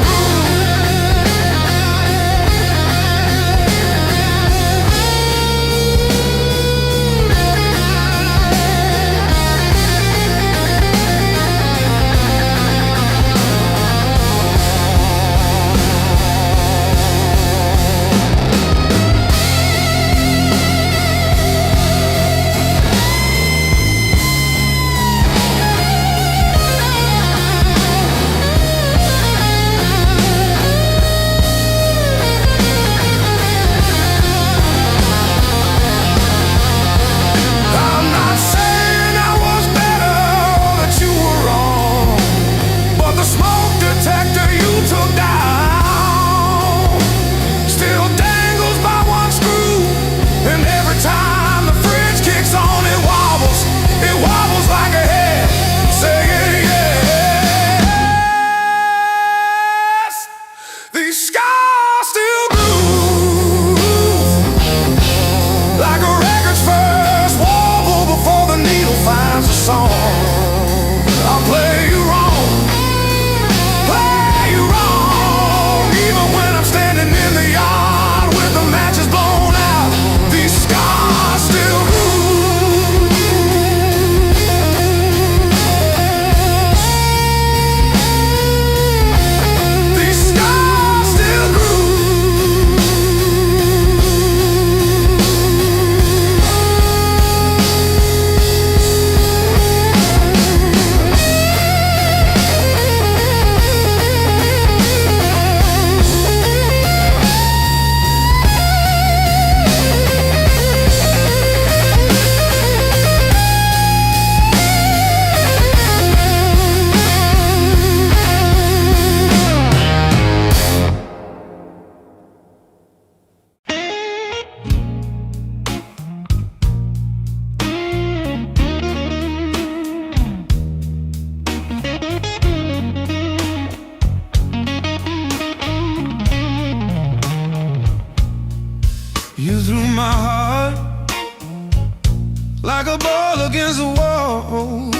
like a ball against the wall.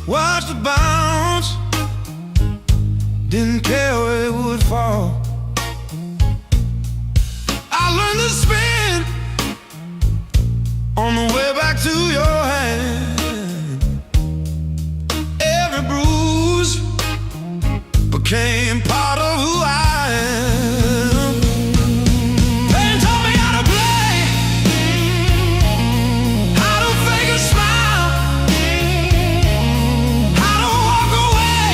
Watched it bounce, didn't care where it would fall. I learned to spin on the way back to your hand. Every bruise became part of who I am. Pain taught me how to play, how to fake a smile, how to walk away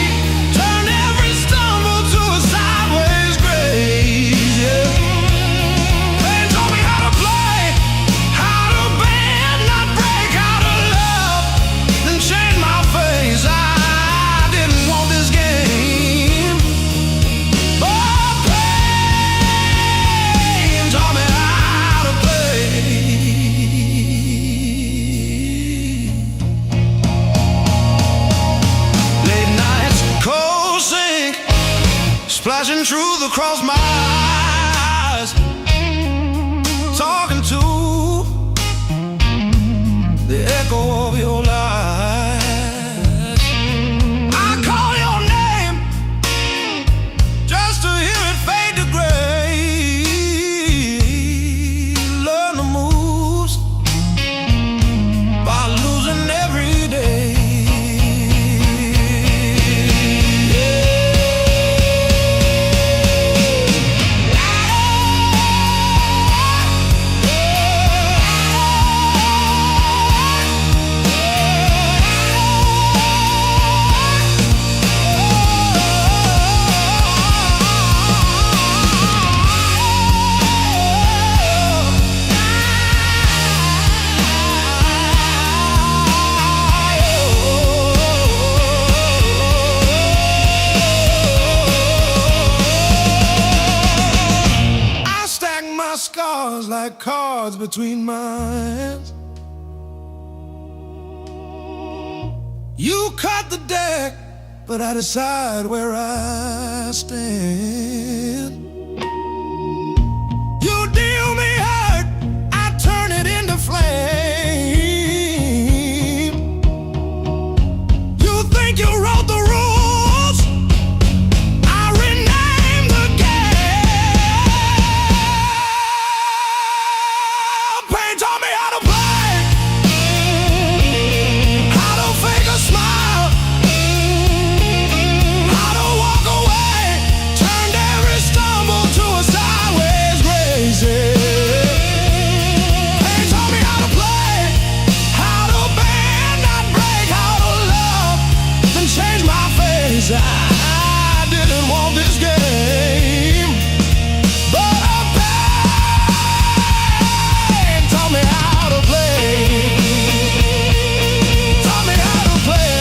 splashing truth across my eyes, talking to the echo of your lies. I call your name just to hear it fade to gray. Learn the moves by losing every day. Scars like cards between my hands. You cut the deck, but I decide where I stand. You deal me hurt, I turn it into flame. You think you wrote the rules, I rename the game. Pain taught me how to play, how to fake a smile, how to walk away, turned every stumble to a sideways grace. Pain taught me how to play, how to bend, not break, how to love, then change my face. I didn't want this game, but a pain taught me how to play. Taught me how to play.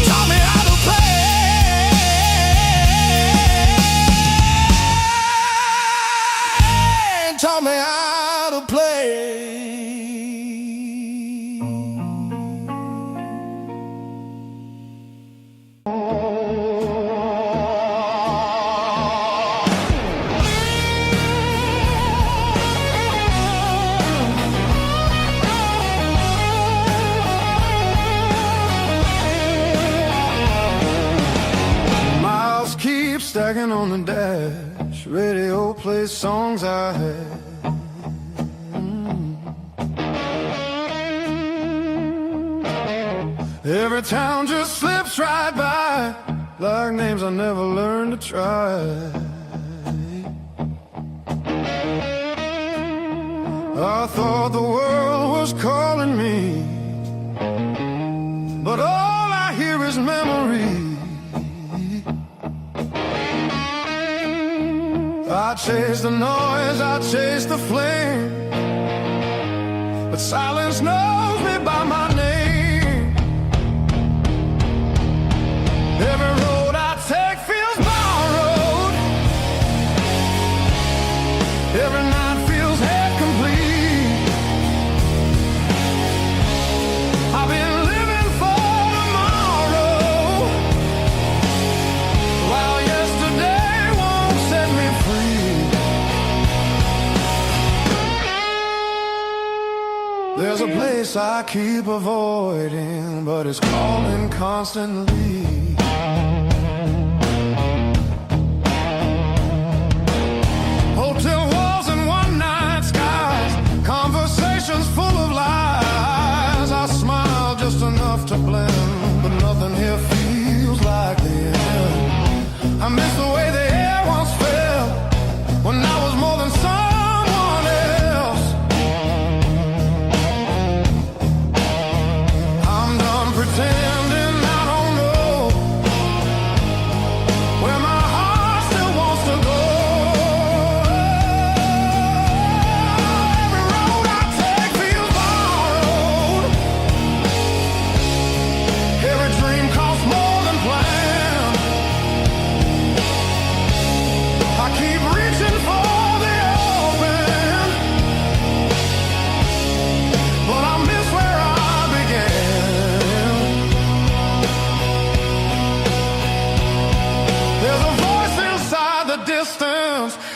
Taught me how to play. Taught me how to play. Miles keep stacking on the dash. Radio plays songs I had. Every town just slips right by, like names I never learned to try. I thought the world was calling me, but all I hear is memory. I chase the noise, I chase the flame, but silence knows me by my name. Every road I take feels borrowed, every night feels half complete. I've been living for tomorrow, while yesterday won't set me free. There's a place I keep avoiding, but it's calling constantly. Hotel walls and one-night skies, conversations full of lies. I smile just enough to blend, but nothing here feels like the end. I miss the way the air once felt, when I was more than someone else. I'm done pretending I don't know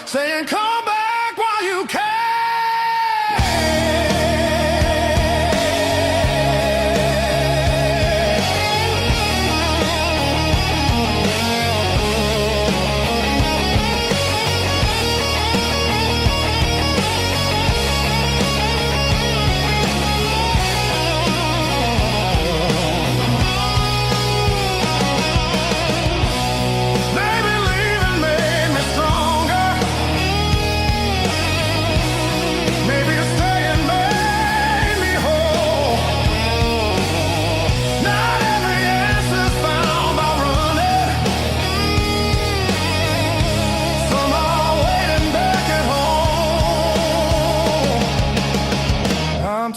saying come back while you can.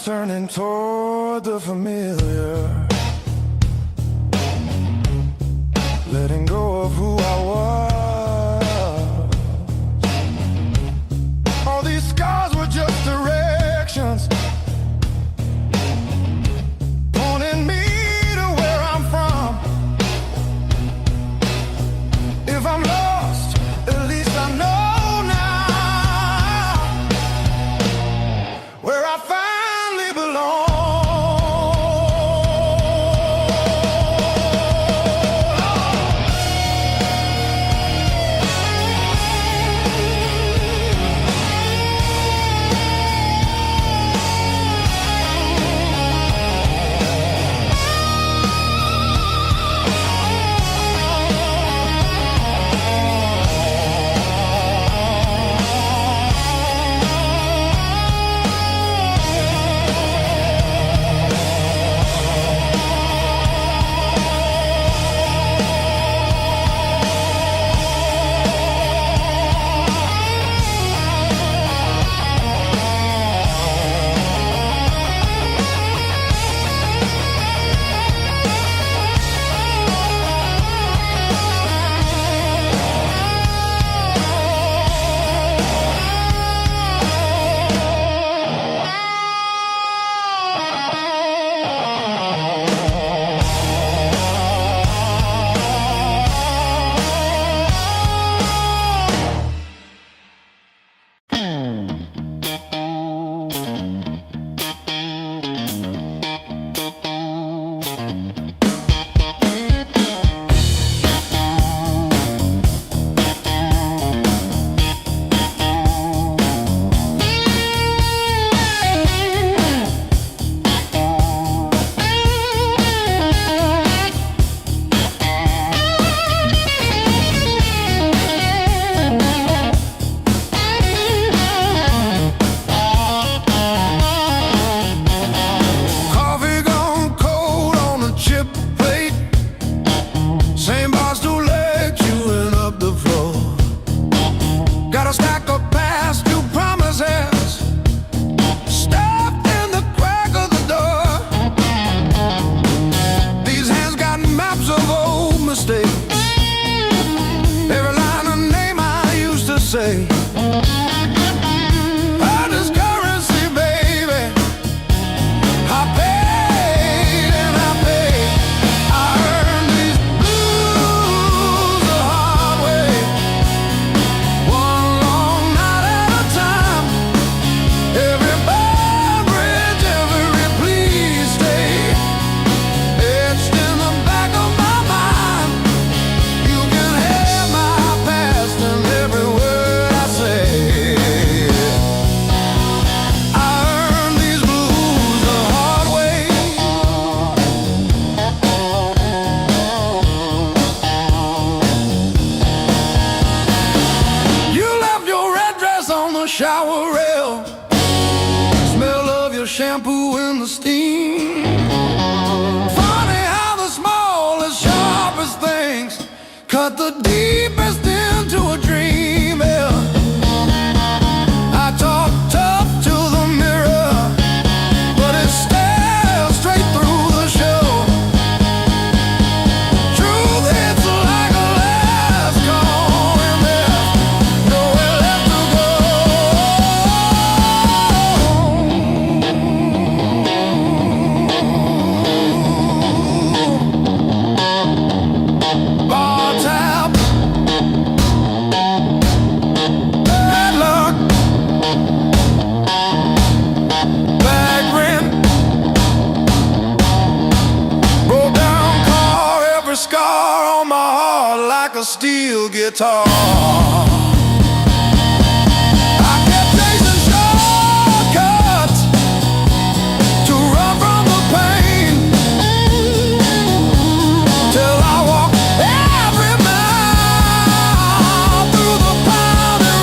Turning toward the familiar, letting go of who I was. All these scars were just directions, pointing me to where I'm from. If I'm lost, at least I know now where I found say I just currency, baby. I paid and I paid. I earned these blues the hard way, one long night at a time. Every bad bridge, every please stay, etched in the back of my mind. You can have my past and every word I say. I earned these blues the hard way. You left your red dress on the shower rail, smell of your shampoo in the steam. Funny how the smallest, sharpest things cut the deepest into a dream. Yeah. I talk tough to the mirror, but it stares straight through the show. Truth hits like a last call, and there's nowhere left to go. Bar tab, scar on my heart like a steel guitar. I kept chasing shortcuts to run from the pain, till I walked every mile through the pounding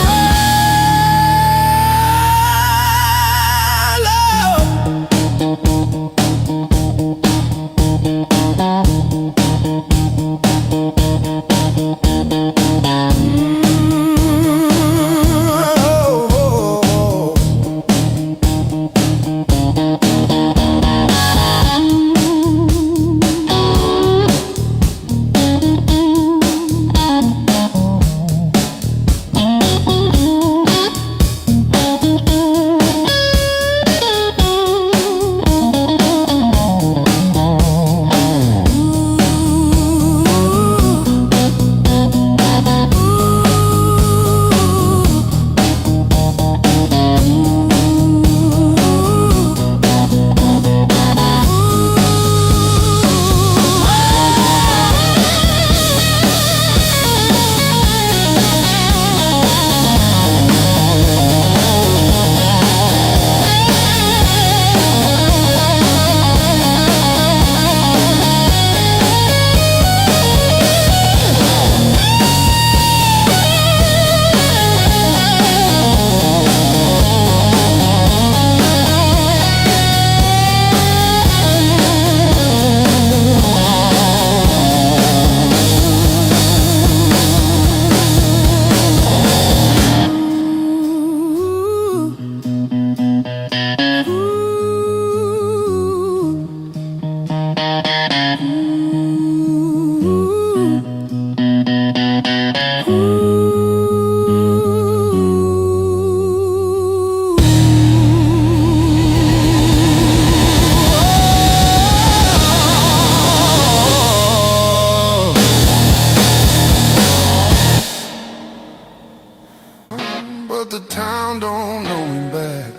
but the town don't know me back.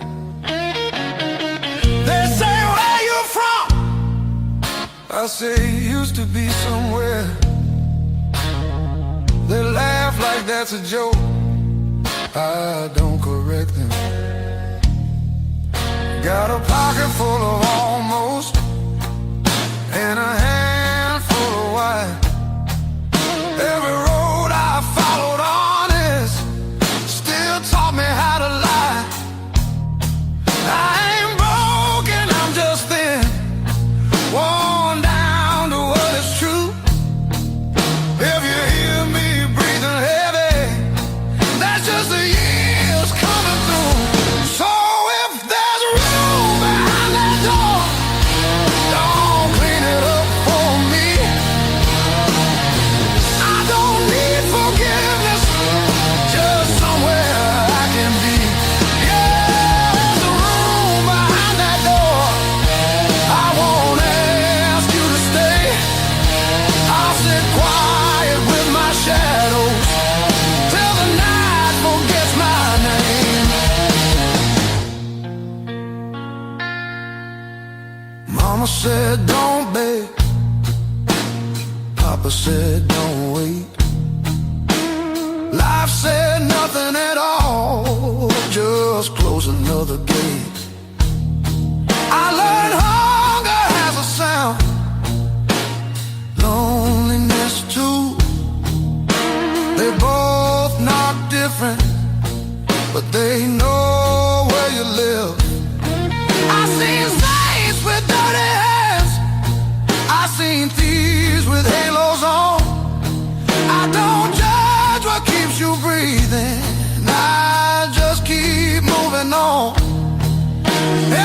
They say, where you from? I say, used to be somewhere. They laugh like that's a joke. I don't correct them. Got a pocket full of almost and a handful of white. Every road I followed honest still taught me how to lie. I ain't broken, I'm just thin, worn down to what is true. If you hear me breathing heavy, that's just the years coming through. So if there's room behind that door, don't clean it up for me. I don't need forgiveness, just somewhere I can be. Yeah, there's a room behind that door. I won't ask you to stay. I'll sit quiet with my shadows till the night forgets my name. Mama said don't beg, Papa said don't wait. Life said nothing at all, just close another gate. I learned hunger has a sound, loneliness too. They both knock different, but they know where you live. I seen saints with dirty hands, I seen thieves with halos on. I don't judge what keeps you breathing, I just keep moving on.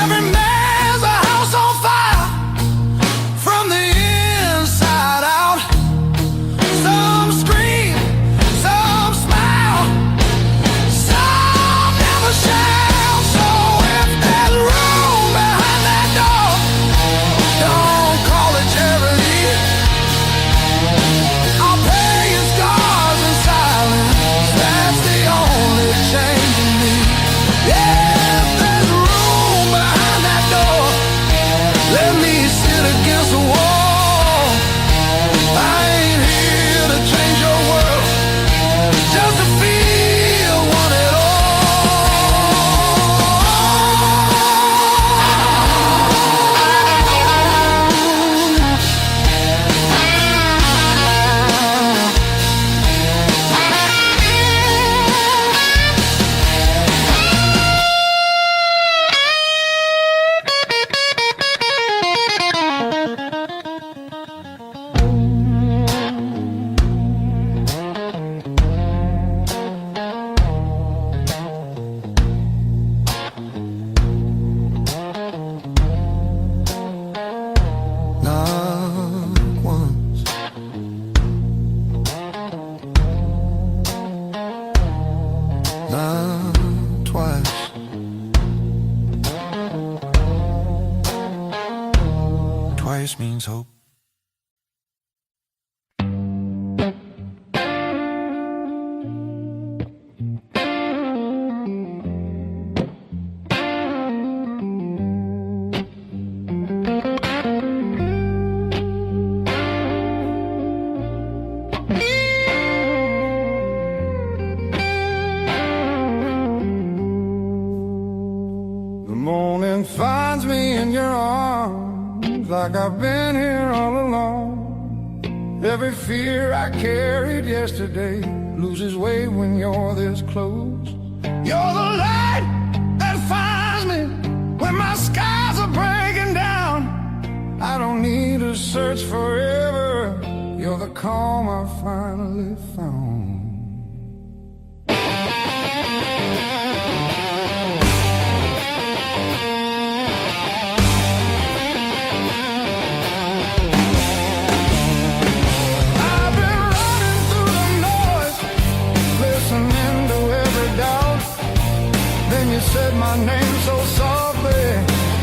Every man's a house which means hope. Morning finds me in your arms like I've been here all along. Every fear I carried yesterday loses weight when you're this close. You're the light that finds me when my skies are breaking down. I don't need to search forever. You're the calm I finally found. You said my name so softly,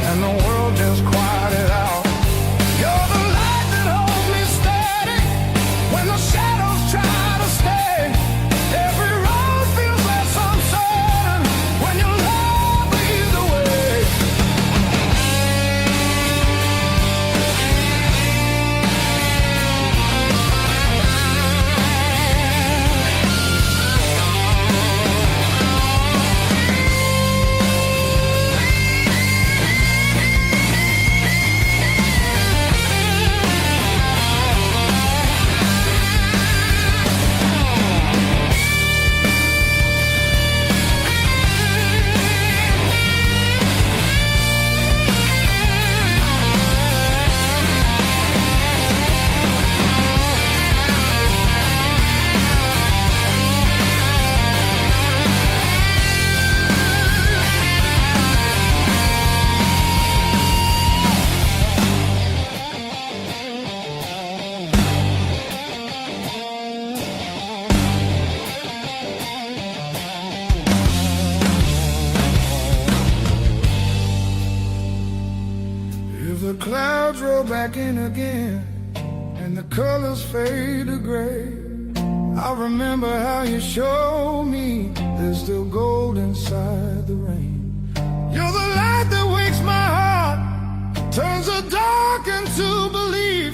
and the world just quieted out. You're the light that holds me steady when the shadows try to stay. Every road feels less uncertain when your love leads the way. The clouds roll back in again and the colors fade to gray. I remember how you showed me there's still gold inside the rain. You're the light that wakes my heart, turns the dark into belief.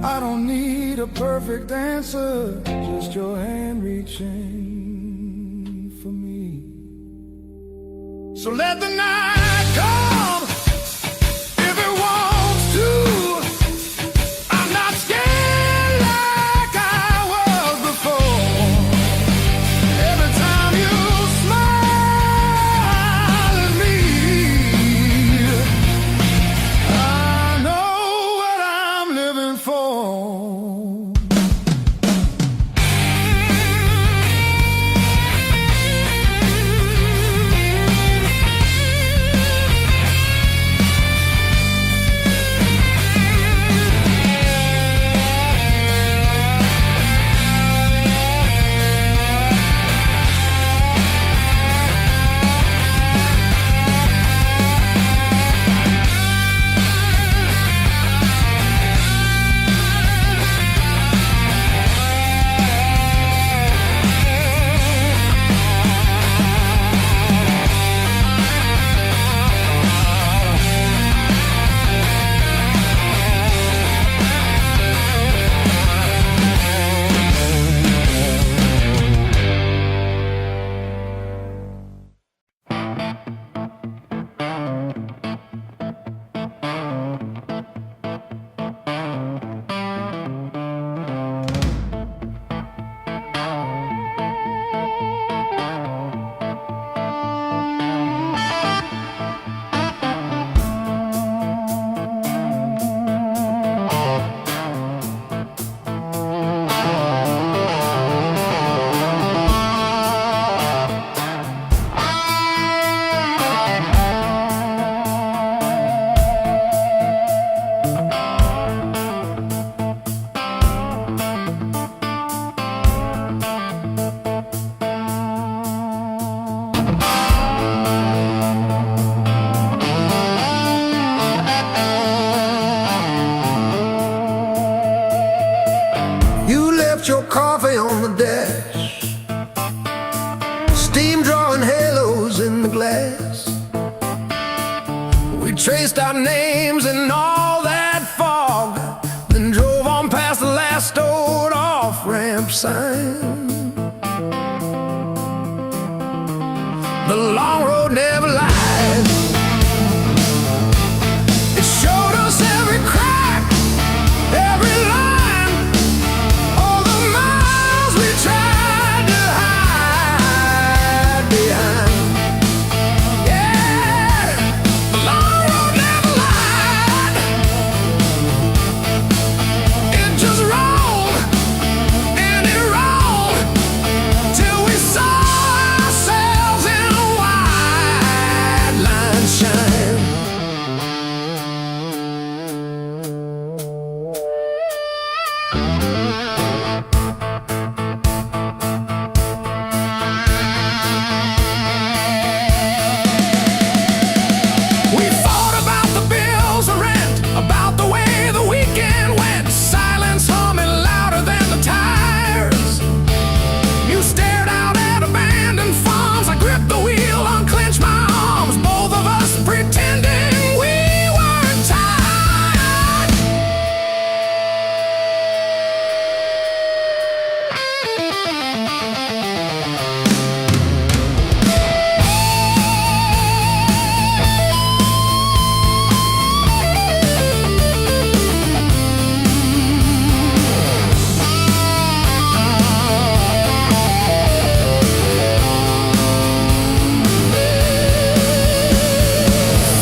I don't need a perfect answer, just your hand reaching for me. So let the night come. left your coffee on the dash, steam drawing halos in the glass. We traced our names in all that fog, then drove on past the last old off-ramp sign. The long road never lied. It showed us every crack, every line, all the miles we tried to hide behind. Yeah, the long road never lied. It just rolled and it rolled till we saw ourselves in a wide line shine. We fought about the bills of rent, about the way the weekend went. Silence humming louder than the tires. You stared out at abandoned farms. I gripped the wheel, unclenched my arms. Both of us pretending we weren't tired.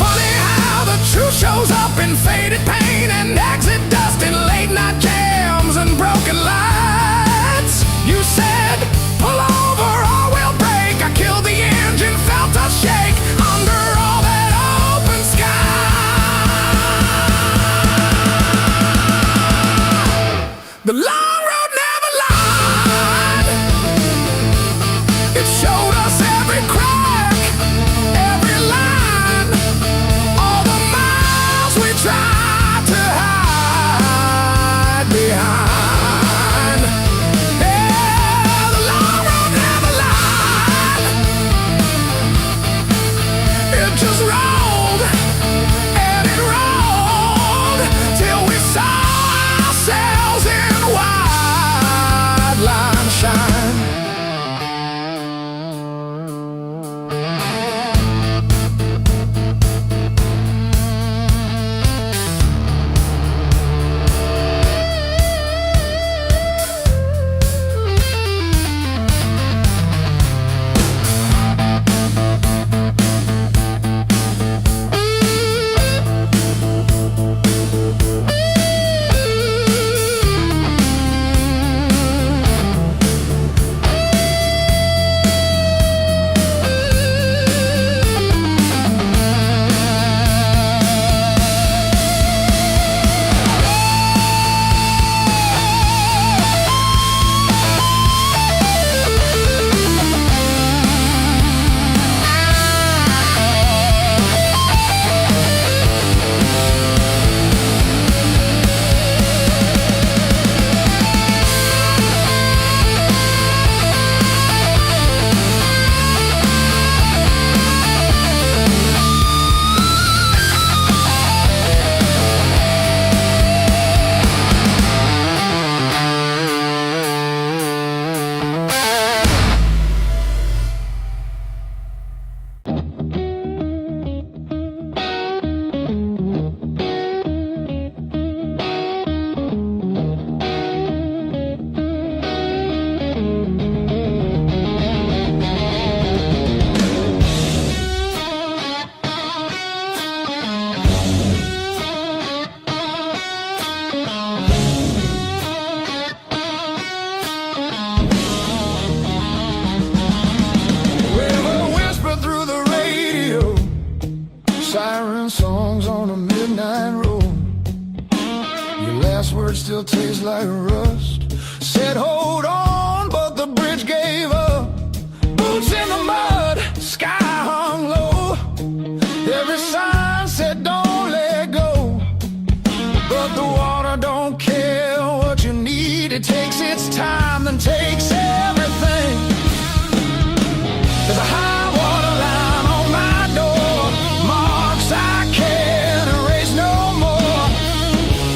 Funny how the truth shows up in faded pain and exit dust in late night jams and broken lights. You said, pull over or we'll break. I killed the engine, felt us shake under all that open sky. The long road never lied. It showed us every crack, every line, all the miles we tried to hide behind. Yeah, the long road never lied. It just rolled and it rolled till we saw ourselves in wide line shine. Siren songs on a midnight road. Your last words still taste like rust. Said hold on, but the bridge gave up. Boots in the mud, sky hung low. Every sign said don't let go, but the water don't care what you need. It takes its time than takes everything. There's a high water line on my door, marks I can't erase no more.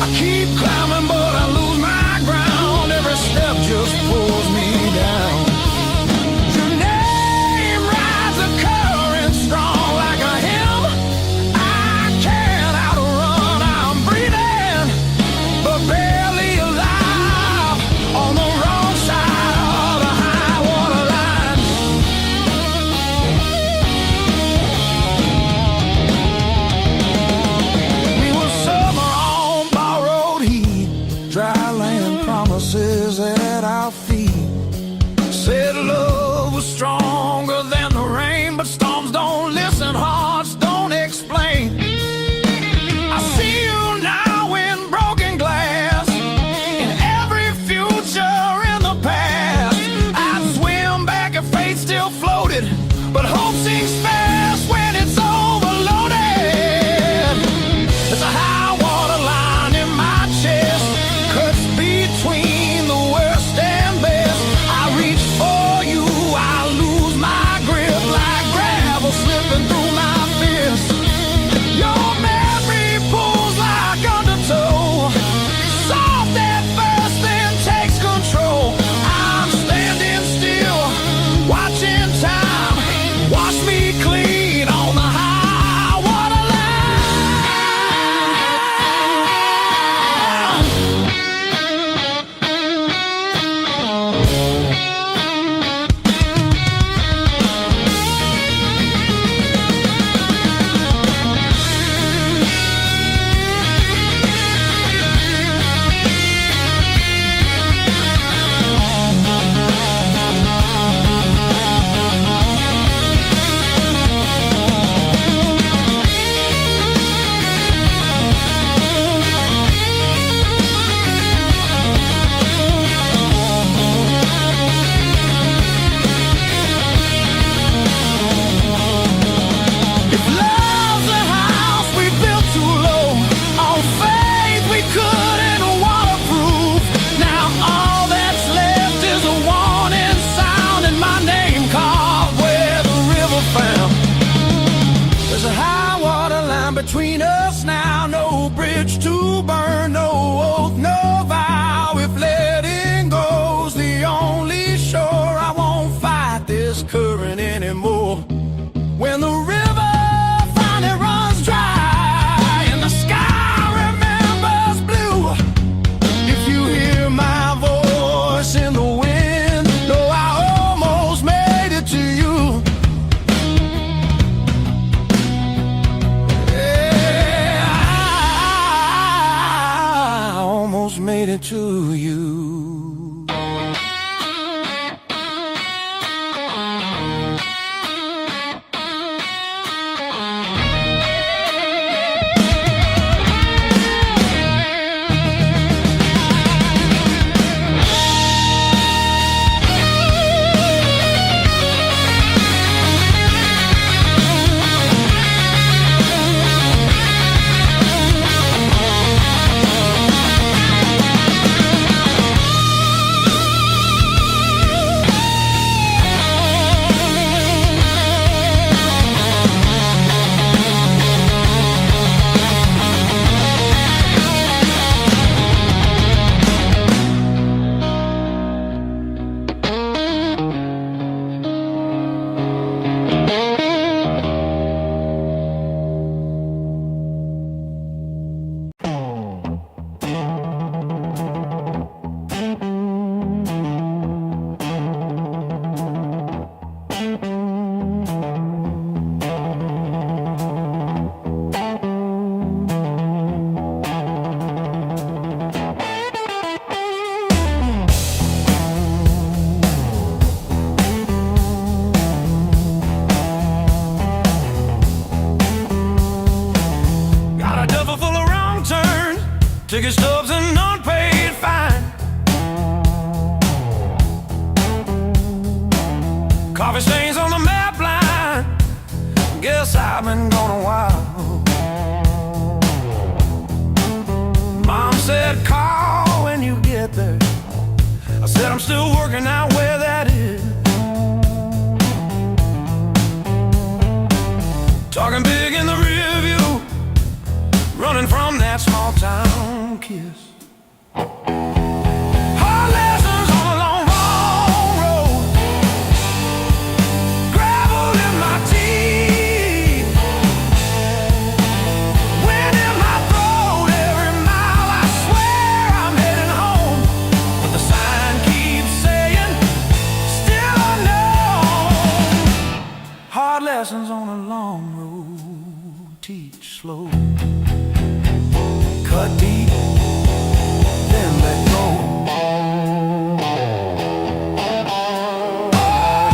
I keep climbing but I lose my ground, every step just pulls me down. Your name rides a current strong like a hymn I can't outrun. I'm breathing but barely alive on the wrong side of the high water line. We were summer on borrowed heat, dry land promises at our feet. Said love was stronger than the rain, but storms don't listen, hearts don't explain. I see you now in broken glass, in every future in the past. I'd swim back if fate still floated, but hope sinks fast when it's overloaded. There's a high water line in my chest, cuts between the worst and best. I reach for you, I lose my grip like gravel slipping through my fist. Your memory pulls like undertow, soft at first then takes control. I'm standing still, watching time wash me clean on the high water line. If love's a house we built too low, on faith we couldn't waterproof. Now all that's left is a warning sound and my name carved where the river found. There's a high water line between us now, no bridge to burn, no oath, no vow. If letting go's the only shore, I won't fight this current anymore. When the river finally runs dry and the sky remembers blue, if you hear my voice in the wind, know I almost made it to you. Yeah, I almost made it to you. Ticket stubs and unpaid fine. Coffee stains on the map line. Guess I've been gone a while. Mom said call when you get there. I Said I'm still working out where that is. Talking big in the rear view, running from that small town kiss. Hard lessons on a long, long road, gravel in my teeth, wind in my throat. Every mile I swear I'm heading home, but the sign keeps saying still unknown. Hard lessons on a long road, teach slow, cut deep, then let go.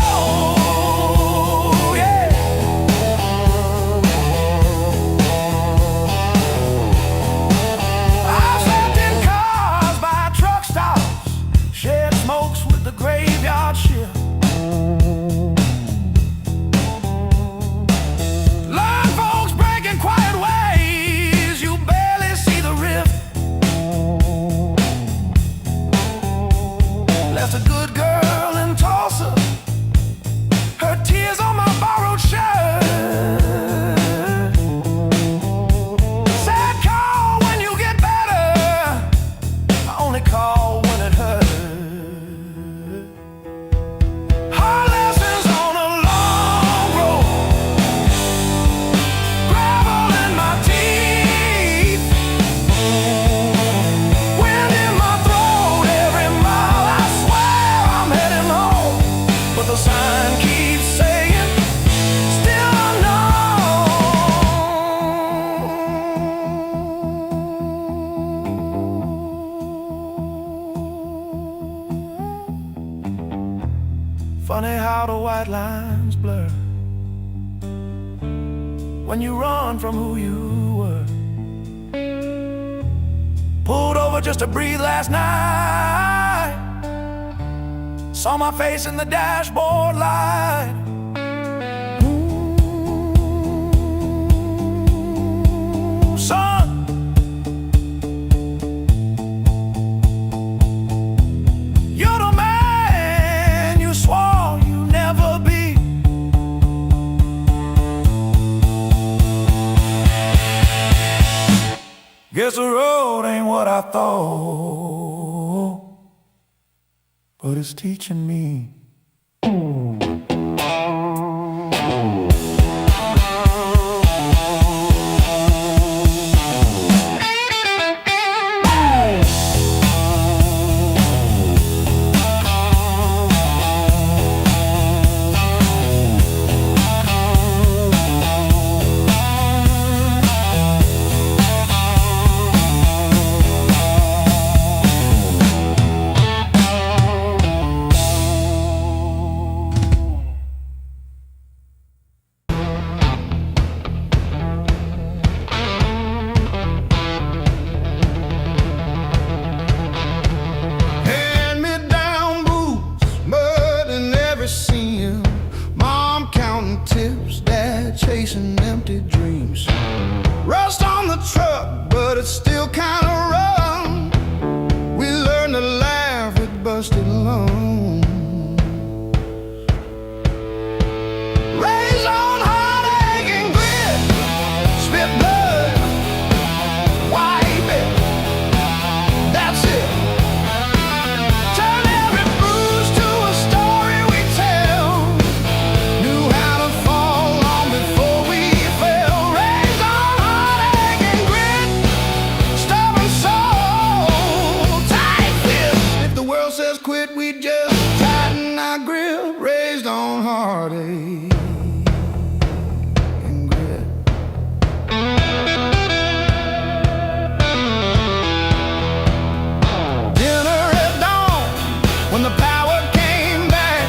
Oh, yeah. I've slept in cars by truck stops, shared smokes with the graveyard shift. Learn folks breaking quiet ways, you barely see the rift. Left a good girl in Tulsa, her tears on my borrowed shirt. Said call when you get better, I only call when it hurts. Hard lessons on a long road, gravel in my teeth, wind in my throat. Every mile I swear I'm heading home, but the sign keeps saying still unknown. Funny how the white lines blur when you run from who you were. Pulled over just to breathe last night, saw my face in the dashboard light. Ooh, son, you're the man you swore you'd never be. Guess the road ain't what I thought, but it's teaching me. Hand-me-down boots, mud in every seam. Mom counting tips, dad chasing empty dreams. Rust on the truck, but it's still kinda rough. We learned to laugh at busted lungs. Raised on heartache and grit, spit blood, wipe it, that's it. Turn every bruise to a story we tell. Knew how to fall long before we fell. Raised on heartache and grit, stubborn soul, tight fist. If the world says quit, we just tighten our grip. Raised on heartache and grit. Dinner at dawn, when the power came back,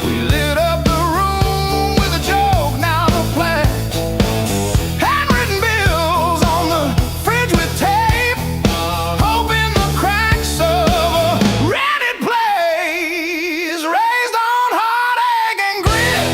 we lit up the room with a joke, now the flash. Handwritten bills on the fridge with tape, hoping the cracks of a rented place. Raised on heartache and grit.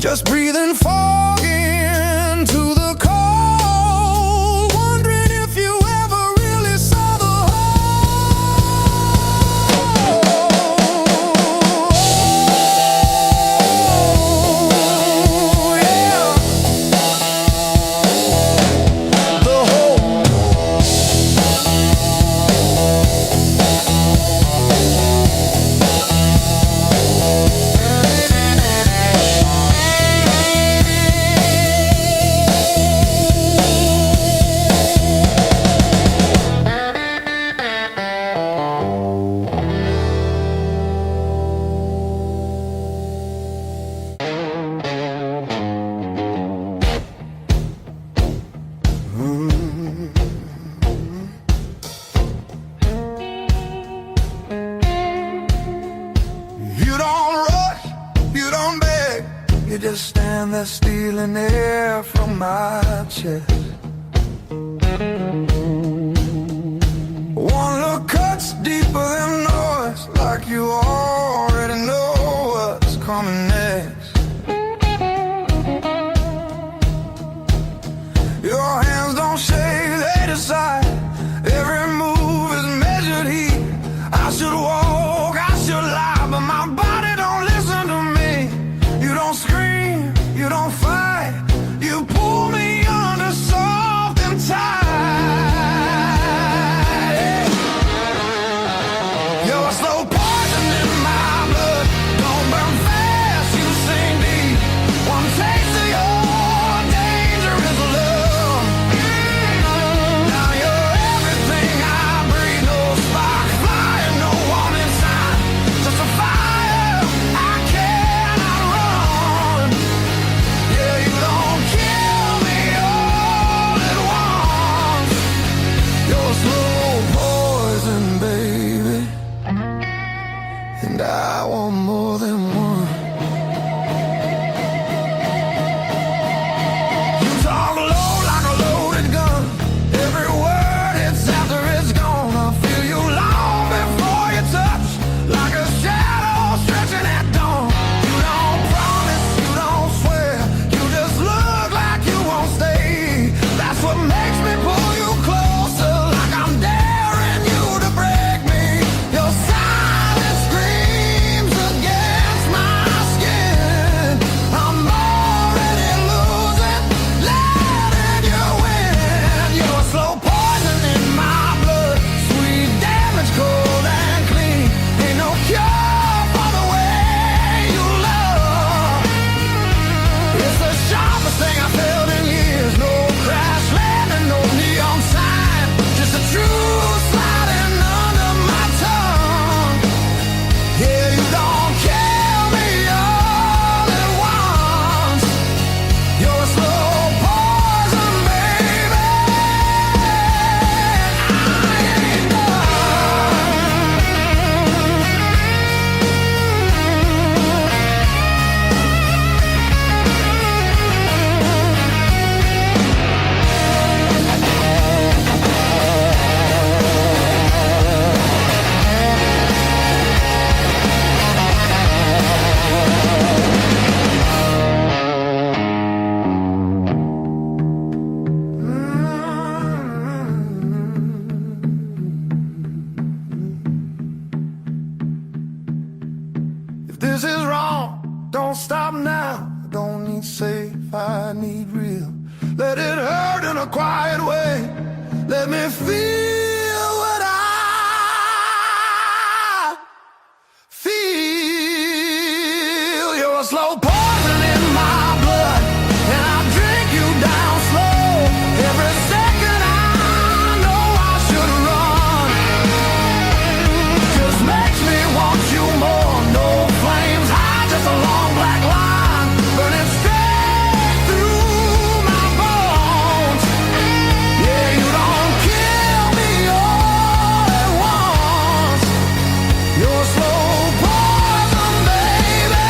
just breathing far into the cold, wondering if you ever really saw the whole. Yeah. The whole. You don't rush, you don't beg, you just stand there stealing air from my chest. One look cuts deeper than noise, like you already know what's coming next. Your hands don't shake, they decide. Every move is measured heat. I should walk, I should lie, but my body don't listen to me. You don't scream, you don't fight, you pull me under soft and tight. You're a slow poison in my blood, don't burn fast, you sink deep. One taste of your dangerous love. Now you're everything I breathe, no spark, fire, no warning sign, just a fire I cannot run. Yeah, you don't kill me all at once. You're slow poison, baby, and I want more than one. You talk low like a loaded gun. Every word hits after it's gone. I feel you long before you touch, like a shadow stretching at dawn. You don't promise, you don't swear, you just look like you won't stay. That's what makes me pull you closer, like I'm daring you to break me. Your silence screams against my skin. I'm already losing, letting you win. You're a slow poison in my blood, sweet damage, cold and clean. Ain't no cure for the way you love. It's the sharpest thing I've felt in years. No crash landing, no neon sign, just a truth sliding under my tongue. Yeah, you don't kill me all at once. You're a slow poison, baby. I ain't If this is wrong, don't stop now. I don't need safe, I need real. Let it hurt in a quiet way. Let me feel what I feel. You're a slow poison in my blood, and I drink you down slow. Every second I know I should run, just makes me want you more. No flames high, just a long black line burning straight through my bones. Yeah, you don't kill me all at once. You're slow poison, baby.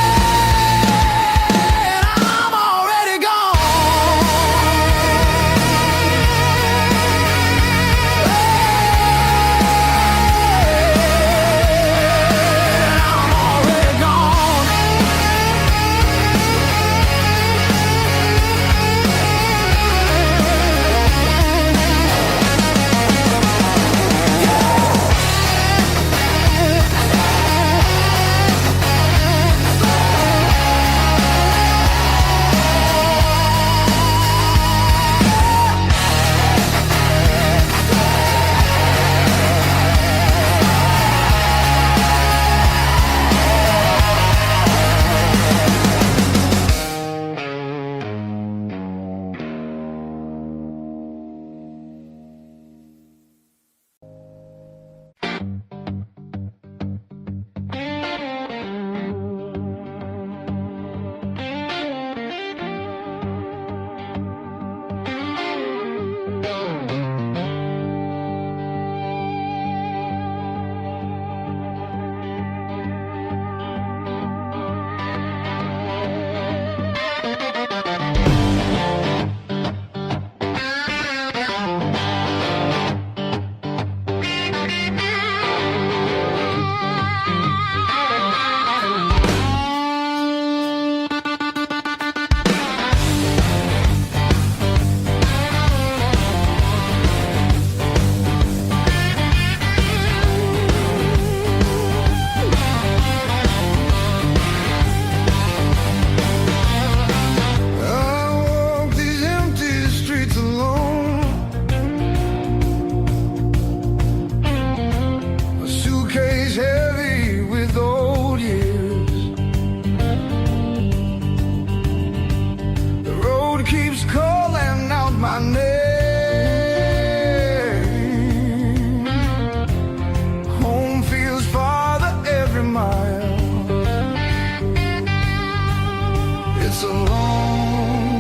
It's a long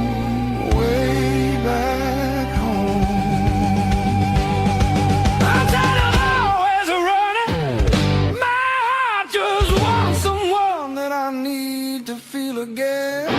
way back home. I'm tired of always running. My heart just wants someone that I need to feel again.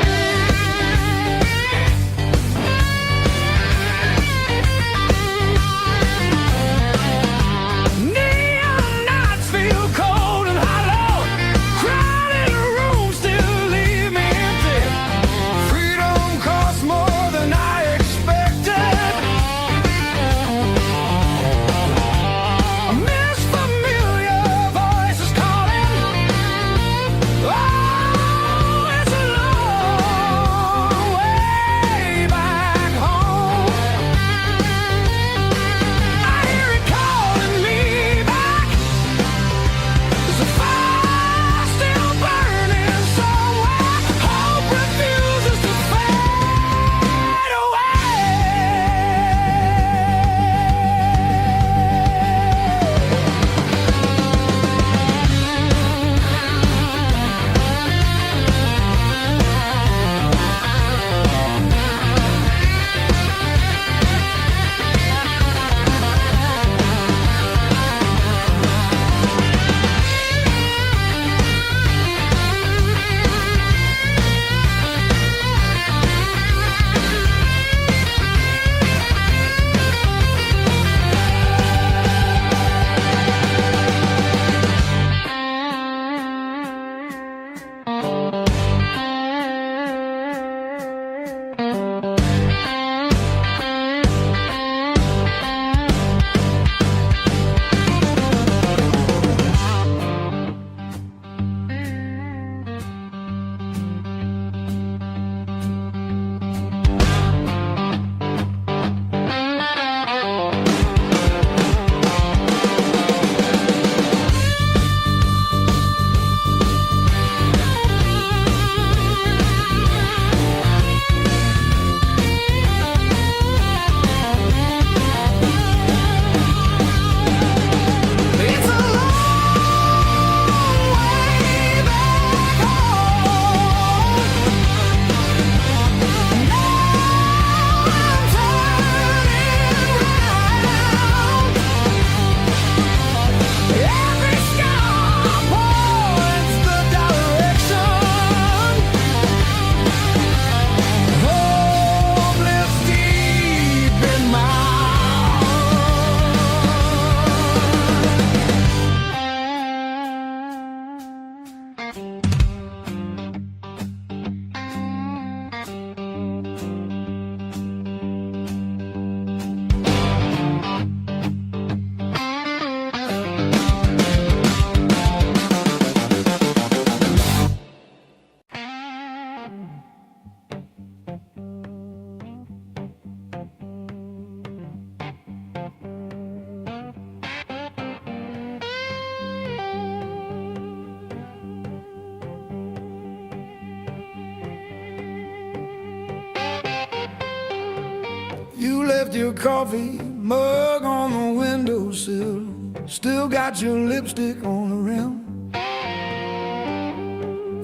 You left your coffee mug on the windowsill. Still got your lipstick on the rim.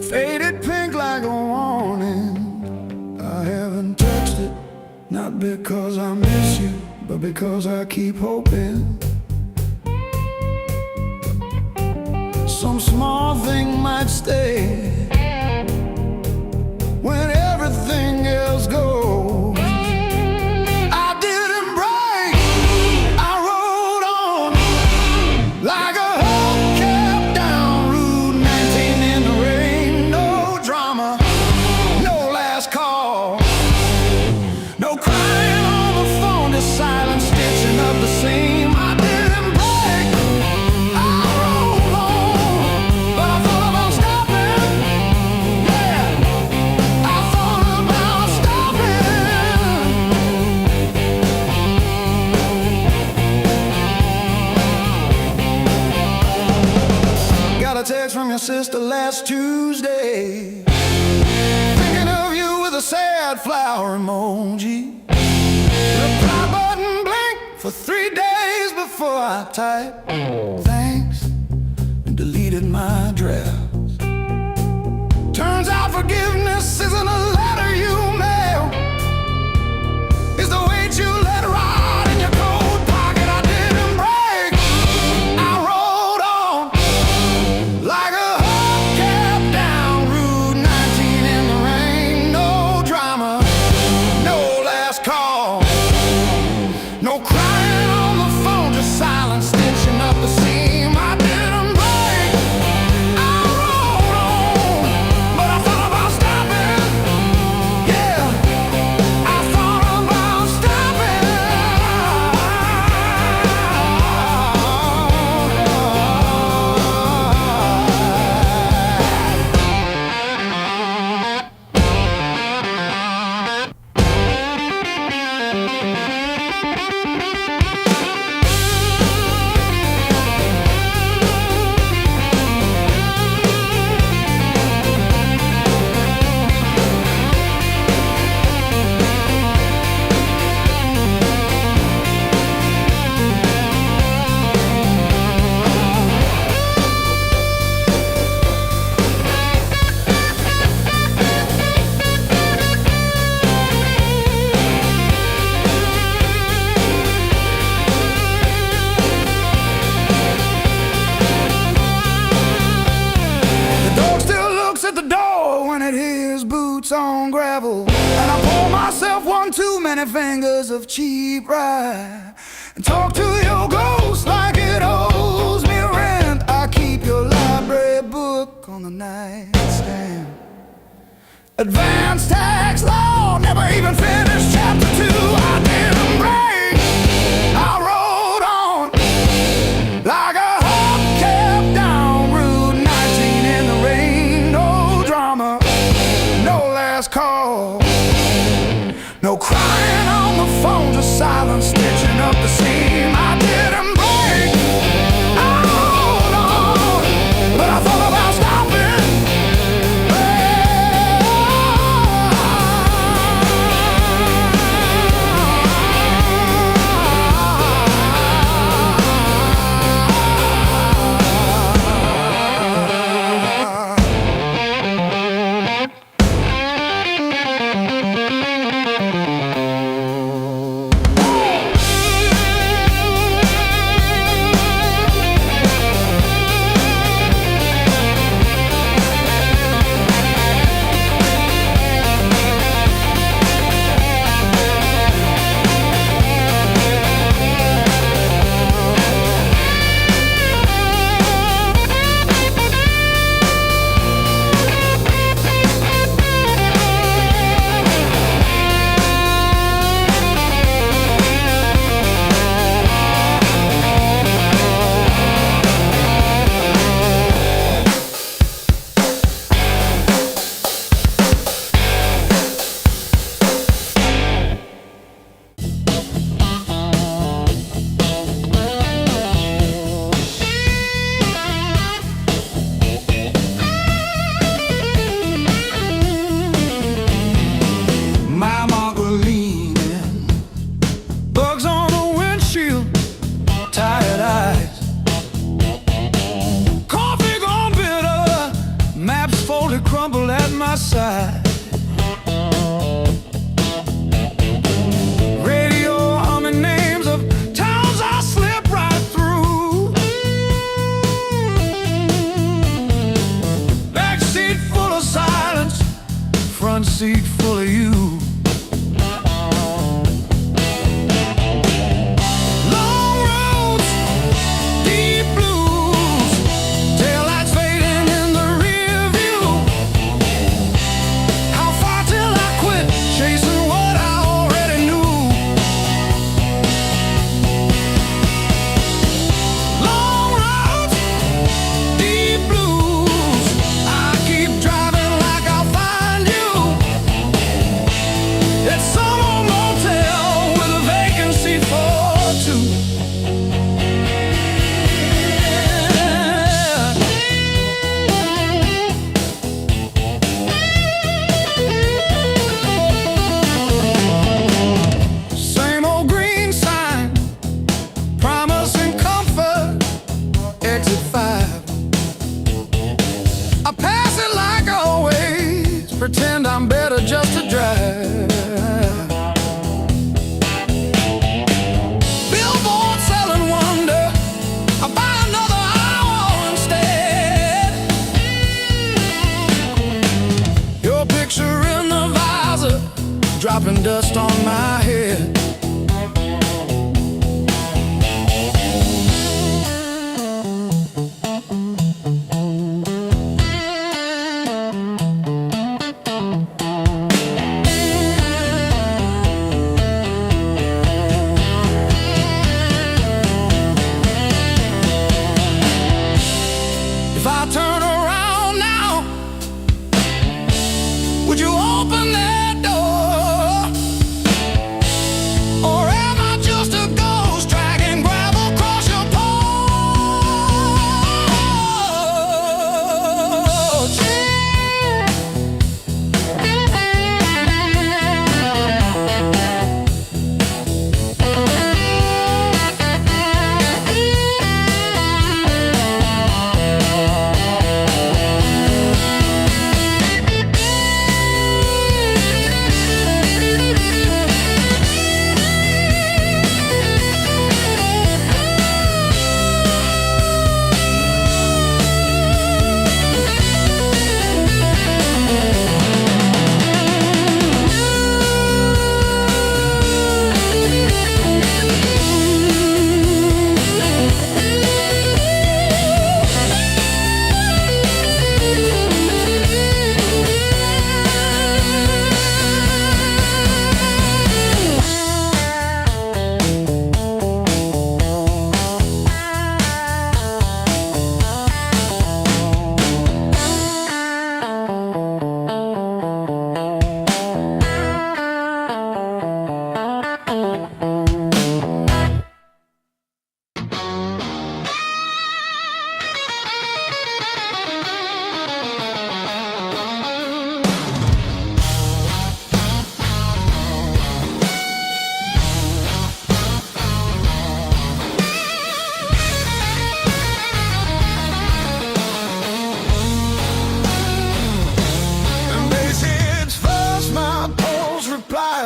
Faded pink like a warning. I haven't touched it, not because I miss you, but because I keep hoping some small thing might stay when everything else goes. Text from your sister last Tuesday, thinking of you with a sad flower emoji. Reply button blinked for 3 days before I typed thanks and deleted my drafts. Turns out forgiveness isn't a boots on gravel, and I pour myself one too many fingers of cheap rye, and talk to your ghost like it owes me rent. I keep your library book on the nightstand. Advanced tax law, never even finished chapter 2. I didn't break, I rode on like a hubcap down Route 19 in the rain. No drama, no last call, no crying on the phone, just silence stitching up the seam. I didn't break, I rode on, but I thought about stopping. Crumble at my side, radio humming names of towns I slip right through. Back seat full of silence, front seat full of you. Pretend I'm better just to drive. Billboard selling wonder, I'll buy another hour instead. Your picture in the visor, dropping dust on my head. If I turn around now, would you open that door?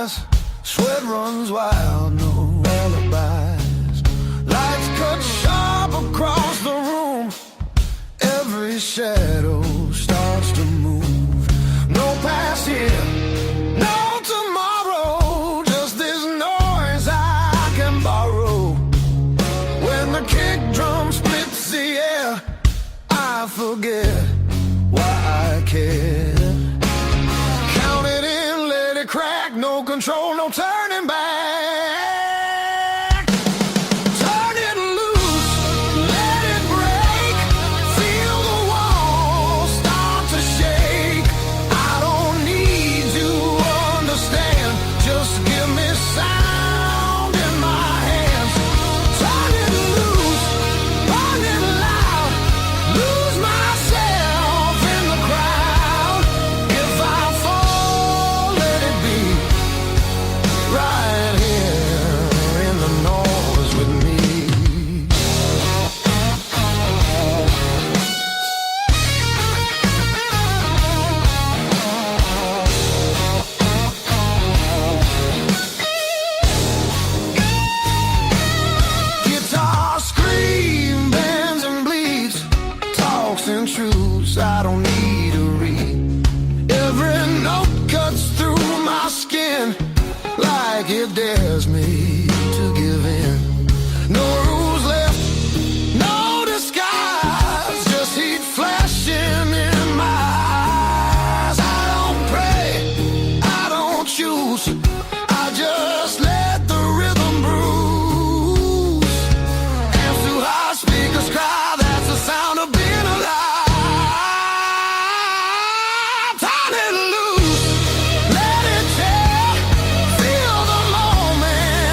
eyes, sweat runs wild, no alibis. Lights cut sharp across the room, every shadow starts to move. No past here, no tomorrow, just this noise I can borrow. When the kick drum splits the air, I forget why I care. Count it in, let it crack, no control, no turning back. Turn it loose, let it break, feel the walls start to shake. I don't need to understand, just give me sound in my hands. Turn it loose, burn it loud, lose myself in the crowd. If I fall, let it be right here in the noise with me. Guitar scream, bends and bleeds, talks and truths I don't need to read. Every note cuts through my skin like it dares me to give in. No rules left, no disguise, just heat flashing in my eyes. I don't pray, I don't choose, I just let the rhythm bruise. Amps too high, speakers cry, that's the sound of being alive. Turn it loose, let it tear, feel the moment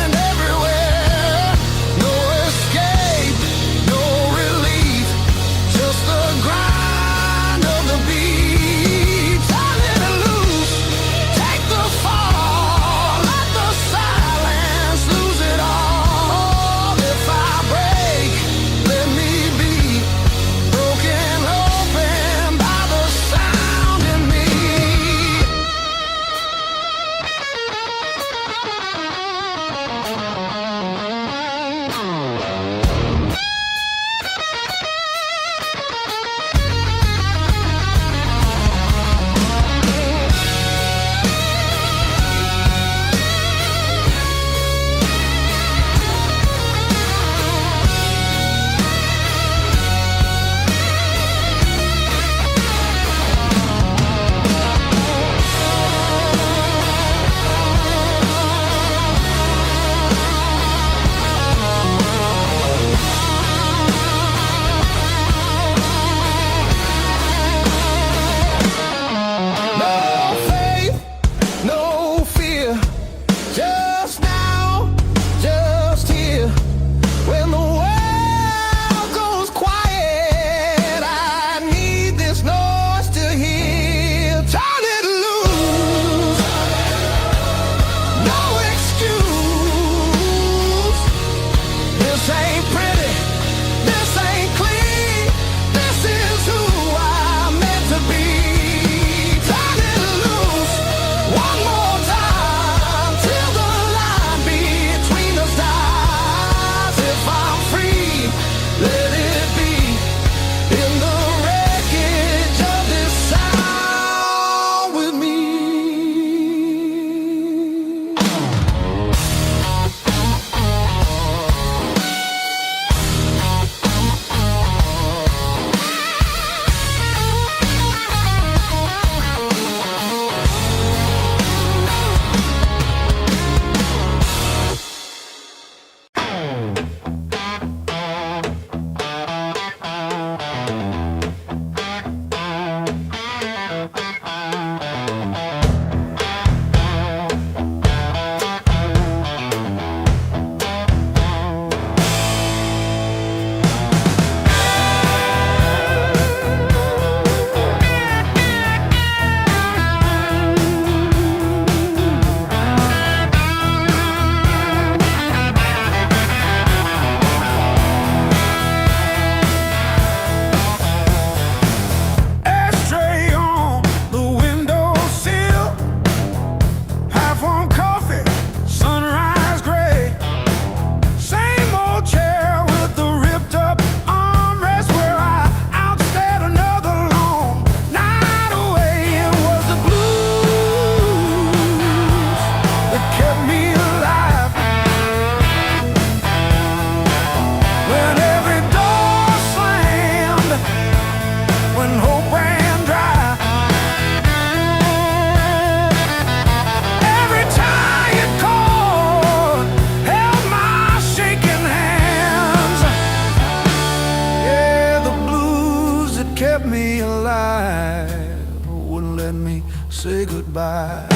goodbye.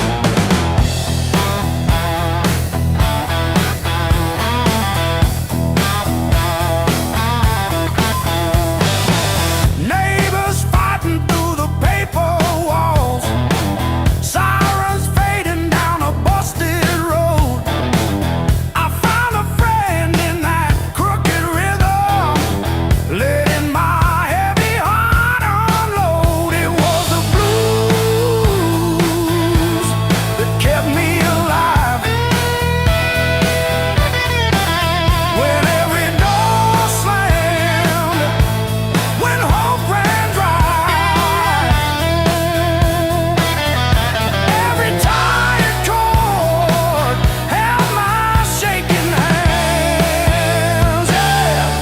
Neighbors fighting through the paper walls, sirens fading down a busted road. I found a friend in that crooked rhythm, letting my heavy heart unload. It was the blues that kept me alive. When every door slammed, when hope ran dry, every tired chord held my shaking hands. Yeah.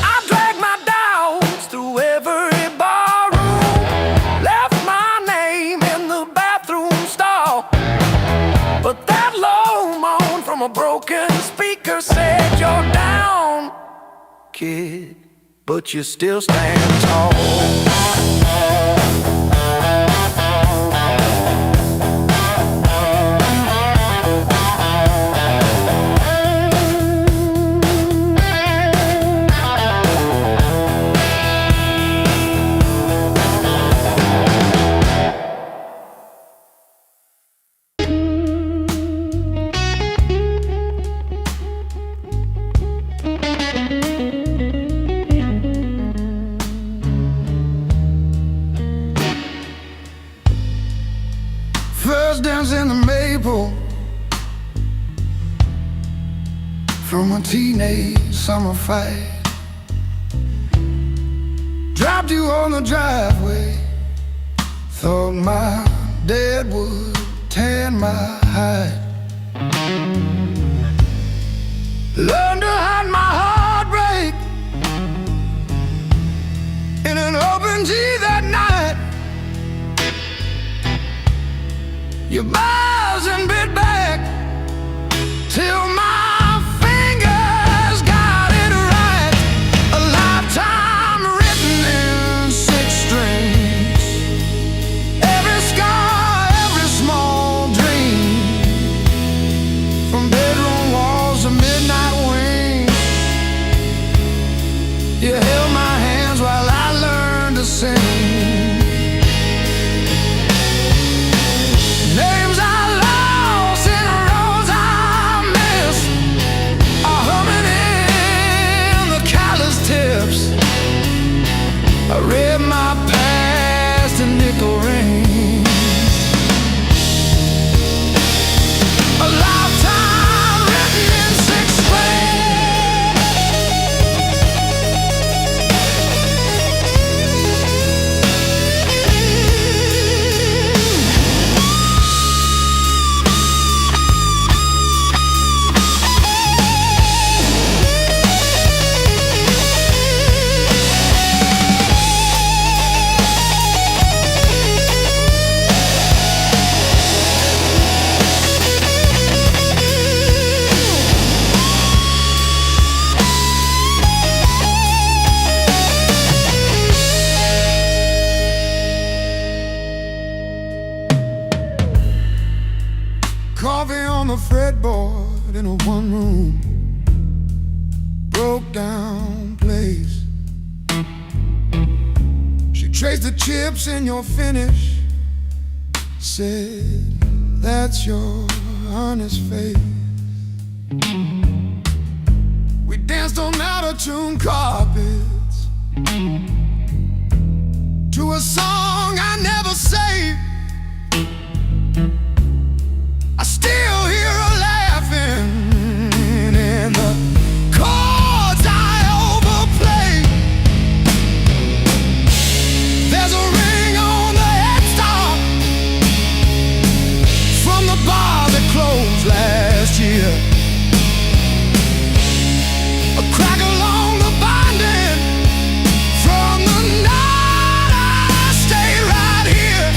I dragged my dogs through every barroom, left my name in the bathroom stall. But that low moan from a broken speaker said, "You're down, kid, but you still stand tall." First dance in the maple from a teenage summer fight. Dropped you on the driveway, thought my dad would tan my hide. Learned to hide my heartbreak in an open G that night. You buzz and bit back till my fingers got it right. A lifetime written in 6 strings. Every scar, every small dream, from bedroom walls to midnight wings. You held my hands while I learned to sing. Names I lost and roads I missed are humming in the callous tips. I read my past in nickel rings. A lifetime written in 6 Coffee on the fretboard in a one-room broke down place. She traced the chips in your finish, said, "That's your honest face." We danced on out-of-tune carpets to a song I never saved. I still hear her laughing in the chords I overplay. There's a ring on the headstock from the bar that closed last year. A crack along the binding from the night I stayed right here.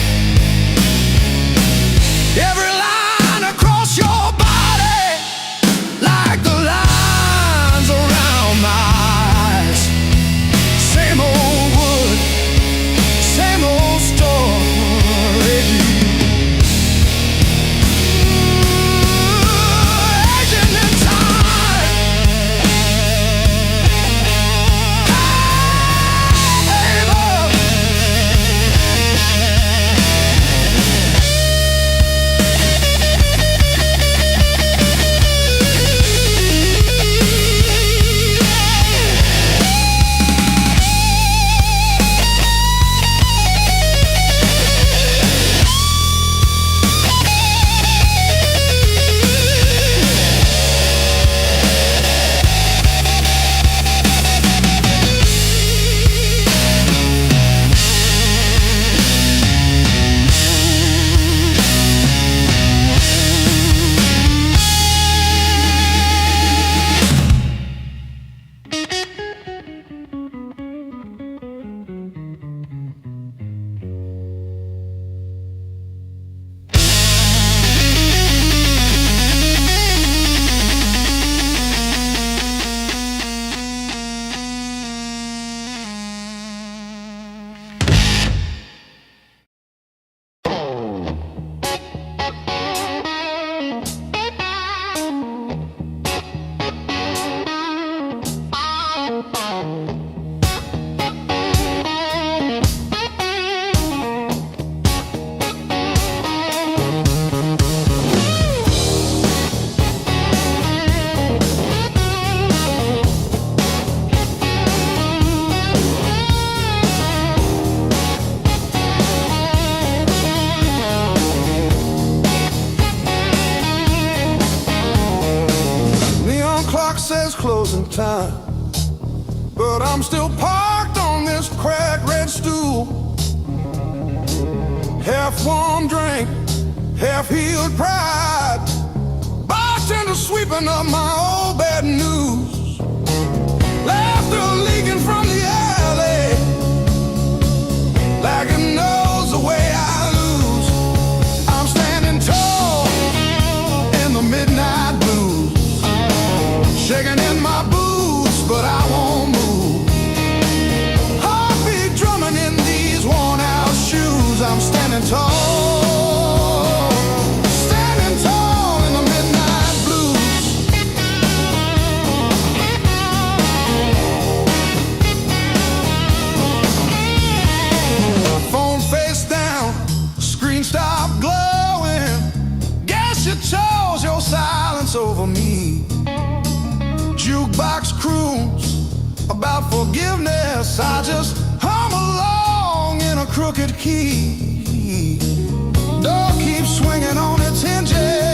Every line across your body, like the lines around my eyes. Same old wood, same old story. Aging in time. Says closing time, but I'm still parked on this cracked red stool. Half warm drink, half healed pride. Bartender sweeping up my old bad news. Laughter leaking from the alley, like it knows the way I lose. I'm standing tall in the midnight blues, shaking in my boots, but I won't move. Heartbeat drumming in these worn-out shoes. I'm standing tall, standing tall in the midnight blues. Phone face down, screen stopped glowing. Guess you chose your silence over me. Jukebox croons about forgiveness. I just hum along in a crooked key. Door keeps swinging on its hinges.